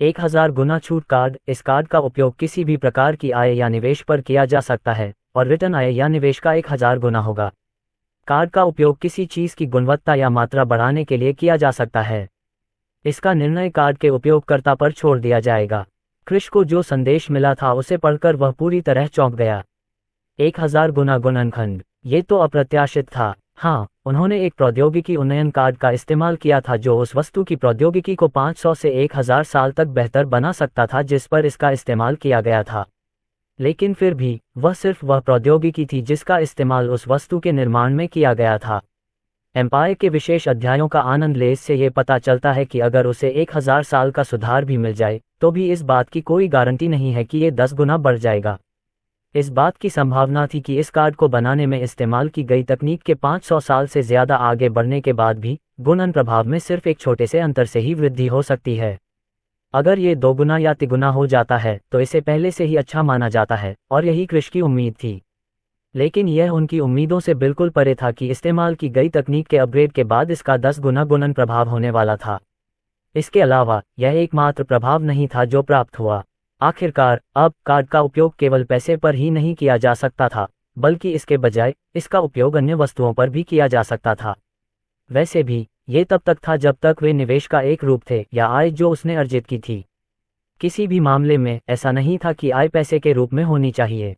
A: 1000 गुना छूट कार्ड। इस कार्ड का उपयोग किसी भी प्रकार की आय या निवेश पर किया जा सकता है और रिटर्न आय या निवेश का 1000 गुना होगा। कार्ड का उपयोग किसी चीज की गुणवत्ता या मात्रा बढ़ाने के लिए किया जा सकता है। इसका निर्णय कार्ड के उपयोगकर्ता पर छोड़ दिया जाएगा। कृष को जो संदेश मिला था उसे पढ़कर वह पूरी तरह चौंक गया। 1000 गुना गुणनखंड, ये तो अप्रत्याशित था। हाँ, उन्होंने एक प्रौद्योगिकी उन्नयन कार्ड का इस्तेमाल किया था जो उस वस्तु की प्रौद्योगिकी को 500 से 1000 साल तक बेहतर बना सकता था जिस पर इसका इस्तेमाल किया गया था। लेकिन फिर भी वह सिर्फ वह प्रौद्योगिकी थी जिसका इस्तेमाल उस वस्तु के निर्माण में किया गया था। एम्पायर के विशेष अध्यायों का आनंद ले इससे ये पता चलता है कि अगर उसे 1000 साल का सुधार भी मिल जाए तो भी इस बात की कोई गारंटी नहीं है कि ये 10 गुना बढ़ जाएगा। इस बात की संभावना थी कि इस कार्ड को बनाने में इस्तेमाल की गई तकनीक के 500 साल से ज़्यादा आगे बढ़ने के बाद भी गुणन प्रभाव में सिर्फ एक छोटे से अंतर से ही वृद्धि हो सकती है। अगर ये 2 गुना या 3 गुना हो जाता है तो इसे पहले से ही अच्छा माना जाता है और यही कृष की उम्मीद थी। लेकिन यह उनकी उम्मीदों से बिल्कुल परे था कि इस्तेमाल की गई तकनीक के अपग्रेड के बाद इसका 10 गुना गुणन प्रभाव होने वाला था। इसके अलावा यह एकमात्र प्रभाव नहीं था जो प्राप्त हुआ। आखिरकार अब कार्ड का उपयोग केवल पैसे पर ही नहीं किया जा सकता था, बल्कि इसके बजाय इसका उपयोग अन्य वस्तुओं पर भी किया जा सकता था। वैसे भी ये तब तक था जब तक वे निवेश का एक रूप थे या आय जो उसने अर्जित की थी। किसी भी मामले में ऐसा नहीं था कि आय पैसे के रूप में होनी चाहिए।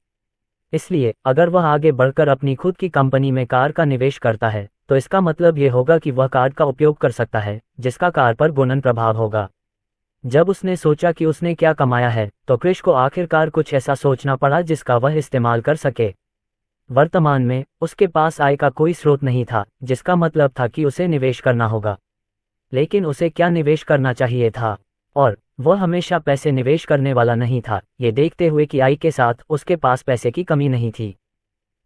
A: इसलिए अगर वह आगे बढ़कर अपनी खुद की कंपनी में कार का निवेश करता है तो इसका मतलब ये होगा कि वह कार्ड का उपयोग कर सकता है जिसका कार पर गुणन प्रभाव होगा। जब उसने सोचा कि उसने क्या कमाया है तो कृष को आखिरकार कुछ ऐसा सोचना पड़ा जिसका वह इस्तेमाल कर सके। वर्तमान में उसके पास आय का कोई स्रोत नहीं था, जिसका मतलब था कि उसे निवेश करना होगा। लेकिन उसे क्या निवेश करना चाहिए था? और वह हमेशा पैसे निवेश करने वाला नहीं था, ये देखते हुए कि आय के साथ उसके पास पैसे की कमी नहीं थी।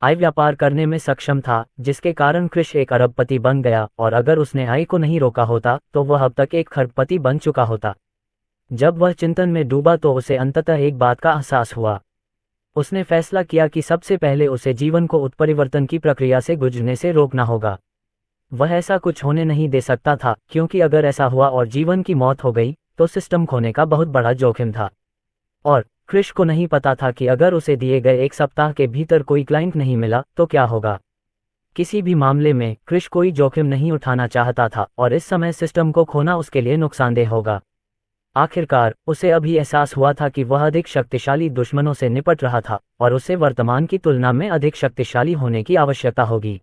A: आय व्यापार करने में सक्षम था, जिसके कारण कृष एक अरबपति बन गया, और अगर उसने आय को नहीं रोका होता तो वह अब तक एक खरबपति बन चुका होता। जब वह चिंतन में डूबा तो उसे अंततः एक बात का एहसास हुआ। उसने फैसला किया कि सबसे पहले उसे जीवन को उत्परिवर्तन की प्रक्रिया से गुजरने से रोकना होगा। वह ऐसा कुछ होने नहीं दे सकता था, क्योंकि अगर ऐसा हुआ और जीवन की मौत हो गई तो सिस्टम खोने का बहुत बड़ा जोखिम था। और कृष को नहीं पता था कि अगर उसे दिए गए 1 सप्ताह के भीतर कोई क्लाइंट नहीं मिला तो क्या होगा। किसी भी मामले में कृष कोई जोखिम नहीं उठाना चाहता था, और इस समय सिस्टम को खोना उसके लिए नुकसानदेह होगा। आखिरकार उसे अभी एहसास हुआ था कि वह अधिक शक्तिशाली दुश्मनों से निपट रहा था और उसे वर्तमान की तुलना में अधिक शक्तिशाली होने की आवश्यकता होगी।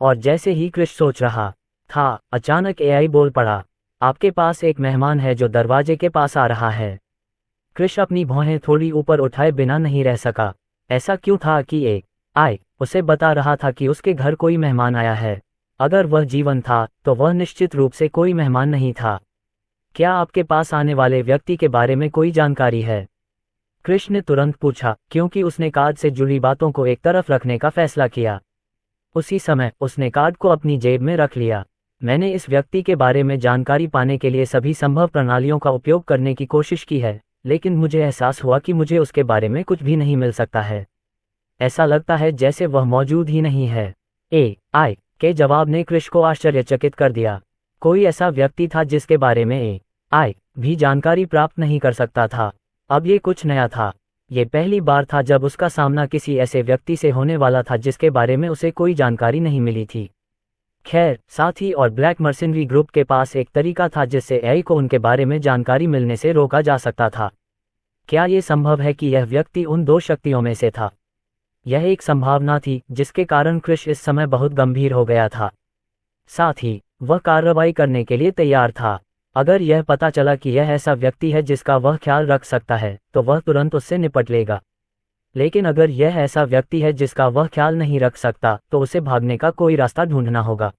A: और जैसे ही कृष सोच रहा था, अचानक एआई बोल पड़ा, आपके पास एक मेहमान है जो दरवाजे के पास आ रहा है। कृष अपनी भौहें थोड़ी ऊपर उठाए बिना नहीं रह सका। ऐसा क्यों था कि एआई उसे बता रहा था कि उसके घर कोई मेहमान आया है? अगर वह जीवन था तो वह निश्चित रूप से कोई मेहमान नहीं था। क्या आपके पास आने वाले व्यक्ति के बारे में कोई जानकारी है? कृष ने तुरंत पूछा, क्योंकि उसने कार्ड से जुड़ी बातों को एक तरफ रखने का फैसला किया। उसी समय उसने कार्ड को अपनी जेब में रख लिया। मैंने इस व्यक्ति के बारे में जानकारी पाने के लिए सभी संभव प्रणालियों का उपयोग करने की कोशिश की है, लेकिन मुझे एहसास हुआ कि मुझे उसके बारे में कुछ भी नहीं मिल सकता है। ऐसा लगता है जैसे वह मौजूद ही नहीं है। एआई के जवाब ने कृष को आश्चर्यचकित कर दिया। कोई ऐसा व्यक्ति था जिसके बारे में एआई भी जानकारी प्राप्त नहीं कर सकता था। अब ये कुछ नया था। ये पहली बार था जब उसका सामना किसी ऐसे व्यक्ति से होने वाला था जिसके बारे में उसे कोई जानकारी नहीं मिली थी। खैर, साथी और ब्लैक मर्सिनरी ग्रुप के पास एक तरीका था जिससे एआई को उनके बारे में जानकारी मिलने से रोका जा सकता था। क्या ये संभव है कि यह व्यक्ति उन 2 शक्तियों में से था? यह एक संभावना थी जिसके कारण कृष इस समय बहुत गंभीर हो गया था। साथ ही वह कार्रवाई करने के लिए तैयार था। अगर यह पता चला कि यह ऐसा व्यक्ति है जिसका वह ख्याल रख सकता है तो वह तुरंत उससे निपट लेगा। लेकिन अगर यह ऐसा व्यक्ति है जिसका वह ख्याल नहीं रख सकता तो उसे भागने का कोई रास्ता ढूंढना होगा।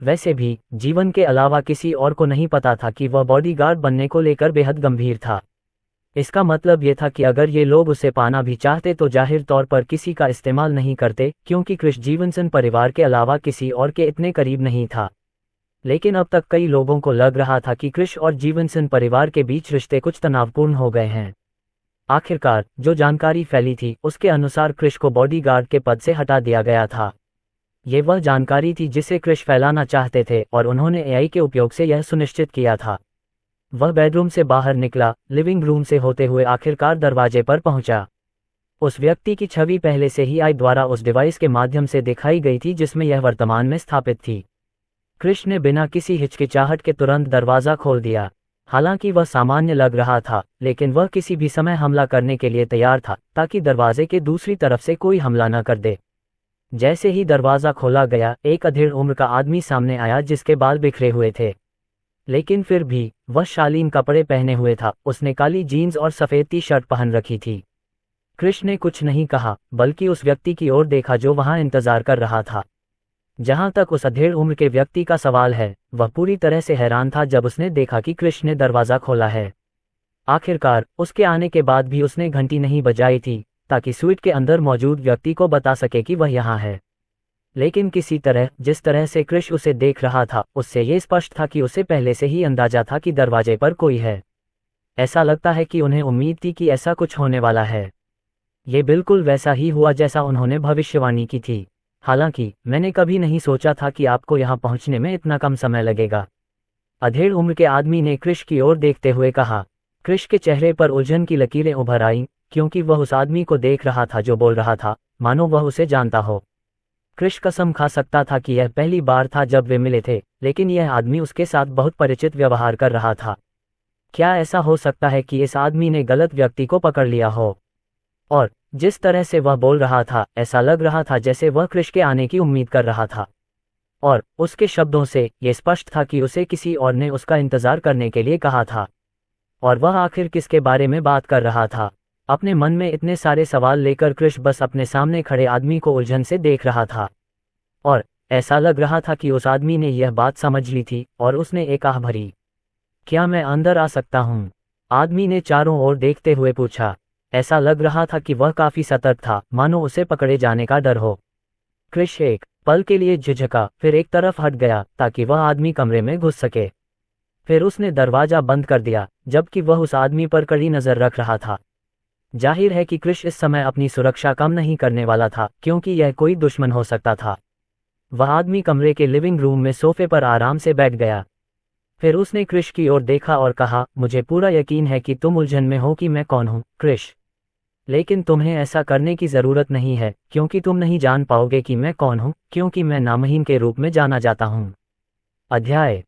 A: वैसे भी जीवन के अलावा किसी और को नहीं पता था कि वह बॉडीगार्ड बनने को लेकर बेहद गंभीर था। इसका मतलब यह था कि अगर ये लोग उसे पाना भी चाहते तो जाहिर तौर पर किसी का इस्तेमाल नहीं करते, क्योंकि कृष जीवनसन परिवार के अलावा किसी और के इतने करीब नहीं था। लेकिन अब तक कई लोगों को लग रहा था कि कृष और जीवनसन परिवार के बीच रिश्ते कुछ तनावपूर्ण हो गए हैं। आखिरकार जो जानकारी फैली थी उसके अनुसार क्रिश को बॉडीगार्ड के पद से हटा दिया गया था। ये वह जानकारी थी जिसे क्रिश फैलाना चाहते थे और उन्होंने एआई के उपयोग से यह सुनिश्चित किया था। वह बेडरूम से बाहर निकला, लिविंग रूम से होते हुए आखिरकार दरवाजे पर पहुंचा। उस व्यक्ति की छवि पहले से ही आई द्वारा उस डिवाइस के माध्यम से दिखाई गई थी जिसमें यह वर्तमान में स्थापित थी। क्रिश ने बिना किसी हिचकिचाहट के तुरंत दरवाज़ा खोल दिया। हालांकि वह सामान्य लग रहा था, लेकिन वह किसी भी समय हमला करने के लिए तैयार था ताकि दरवाजे के दूसरी तरफ से कोई हमला न कर दे। जैसे ही दरवाज़ा खोला गया, एक अधेड़ उम्र का आदमी सामने आया जिसके बाल बिखरे हुए थे, लेकिन फिर भी वह शालीन कपड़े पहने हुए था। उसने काली जीन्स और सफ़ेद टी शर्ट पहन रखी थी। क्रिश ने कुछ नहीं कहा, बल्कि उस व्यक्ति की ओर देखा जो वहां इंतजार कर रहा था। जहां तक उस अधेड़ उम्र के व्यक्ति का सवाल है, वह पूरी तरह से हैरान था जब उसने देखा कि क्रिश ने दरवाज़ा खोला है। आखिरकार उसके आने के बाद भी उसने घंटी नहीं बजाई थी ताकि स्वीट के अंदर मौजूद व्यक्ति को बता सके कि वह यहाँ है। लेकिन किसी तरह, जिस तरह से क्रिश उसे देख रहा था, उससे ये स्पष्ट था कि उसे पहले से ही अंदाजा था कि दरवाजे पर कोई है। ऐसा लगता है कि उन्हें उम्मीद थी कि ऐसा कुछ होने वाला है। ये बिल्कुल वैसा ही हुआ जैसा उन्होंने भविष्यवाणी की थी। हालांकि मैंने कभी नहीं सोचा था कि आपको यहाँ पहुँचने में इतना कम समय लगेगा, अधेड़ उम्र के आदमी ने क्रिश की ओर देखते हुए कहा। क्रिश के चेहरे पर उलझन की लकीरें उभर आईं, क्योंकि वह उस आदमी को देख रहा था जो बोल रहा था, मानो वह उसे जानता हो। क्रिश कसम खा सकता था कि यह पहली बार था जब वे मिले थे, लेकिन यह आदमी उसके साथ बहुत परिचित व्यवहार कर रहा था। क्या ऐसा हो सकता है कि इस आदमी ने गलत व्यक्ति को पकड़ लिया हो? और जिस तरह से वह बोल रहा था, ऐसा लग रहा था जैसे वह क्रिश के आने की उम्मीद कर रहा था। और उसके शब्दों से यह स्पष्ट था कि उसे किसी और ने उसका इंतजार करने के लिए कहा था। और वह आखिर किसके बारे में बात कर रहा था? अपने मन में इतने सारे सवाल लेकर क्रिश बस अपने सामने खड़े आदमी को उलझन से देख रहा था। और ऐसा लग रहा था कि उस आदमी ने यह बात समझ ली थी और उसने एक आह भरी। क्या मैं अंदर आ सकता हूँ? आदमी ने चारों ओर देखते हुए पूछा। ऐसा लग रहा था कि वह काफी सतर्क था, मानो उसे पकड़े जाने का डर हो। क्रिश एक पल के लिए झिझका, फिर एक तरफ हट गया ताकि वह आदमी कमरे में घुस सके। फिर उसने दरवाजा बंद कर दिया, जबकि वह उस आदमी पर कड़ी नजर रख रहा था। जाहिर है कि क्रिश इस समय अपनी सुरक्षा कम नहीं करने वाला था, क्योंकि यह कोई दुश्मन हो सकता था। वह आदमी कमरे के लिविंग रूम में सोफे पर आराम से बैठ गया। फिर उसने क्रिश की ओर देखा और कहा, मुझे पूरा यकीन है कि तुम उलझन में हो कि मैं कौन हूँ, क्रिश। लेकिन तुम्हें ऐसा करने की ज़रूरत नहीं है, क्योंकि तुम नहीं जान पाओगे कि मैं कौन हूँ, क्योंकि मैं नामहीन के रूप में जाना जाता हूँ। अध्याय